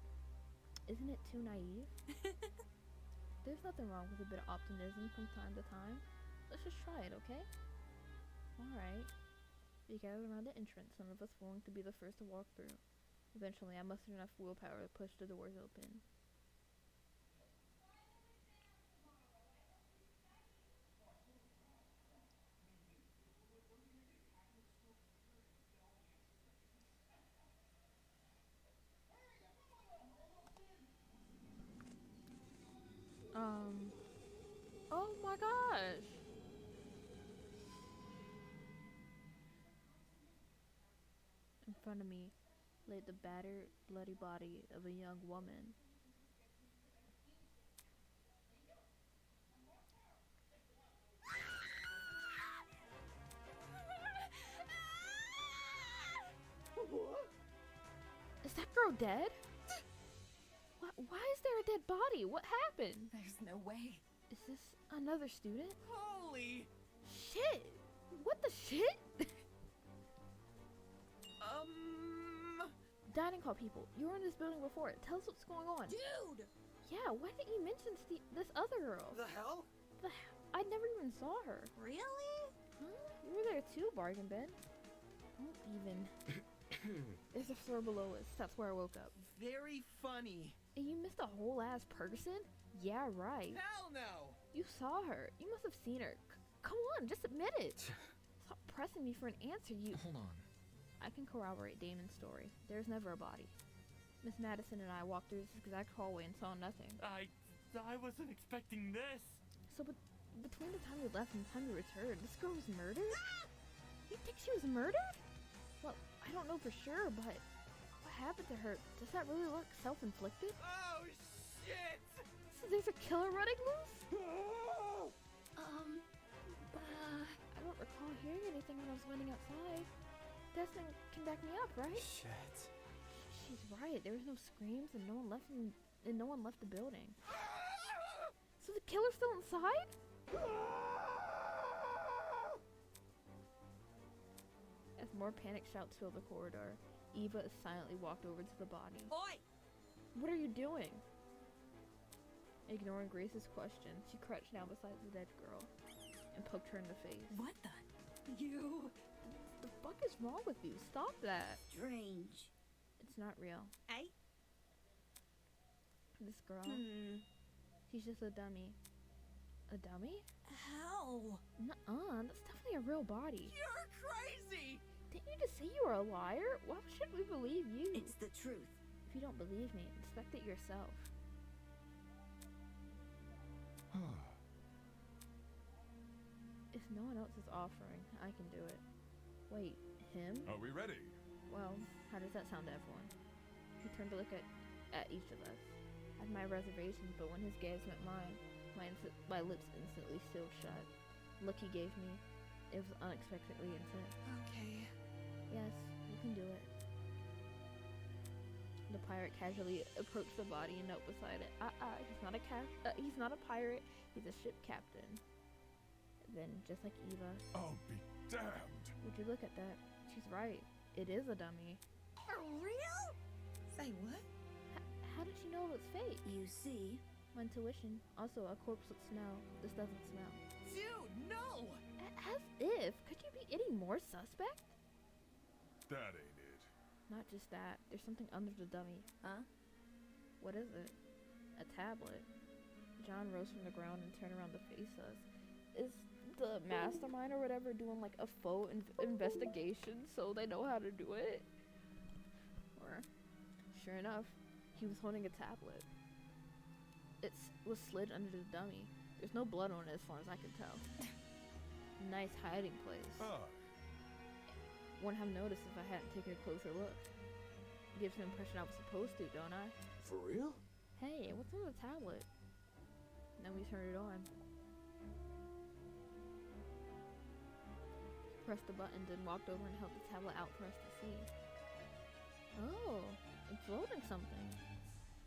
isn't it too naive? There's nothing wrong with a bit of optimism from time to time. Let's just try it, okay? Alright. We gathered around the entrance, some of us willing to be the first to walk through. Eventually, I mustered enough willpower to push the doors open. Oh my gosh! In front of me lay the battered, bloody body of a young woman. What? Is that girl dead? Why is there a dead body? What happened? There's no way. Is this another student? Holy! Shit! What the shit? Dining hall people, you were in this building before. Tell us what's going on. Dude! Yeah, why didn't you mention this other girl? The hell? I never even saw her. Really? Huh? You were there too, Bargain Bin. Don't even. There's a floor below us. That's where I woke up. Very funny. And you missed a whole ass person? Yeah, right. Hell no! You saw her. You must have seen her. Come on, just admit it. Stop pressing me for an answer, you. Hold on. I can corroborate Damon's story. There's never a body. Miss Madison and I walked through this exact hallway and saw nothing. I wasn't expecting this. So between the time we left and the time we returned, this girl was murdered? You think she was murdered? Well, I don't know for sure, but what happened to her? Does that really look self-inflicted? Oh, shit! So there's a killer running loose? I don't recall hearing anything when I was running outside. Desmond can back me up, right? Shit. She's right. There was no screams and no one left the building. So the killer's still inside? As more panic shouts fill the corridor, Eva silently walked over to the body. Oi! What are you doing? Ignoring Grace's question, she crouched down beside the dead girl and poked her in the face. What the? You? The fuck is wrong with you? Stop that. Strange. It's not real. Hey? This girl, she's just a dummy. A dummy? How? Nuh-uh, that's definitely a real body. You're crazy! Didn't you just say you were a liar? Why should we believe you? It's the truth. If you don't believe me, inspect it yourself. If no one else is offering, I can do it. Wait, him? Are we ready? Well, how does that sound to everyone? He turned to look at each of us. I had my reservations, but when his gaze met mine, my lips instantly sealed shut. The look he gave me, it was unexpectedly intense. Okay. Yes, you can do it. The pirate casually approached the body and knelt beside it. He's not a pirate. He's a ship captain. Then, just like Eva, I'll be damned. would you look at that? She's right. It is a dummy. For real? Say what? How did she know it was fake? You see? My intuition. Also, a corpse would smell. This doesn't smell. Dude, no! As if. Could you be any more suspect? That ain't it. Not just that. There's something under the dummy. Huh? What is it? A tablet. John rose from the ground and turned around to face us. Is the mastermind or whatever doing like a faux investigation so they know how to do it? Or, sure enough, he was holding a tablet. It was slid under the dummy. There's no blood on it as far as I can tell. Nice hiding place. Wouldn't have noticed if I hadn't taken a closer look. Gives the impression I was supposed to, don't I? For real? Hey, what's on the tablet? Then we turned it on. pressed the button, then walked over and held the tablet out for us to see. Oh, it's loading something.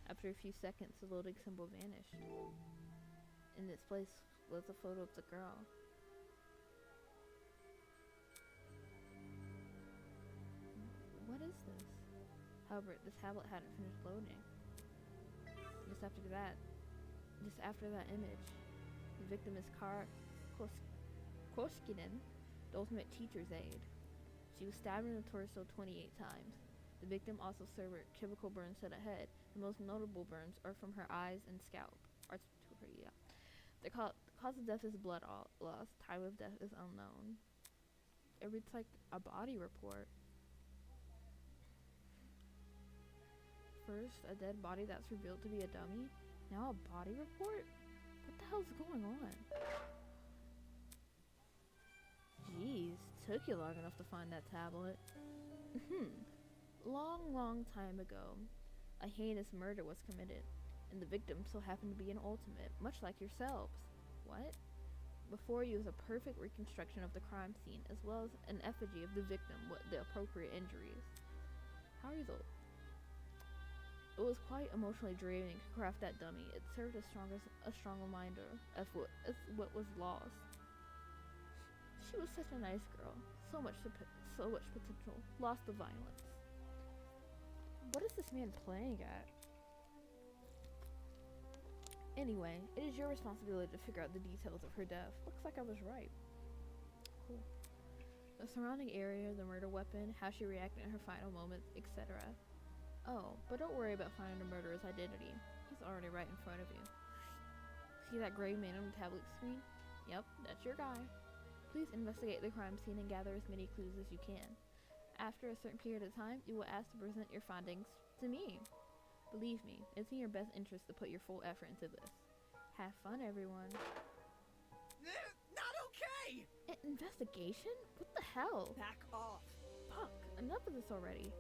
After a few seconds, the loading symbol vanished. In its place was a photo of the girl. What is this? However, the tablet hadn't finished loading. Just after that image, the victim is Koskinen, the ultimate teacher's aide. She was stabbed in the torso 28 times. The victim also suffered chemical burns to the head. The most notable burns are from her eyes and scalp. The cause of death is blood loss. Time of death is unknown. It reads like a body report. First, a dead body that's revealed to be a dummy. Now a body report? What the hell's going on? Jeez, took you long enough to find that tablet. Long time ago, a heinous murder was committed, and the victim so happened to be an ultimate, much like yourselves. What? Before you is a perfect reconstruction of the crime scene, as well as an effigy of the victim with the appropriate injuries. How are you though? It was quite emotionally draining to craft that dummy. It served as a strong reminder of what was lost. She was such a nice girl, so much potential, lost to violence. What is this man playing at? Anyway, it is your responsibility to figure out the details of her death. Looks like I was right. Cool. The surrounding area, the murder weapon, how she reacted in her final moments, etc. Oh, but don't worry about finding the murderer's identity. He's already right in front of you. See that gray man on the tablet screen? Yep, that's your guy. Please investigate the crime scene and gather as many clues as you can. After a certain period of time, you will ask to present your findings to me. Believe me, it's in your best interest to put your full effort into this. Have fun, everyone. Not okay! An investigation? What the hell? Back off. Fuck, enough of this already.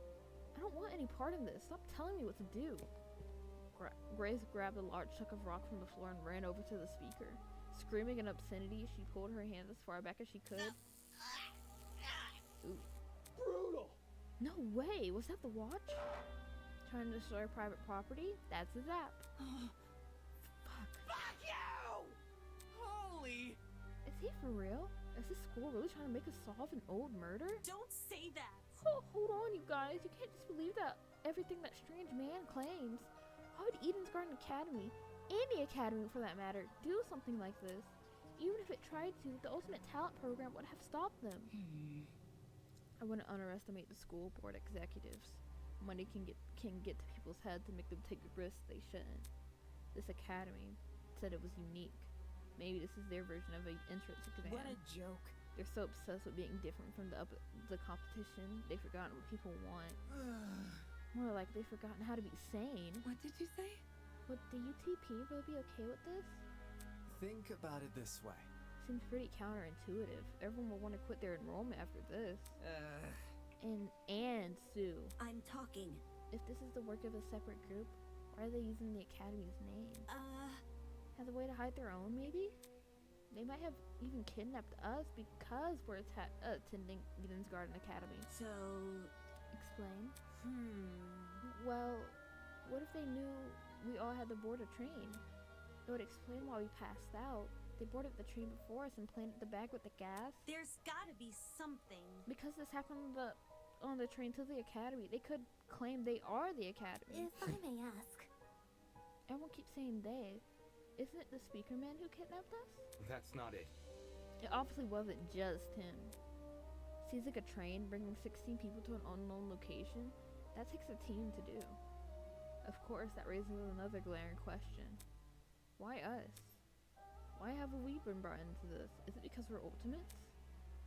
I don't want any part of this. Stop telling me what to do. Grace grabbed a large chunk of rock from the floor and ran over to the speaker. Screaming in obscenity, she pulled her hand as far back as she could. Ooh. Brutal! No way! Was that the watch? Trying to destroy private property? That's a zap. Fuck. Fuck you! Holy! Is he for real? Is this school really trying to make us solve an old murder? Don't say that! Oh, hold on, you guys. You can't just believe that everything that strange man claims. Why would Eden's Garden Academy, any academy for that matter, do something like this? Even if it tried to, the Ultimate Talent Program would have stopped them. I wouldn't underestimate the school board executives. Money can get to people's heads and make them take risks they shouldn't. This academy said it was unique. Maybe this is their version of an entrance exam. What a joke. They're so obsessed with being different from the competition, they've forgotten what people want. More like they've forgotten how to be sane. What did you say? Would the UTP really be okay with this? Think about it this way. Seems pretty counterintuitive. Everyone will want to quit their enrollment after this. And Sue. I'm talking. If this is the work of a separate group, why are they using the academy's name? As a way to hide their own, maybe? They might have even kidnapped us because we're attending Eden's Garden Academy. So... Explain. Well, what if they knew we all had to board a train? It would explain why we passed out. They boarded the train before us and planted the bag with the gas. There's gotta be something. Because this happened on the train to the academy, they could claim they are the academy. If I may ask. Everyone keeps saying they. Isn't it the speaker man who kidnapped us? That's not it. It obviously wasn't just him. Seems like a train bringing 16 people to an unknown location. That takes a team to do. Of course, that raises another glaring question. Why us? Why have we been brought into this? Is it because we're ultimates?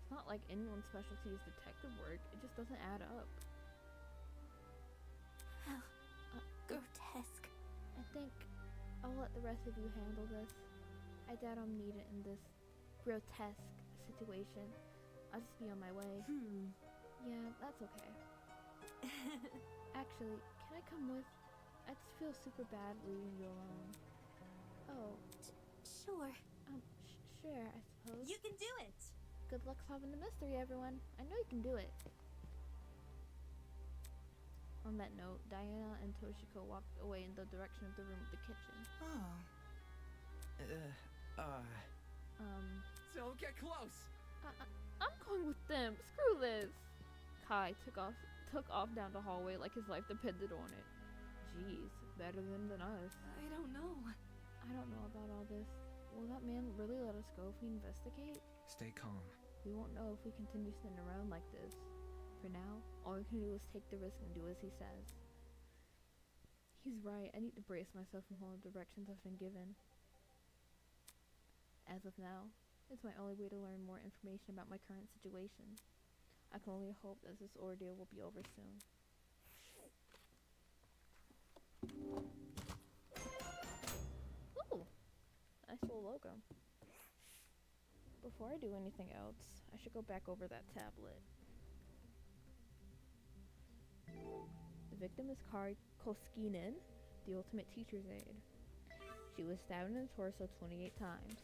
It's not like anyone's specialty is detective work. It just doesn't add up. How grotesque. I think I'll let the rest of you handle this. I doubt I'm needed in this grotesque situation. I'll just be on my way. Yeah, that's okay. Actually, can I come with? I just feel super bad leaving you alone. Oh. Sure. Sure, I suppose. You can do it! Good luck solving the mystery, everyone. I know you can do it. On that note, Diana and Toshiko walked away in the direction of the room with the kitchen. Oh. Don't get close. I'm going with them. Screw this. Kai took off down the hallway like his life depended on it. Jeez, better than us. I don't know. I don't know about all this. Will that man really let us go if we investigate? Stay calm. We won't know if we continue sitting around like this. For now, all we can do is take the risk and do as he says. He's right. I need to brace myself from all the directions I've been given. As of now, it's my only way to learn more information about my current situation. I can only hope that this ordeal will be over soon. Ooh! Nice little logo. Before I do anything else, I should go back over that tablet. The victim is Kari Koskinen, the ultimate teacher's aide. She was stabbed in the torso 28 times.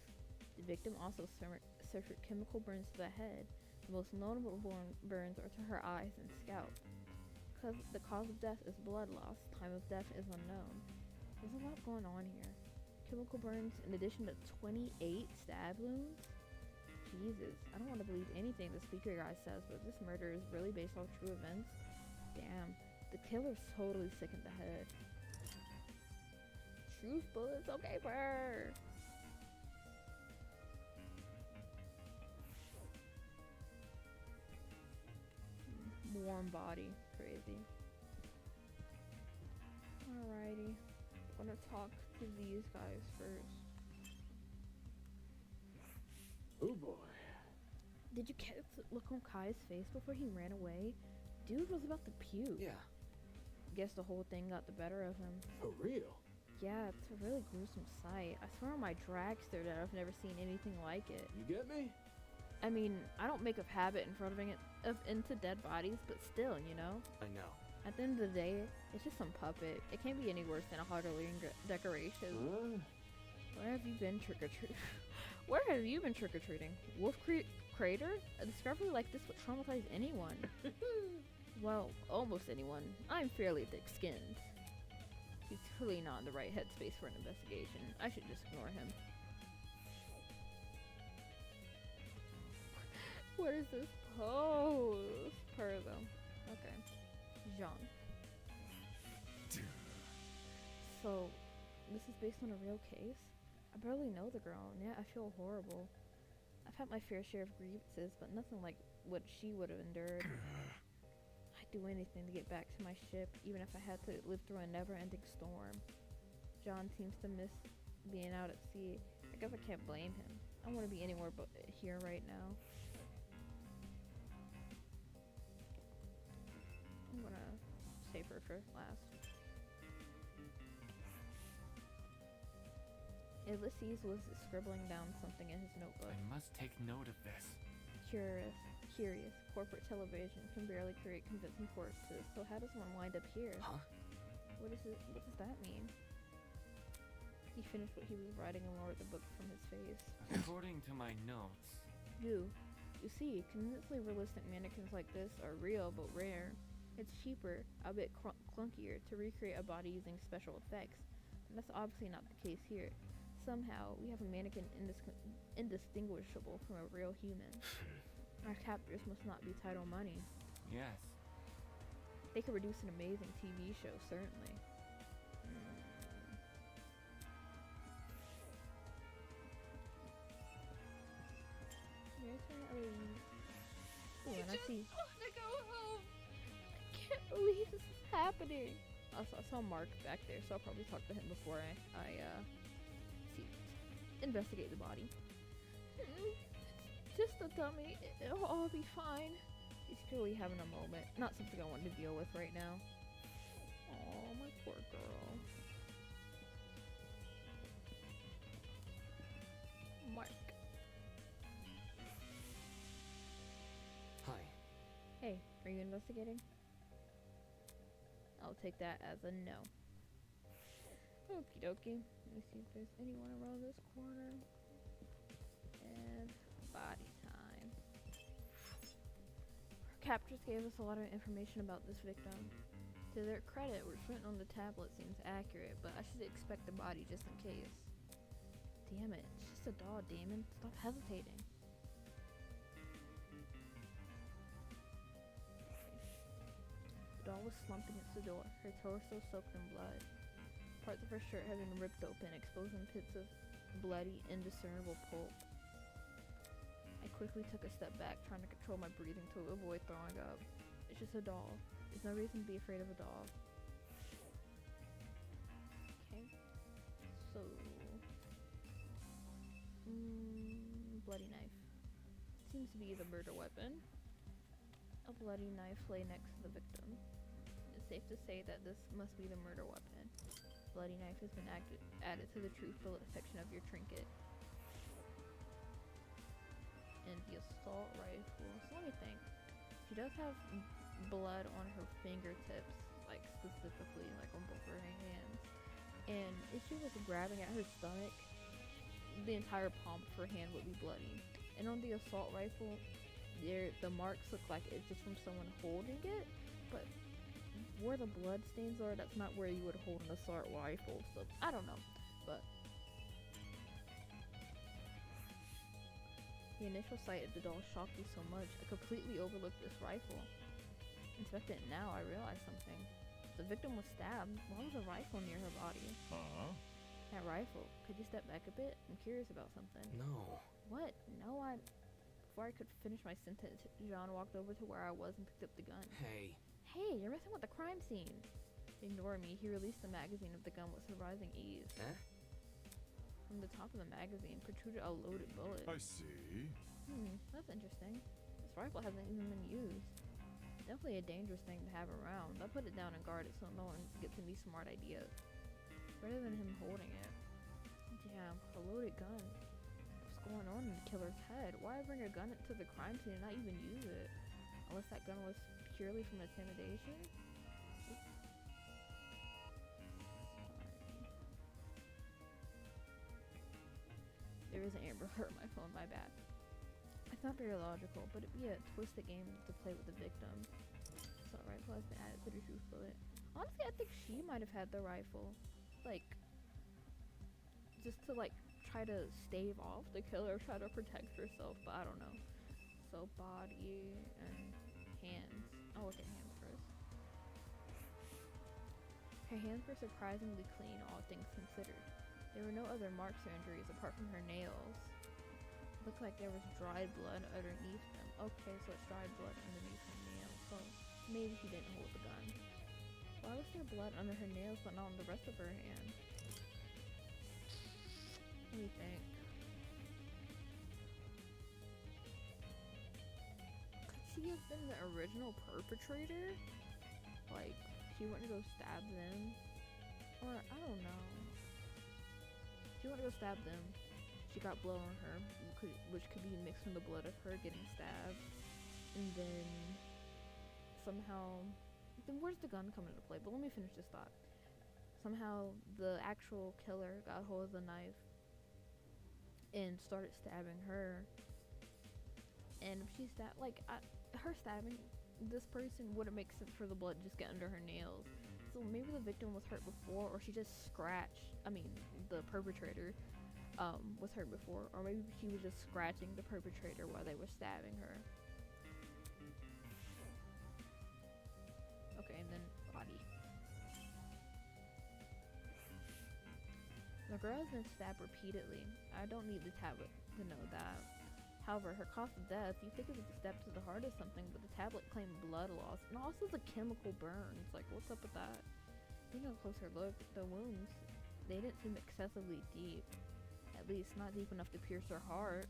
The victim also suffered chemical burns to the head. The most notable burns are to her eyes and scalp. The cause of death is blood loss. Time of death is unknown. There's a lot going on here. Chemical burns in addition to 28 stab wounds? Jesus, I don't want to believe anything the speaker guy says, but this murder is really based off true events. Damn, the killer's totally sick in the head. Truth bullets, okay, brr. Warm body, crazy. Alrighty, I'm gonna talk to these guys first. Oh boy. Did you catch the look on Kai's face before he ran away? Dude was about to puke. Yeah. Guess the whole thing got the better of him. For real? Yeah, it's a really gruesome sight. I swear on my dragster that I've never seen anything like it. You get me? I mean, I don't make a habit in front of into dead bodies, but still, you know? I know. At the end of the day, it's just some puppet. It can't be any worse than a Halloween decoration. Where have you been trick-or-treating? Where have you been trick-or-treating? Wolf Crater? A discovery like this would traumatize anyone. Well, almost anyone. I'm fairly thick-skinned. He's clearly not in the right headspace for an investigation. I should just ignore him. What is this pose? Perzo. Okay. Jean. So, this is based on a real case? I barely know the girl, and yet I feel horrible. I've had my fair share of grievances, but nothing like what she would have endured. I'd do anything to get back to my ship, even if I had to live through a never-ending storm. John seems to miss being out at sea. I guess I can't blame him. I don't want to be anywhere but here right now. I'm gonna save her for last. Ulysses was scribbling down something in his notebook. I must take note of this. Curious. Corporate television can barely create convincing corpses, so how does one wind up here? Huh? What does that mean? He finished what he was writing and lowered the book from his face. According to my notes... You see, convincingly realistic mannequins like this are real but rare. It's cheaper, a bit clunkier, to recreate a body using special effects, and that's obviously not the case here. Somehow, we have a mannequin indistinguishable from a real human. Our captors must not be title money. Yes. They could produce an amazing TV show, certainly. Ooh, and I see. I want to go home. I can't believe this is happening. I saw Mark back there, so I'll probably talk to him before I investigate the body. Just a dummy. It'll all be fine. He's clearly having a moment. Not something I want to deal with right now. Oh, my poor girl. Mark. Hi. Hey, are you investigating? I'll take that as a no. Okie dokie. Let me see if there's anyone around this corner. And body time. captors gave us a lot of information about this victim. To their credit, what's written on the tablet seems accurate, but I should expect the body just in case. Damn it, it's just a doll, Damon. Stop hesitating. The doll was slumped against the door, her torso soaked in blood. Parts of her shirt had been ripped open, exposing pits of bloody, indiscernible pulp. I quickly took a step back, trying to control my breathing to avoid throwing up. It's just a doll. There's no reason to be afraid of a doll. Okay. So... bloody knife. Seems to be the murder weapon. A bloody knife lay next to the victim. It's safe to say that this must be the murder weapon. Bloody knife has been added to the truth bullet section of your trinket. And the assault rifle. So let me think. She does have blood on her fingertips, like specifically, like on both her hands. And if she was grabbing at her stomach, the entire palm of her hand would be bloody. And on the assault rifle, the marks look like it's just from someone holding it, but where the blood stains are, that's not where you would hold an assault rifle. So I don't know, but the initial sight of the doll shocked me so much, I completely overlooked this rifle. Inspecting it now, I realized something. The victim was stabbed. Why was a rifle near her body? That rifle. Could you step back a bit? I'm curious about something. No. What? No, Before I could finish my sentence, John walked over to where I was and picked up the gun. Hey. Hey, you're messing with the crime scene. Ignoring me, he released the magazine of the gun with surprising ease. Huh? From the top of the magazine protruded a loaded bullet. I see. That's interesting. This rifle hasn't even been used. Definitely a dangerous thing to have around. I put it down and guard it so no one gets any smart ideas. Rather than him holding it. Damn, a loaded gun. What's going on in the killer's head? Why bring a gun to the crime scene and not even use it? Unless that gun was purely from intimidation? There is an Amber Alert on my phone, my bad. It's not very logical, but it'd be a twisted game to play with the victim. So a rifle has been added to the truth bullet. Honestly, I think she might have had the rifle. Like, just to like try to stave off the killer, try to protect herself, but I don't know. So body and hands. I'll look at hands first. Her hands were surprisingly clean, all things considered. There were no other marks or injuries apart from her nails. It looked like there was dried blood underneath them. Okay, so it's dried blood underneath her nails. So maybe she didn't hold the gun. Why was there blood under her nails but not on the rest of her hand? What do you think? Could she have been the original perpetrator? Like, she went to go stab them? Or, I don't know. She went to go stab them. She got blood on her, which could be mixed from the blood of her getting stabbed. And then, somehow... Then where's the gun come into play? But let me finish this thought. Somehow, the actual killer got hold of the knife and started stabbing her. And if she stabbed, like, her stabbing this person wouldn't make sense for the blood to just get under her nails. So maybe the victim was hurt before, or she just scratched, the perpetrator was hurt before, or maybe she was just scratching the perpetrator while they were stabbing her. Okay, and then body. The girl has been stabbed repeatedly. I don't need the tablet to know that. However, her cause of death, you think it was a step to the heart or something, but the tablet claimed blood loss, and also the chemical burns. Like, what's up with that? Taking a closer look, the wounds, they didn't seem excessively deep. At least, not deep enough to pierce her heart.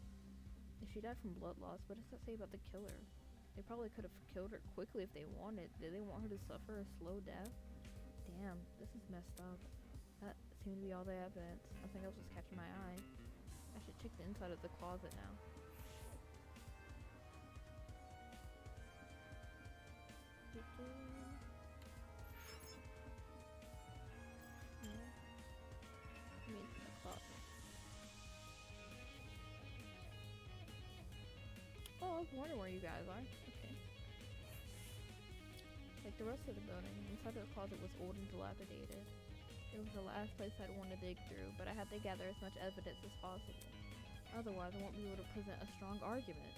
If she died from blood loss, what does that say about the killer? They probably could have killed her quickly if they wanted. Did they want her to suffer a slow death? Damn, this is messed up. That seemed to be all the evidence. Nothing else was catching my eye. I should check the inside of the closet now. Oh, I was wondering where you guys are. Okay. like the rest of the building. Inside of the closet was old and dilapidated. It was the last place I'd want to dig through, but I had to gather as much evidence as possible. Otherwise, I won't be able to present a strong argument.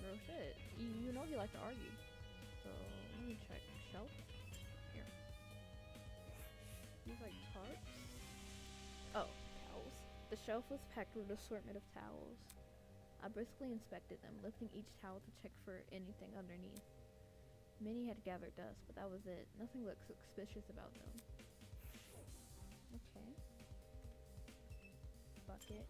Real shit. You know he likes to argue. So, let me check. Shelf? Here. These like tarps? Oh, towels. The shelf was packed with an assortment of towels. I briskly inspected them, lifting each towel to check for anything underneath. Many had gathered dust, but that was it. Nothing looked suspicious about them. Okay. Bucket.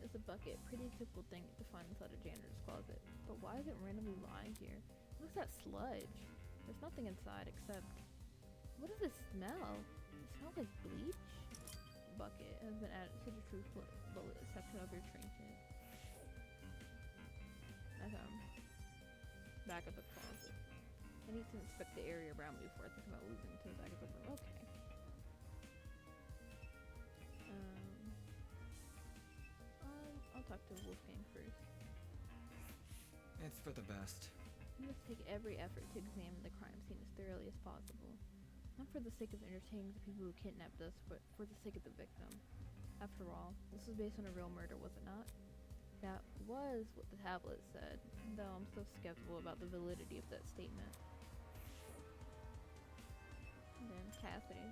It's a bucket. Pretty typical thing to find inside a janitor's closet. But why is it randomly lying here? What's that sludge? There's nothing inside except... What does it smell? It smells like bleach? Bucket has been added to the truth bullet section of your trinket. Okay. Back of the closet. I need to inspect the area around me before I think about moving to the back of the room. Okay. I'll talk to Wolfgang first. It's for the best. You must take every effort to examine the crime scene as thoroughly as possible. Not for the sake of entertaining the people who kidnapped us, but for the sake of the victim. After all, this was based on a real murder, was it not? That was what the tablet said, though I'm still skeptical about the validity of that statement. And then Cassidy.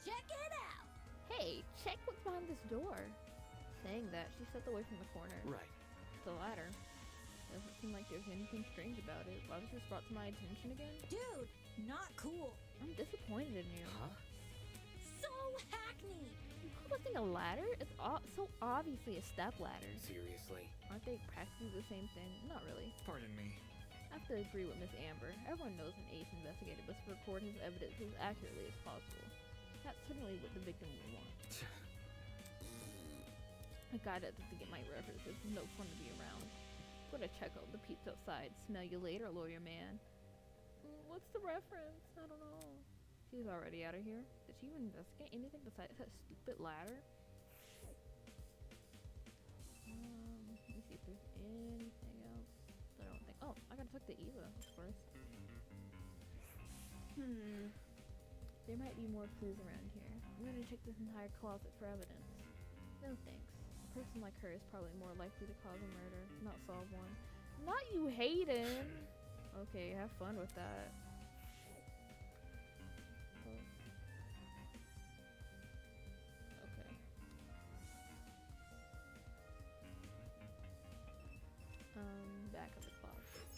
Check it out! Hey, check what's behind this door. Saying that, she stepped away from the corner. Right. The ladder. Doesn't seem like there's anything strange about it. Why was this brought to my attention again? Dude, not cool. I'm disappointed in you. Huh? So hackneyed. You call this thing a ladder? It's so obviously a step ladder. Seriously? Aren't they practically the same thing? Not really. Pardon me. I have to agree with Miss Amber. Everyone knows an ace investigator must record his evidence as accurately as possible. That's certainly what the victim would want. A guy that doesn't get my references is no fun to be around. Gonna check out the peeps outside. Smell you later, lawyer man. What's the reference? I don't know. She's already out of here. Did she even investigate anything besides that stupid ladder? Let me see if there's anything else. I don't think. Oh, I gotta talk to Eva, of course. There might be more clues around here. I'm gonna check this entire closet for evidence. No thanks. A person like her is probably more likely to cause a murder, not solve one. Not you, Hayden! Okay, have fun with that. Okay. Back of the closet.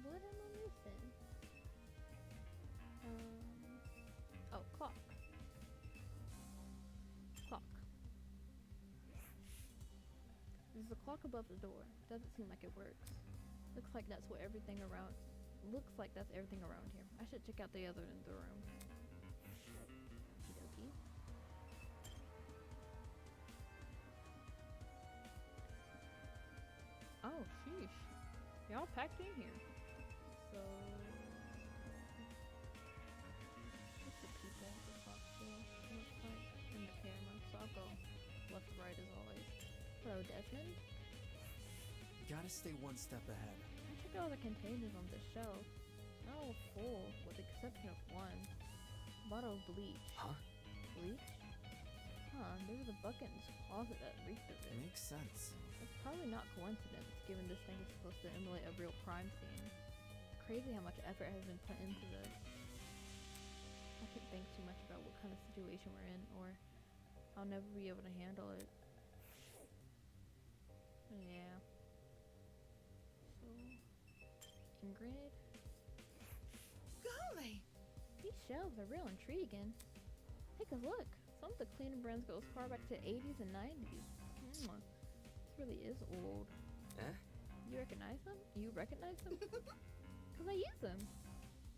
What am I missing? Oh, clock. Clock. There's a clock above the door. Doesn't seem like it works. Looks like that's everything around here. I should check out the other end of the room. Okey-dokey. Oh, sheesh. Y'all packed in here. So... what's the people at the top still? Looks like in the camera. So I'll go left to right as always. Hello, Desmond. Gotta stay one step ahead. I checked all the containers on this shelf. They're all full, with the exception of one. Bottle of bleach. Huh? Bleach? Huh, there was a bucket in this closet that reeked of it. Makes sense. It's probably not coincidence, given this thing is supposed to emulate a real crime scene. Crazy how much effort has been put into this. I can't think too much about what kind of situation we're in, or I'll never be able to handle it. Yeah. So, Ingrid? Golly! These shelves are real intriguing. Take a look. Some of the cleaning brands go as far back to 80s and 90s. This really is old. Eh? You recognize them? You recognize them? Because I use them.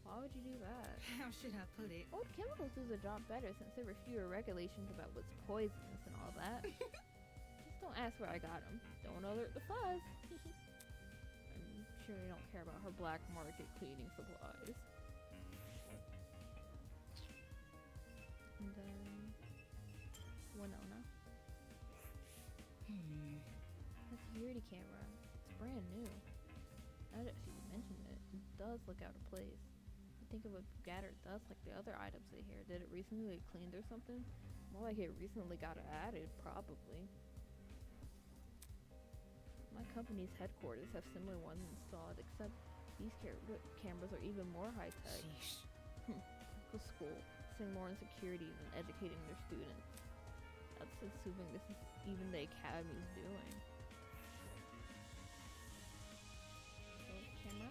Why would you do that? How should I put it? Old chemicals do the job better since there were fewer regulations about what's poisonous and all that. Just don't ask where I got them. Don't alert the fuzz. I'm sure they don't care about her black market cleaning supplies. And then Winona. The security camera. brand new. Now that she mentioned it, it does look out of place. I think of a scattered dust like the other items in here. Did it recently get cleaned or something? More like it recently got added, probably. My company's headquarters have similar ones installed, except these cameras are even more high-tech. The school, seeing more in security than educating their students. That's assuming this is even the academy's doing. So, camera?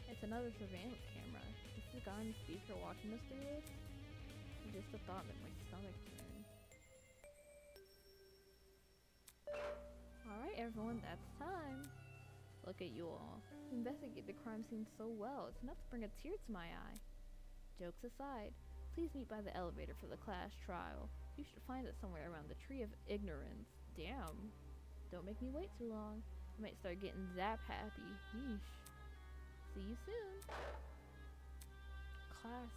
It's another surveillance camera. Is the guy on the speaker watching us through this? Just a thought made my stomach turn. Alright everyone, that's time. Look at you all. You investigate the crime scene so well, it's enough to bring a tear to my eye. Jokes aside, please meet by the elevator for the class trial. You should find it somewhere around the Tree of Ignorance. Damn. Don't make me wait too long. I might start getting zap happy. Yeesh. See you soon. Class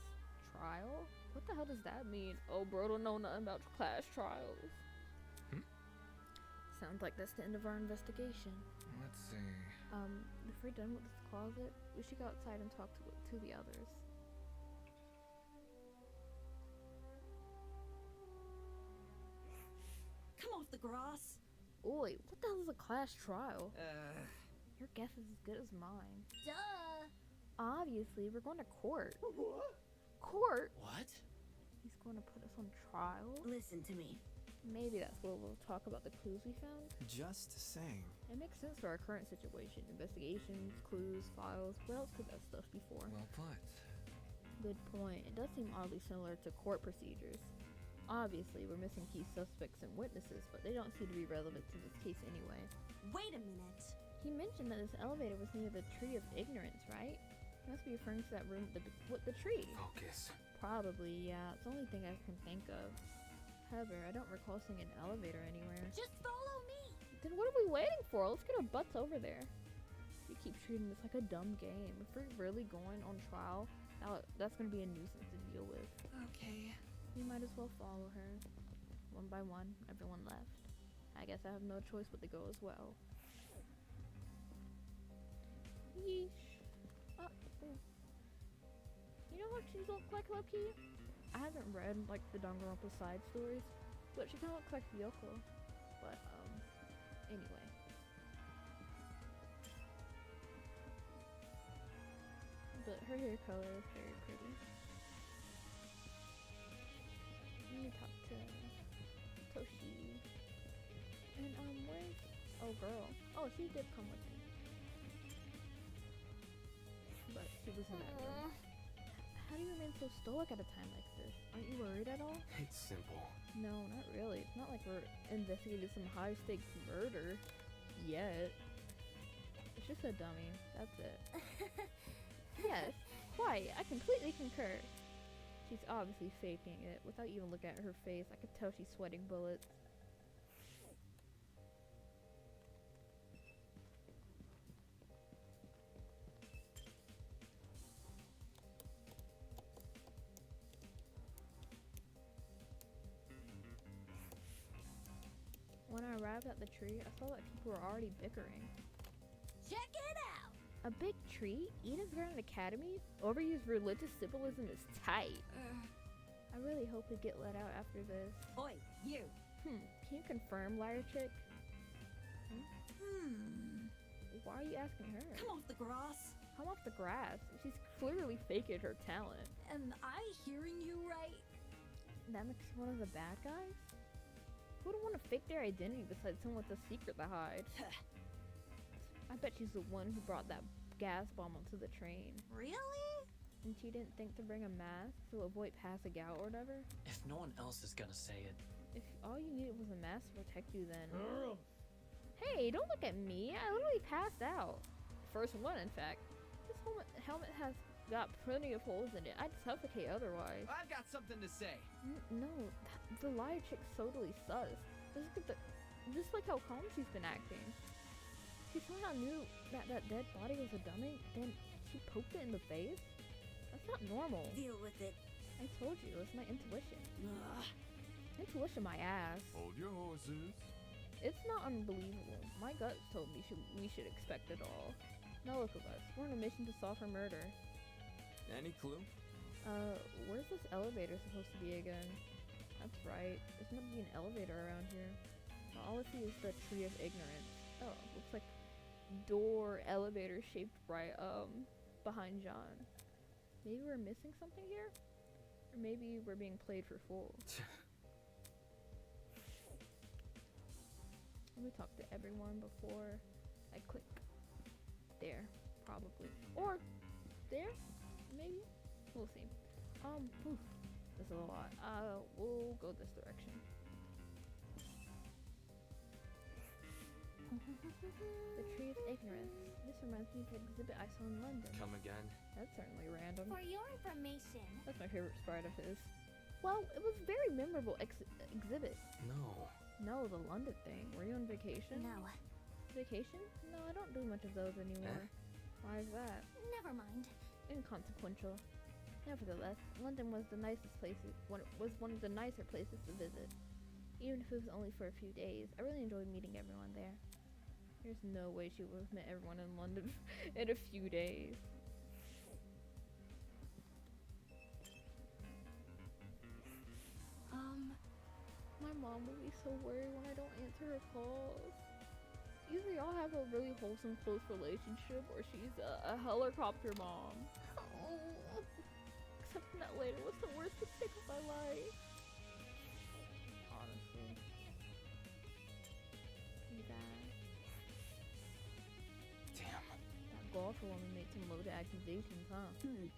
trial? What the hell does that mean? Oh, bro, don't know nothing about class trials. Sounds like that's the end of our investigation. Let's see. If we're done with this closet, we should go outside and talk to the others. Come off the grass. Oi, what the hell is a class trial? Your guess is as good as mine. Duh! Obviously, we're going to court. What? Court? What? He's going to put us on trial? Listen to me. Maybe that's where we'll talk about the clues we found. Just saying. It makes sense for our current situation. Investigations, clues, files. What else could that stuff be for? Well put. Good point. It does seem oddly similar to court procedures. Obviously, we're missing key suspects and witnesses, but they don't seem to be relevant to this case anyway. Wait a minute. He mentioned that this elevator was near the Tree of Ignorance, right? He must be referring to that room with the tree. Focus. Probably, yeah. It's the only thing I can think of. However, I don't recall seeing an elevator anywhere. Just follow me! Then what are we waiting for? Let's get our butts over there. You keep treating this like a dumb game. If we're really going on trial, that's going to be a nuisance to deal with. Okay. We might as well follow her. One by one, everyone left. I guess I have no choice but to go as well. Yeesh. Oh. You know what she looks like, low-key? I haven't read, like, the Danganronpa side stories, but she kind of looks like Yoko. But, anyway. But her hair color is very pretty. Let me talk to Toshi. And, where's... Oh, girl. Oh, she did come with me. But she was in that room. How do you remain so stoic at a time like this? Aren't you worried at all? It's simple. No, not really. It's not like we're investigating some high-stakes murder. Yet. It's just a dummy. That's it. Yes, quite. I completely concur. She's obviously faking it. Without even looking at her face, I could tell she's sweating bullets. When I arrived at the tree, I saw that people were already bickering. Check it out! A big tree? Eden's Garden Academy? Overused religious symbolism is tight. I really hope we get let out after this. Oi, you! Can you confirm, liar chick? Why are you asking her? Come off the grass. Come off the grass? She's clearly faking her talent. Am I hearing you right? That makes you one of the bad guys? Who would want to fake their identity besides someone with a secret to hide? I bet she's the one who brought that gas bomb onto the train. Really? And she didn't think to bring a mask to avoid passing out or whatever? If no one else is gonna say it. If all you needed was a mask to protect you, then... Hey, don't look at me. I literally passed out. First one, in fact. This helmet has got plenty of holes in it. I'd suffocate otherwise. I've got something to say. No, the liar chick's totally sus. Just like how calm she's been acting. She somehow knew that dead body was a dummy, then she poked it in the face? That's not normal. Deal with it. I told you, it's my intuition. Intuition my ass. Hold your horses. It's not unbelievable. My gut told me we should expect it all. Now look at us. We're on a mission to solve her murder. Any clue? Where's this elevator supposed to be again? That's right. There's meant to be an elevator around here. All I see is the tree of ignorance. Oh, looks like door elevator shaped right behind John. Maybe we're missing something here? Or maybe we're being played for fools. Let me talk to everyone before I click. There, probably. Or there, maybe? We'll see. Oof, this is a lot. We'll go this direction. The tree of ignorance. This reminds me of the exhibit I saw in London. Come again? That's certainly random. For your information. That's my favorite sprite of his. Well, it was a very memorable exhibit. No, the London thing. Were you on vacation? No. Vacation? No, I don't do much of those anymore. Why is that? Never mind. Inconsequential. Nevertheless, London was the nicest places. Was one of the nicer places to visit. Even if it was only for a few days, I really enjoyed meeting everyone there. There's no way she would have met everyone in London in a few days. My mom will be so worried when I don't answer her calls. Either y'all have a really wholesome, close relationship, or she's a helicopter mom. Oh. Except that later was the worst mistake of my life. Honestly. Pretty bad. Damn. That golfer woman made some loaded accusations, huh? People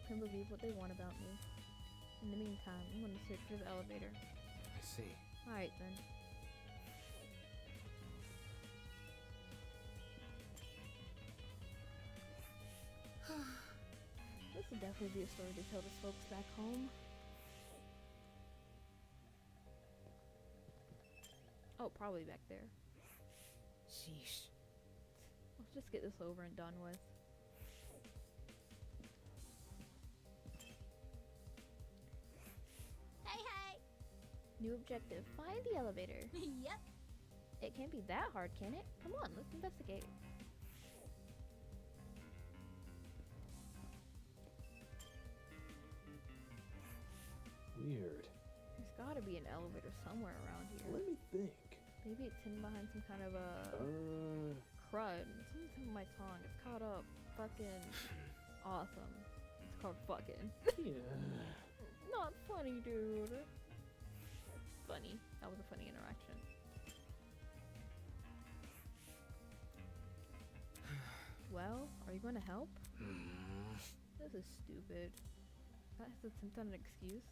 can believe what they want about me. In the meantime, I'm gonna search for the elevator. I see. Alright then. This would definitely be a story to tell the folks back home. Oh, probably back there. Sheesh. Let's just get this over and done with. Hey! New objective. Find the elevator. Yep. It can't be that hard, can it? Come on, let's investigate. Weird. There's gotta be an elevator somewhere around here. Let me think. Maybe it's hidden behind some kind of a crud. It's on the tip of my tongue. It's caught up. Fucking awesome. It's called fucking. Yeah. Not funny, dude. Funny. That was a funny interaction. Well, are you going to help? This is stupid. That's some kind of excuse.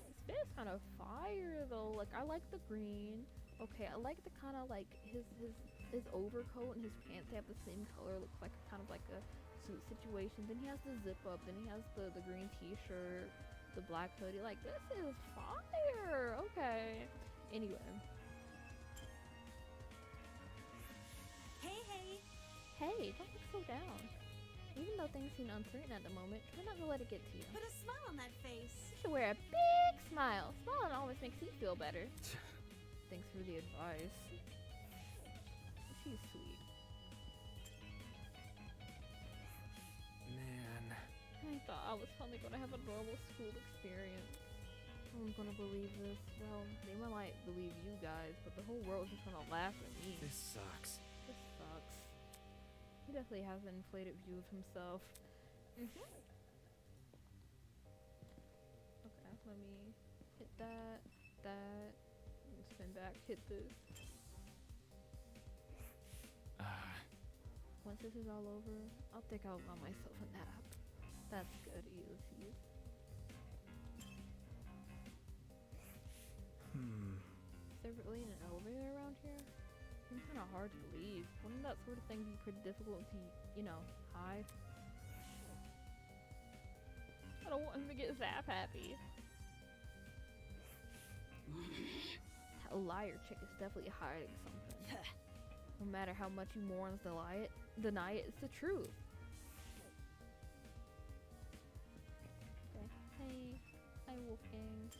This bit is kind of fire though. Like, I like the green. Okay, I like the kind of like his overcoat and his pants have the same color. Looks like kind of like a suit situation. Then he has the zip up. Then he has the green t-shirt, the black hoodie. Like, this is fire. Okay. Anyway. Hey, don't look so down. Even though things seem uncertain at the moment, try not to let it get to you. Put a smile on that face. You should wear a big smile. Smiling always makes you feel better. Thanks for the advice. She's sweet. Man. I thought I was finally gonna have a normal school experience. No one's gonna believe this. Well, they might believe you guys, but the whole world's just gonna laugh at me. This sucks. This sucks. He definitely has an inflated view of himself. Okay, let me hit that, and spin back, hit this. Once this is all over, I'll think I'll allow myself a nap. That's good, Ulysses. Is there really an elevator around here? Seems kind of hard to believe. Wouldn't that sort of thing be pretty difficult to, you know, hide? I don't want him to get zap happy. That liar chick is definitely hiding something. No matter how much you morons deny it, it's the truth. Okay. Hey, Wolfgang.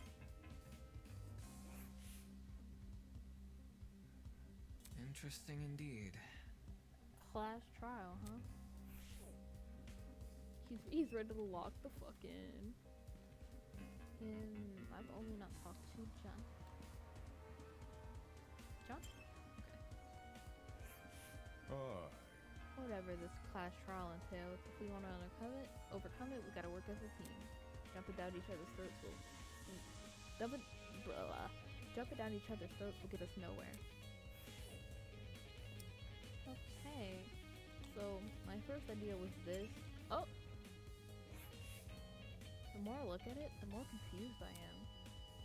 Interesting indeed. Class trial, huh? He's ready to lock the fuck in. And I've only not talked to John. John? Hi. Whatever this class trial entails, if we want to overcome it, we gotta work as a team. Jumping down each other's throats will jumping down each other's throats will get us nowhere. Okay, so my first idea was this. Oh, the more I look at it, the more confused I am.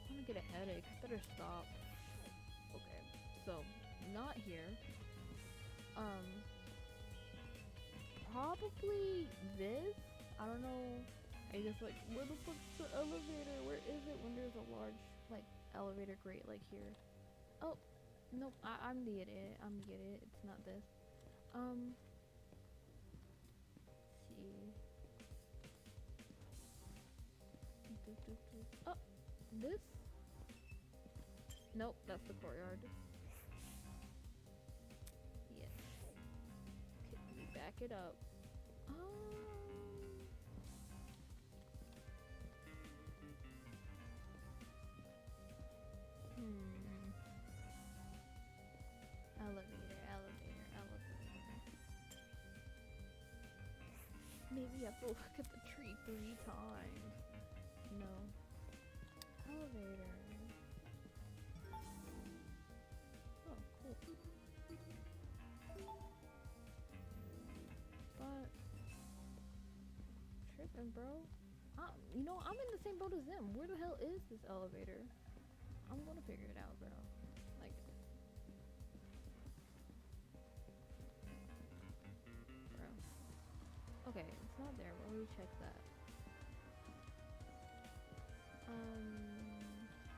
I'm gonna get a headache. I better stop. Okay, so not here. Probably this. I don't know. I guess like where the fuck's the elevator? Where is it when there's a large like elevator grate like here? Oh, nope. I'm the idiot. I'm the idiot. It's not this. Let's see. Oh, this? Nope, that's the courtyard. Yes. Okay, let me back it up. Elevator. Maybe you have to look at the tree 3 times. No. Elevator. Oh, cool. But tripping, bro. You know, I'm in the same boat as them. Where the hell is this elevator? I'm gonna figure it out, bro. Like, bro. Okay, it's not there. Why would we check that?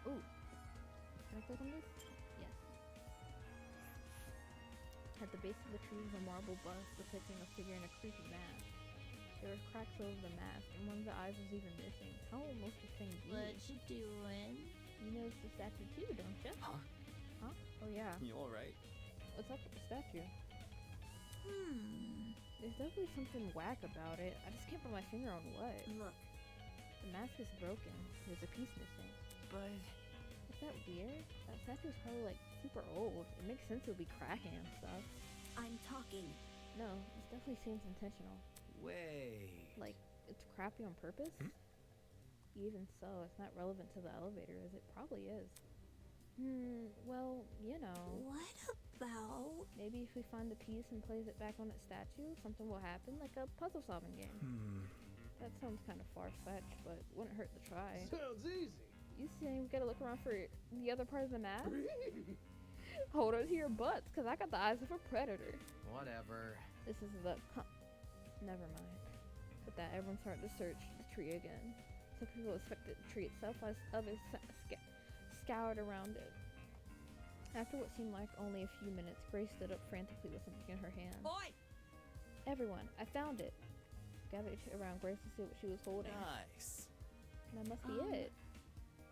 Ooh. Can I click on this? Yes. At the base of the tree is a marble bust depicting a figure in a creepy mask. There were cracks over the mask, and one of the eyes was even missing. How old must this thing be? What you doing? You noticed the statue too, don't you? Huh? Huh? Oh yeah. You alright? What's up with the statue? There's definitely something whack about it. I just can't put my finger on what. Look. The mask is broken. There's a piece missing. But... Is that weird? That statue's probably like super old. It makes sense it would be cracking and stuff. I'm talking. No, this definitely seems intentional. Wait. Like, it's crappy on purpose? Even so, it's not relevant to the elevator, is it? Probably is. Well, you know. What about... Maybe if we find the piece and place it back on its statue, something will happen, like a puzzle-solving game. That sounds kind of far-fetched, but wouldn't hurt to try. Sounds easy. You saying we gotta look around for the other part of the mask? Hold on to your butts, because I got the eyes of a predator. Whatever. This is the... Never mind. With that, everyone's starting to search the tree again. Some people expected the tree itself, as others scoured around it. After what seemed like only a few minutes, Grace stood up frantically with something in her hand. Oi! Everyone, I found it! Gathered around Grace to see what she was holding. Nice. That must be it.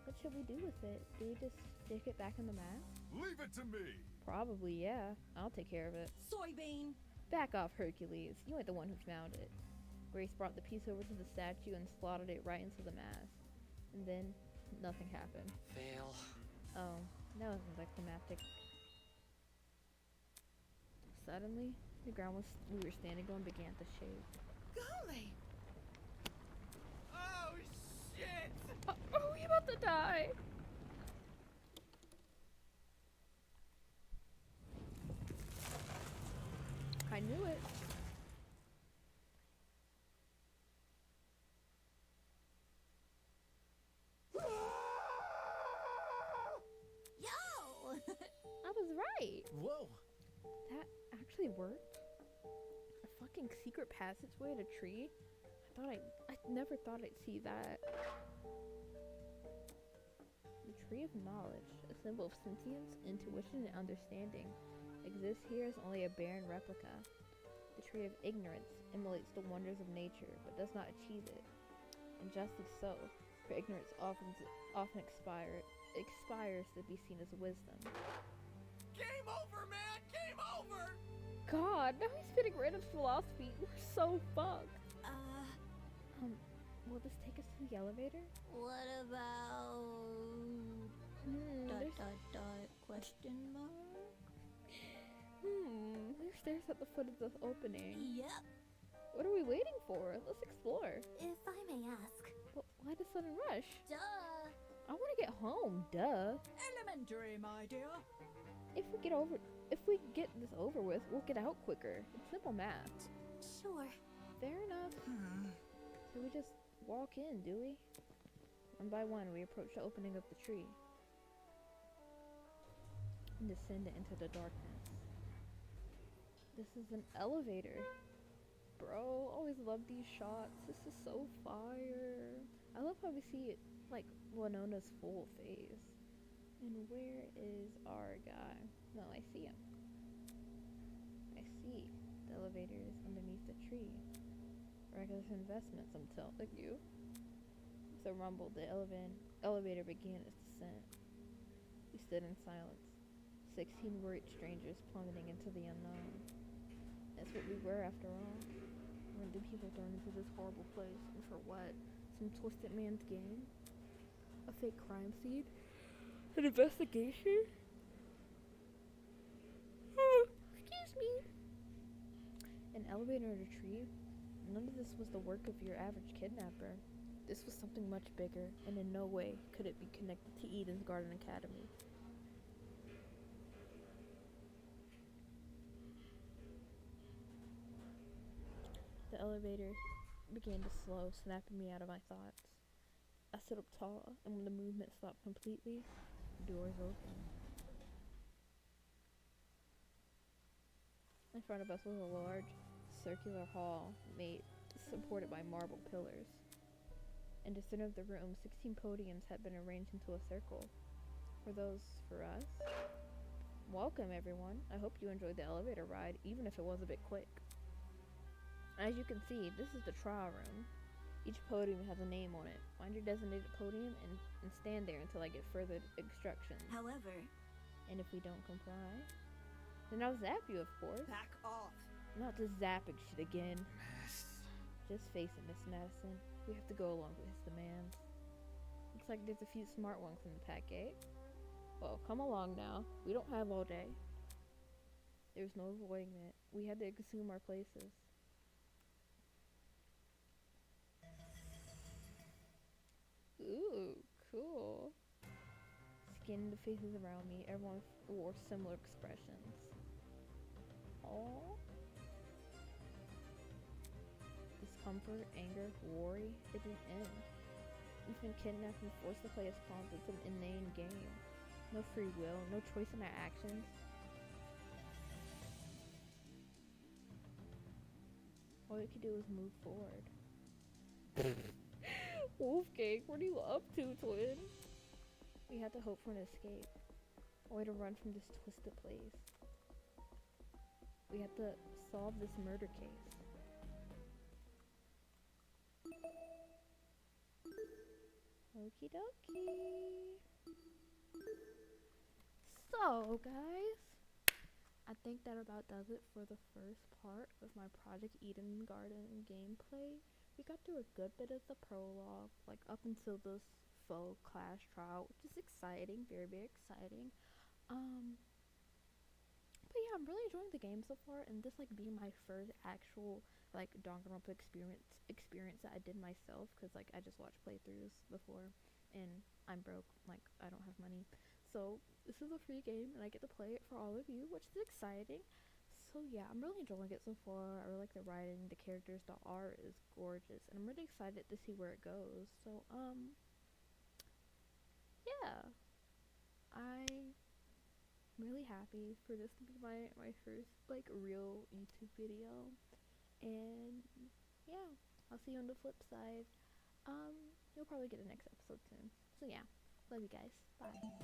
What should we do with it? Do we just stick it back in the mask? Leave it to me! Probably, yeah. I'll take care of it. Soybean! Back off, Hercules. You ain't the one who found it. Grace brought the piece over to the statue and slotted it right into the mask. And then, nothing happened. Fail. Oh, that was anticlimactic. Suddenly, the ground we were standing on began to shake. Golly! Oh, shit! Are we about to die? I knew it. Yo! I was right. Whoa. That actually worked. A fucking secret passageway to tree? I never thought I'd see that. The tree of knowledge, a symbol of sentience, intuition, and understanding, exists here as only a barren replica. The tree of ignorance emulates the wonders of nature, but does not achieve it. And justly so, for ignorance often expires to be seen as wisdom. Game over, man! Game god, now he's spitting random philosophy. We're so fucked. Will this take us to the elevator? What about... question mark? There's stairs at the foot of the opening. Yep. What are we waiting for? Let's explore. If I may ask. Well, why the sudden rush? Duh. I want to get home, duh. Elementary, my dear. If we get this over with, we'll get out quicker. It's simple math. Sure. Fair enough. So we just walk in, do we? One by one, we approach the opening of the tree and descend into the darkness. This is an elevator. Bro, always love these shots. This is so fire. I love how we see it, like, Winona's full face. And where is our guy? No, I see him. I see. The elevator is underneath the tree. Regular investments, I'm telling you. With a rumble, the elevator began its descent. We stood in silence. 16 worried strangers plummeting into the unknown. That's what we were, after all. Random people thrown into this horrible place. And for what? Some twisted man's game? A fake crime scene? An investigation? Excuse me. An elevator in a tree? None of this was the work of your average kidnapper. This was something much bigger, and in no way could it be connected to Eden's Garden Academy. The elevator began to slow, snapping me out of my thoughts. I stood up tall, and when the movement stopped completely, the doors opened. In front of us was a large, circular hall supported by marble pillars. In the center of the room, 16 podiums had been arranged into a circle. Were those for us? Welcome, everyone. I hope you enjoyed the elevator ride, even if it was a bit quick. As you can see, this is the trial room. Each podium has a name on it. Find your designated podium and stand there until I get further instructions. However... And if we don't comply, then I'll zap you, of course. Back off. Not just zapping shit again. Just face it, Miss Madison. We have to go along with his demands. Looks like there's a few smart ones in the pack, eh? Well, come along now. We don't have all day. There's no avoiding it. We had to consume our places. Ooh, cool. Scanning the faces around me, everyone wore similar expressions. Aww. Discomfort, anger, worry, it didn't end. We've been kidnapped and forced to play as pawns in some inane game. No free will, no choice in our actions. All we could do is move forward. Wolfgang, what are you up to, twin? We had to hope for an escape. A way to run from this twisted place. We had to solve this murder case. Okie dokie. So, guys, I think that about does it for the first part of my Project Eden Garden gameplay. We got through a good bit of the prologue, like up until this faux class trial, which is exciting, very, very exciting. But yeah, I'm really enjoying the game so far, and this like being my first actual like Danganronpa experience that I did myself, because like I just watched playthroughs before, and I'm broke, like I don't have money. So this is a free game, and I get to play it for all of you, which is exciting. So yeah, I'm really enjoying it so far. I really like the writing, the characters, the art is gorgeous, and I'm really excited to see where it goes. So yeah, I'm really happy for this to be my first like real YouTube video, and yeah, I'll see you on the flip side. You'll probably get the next episode soon. So yeah, love you guys. Bye.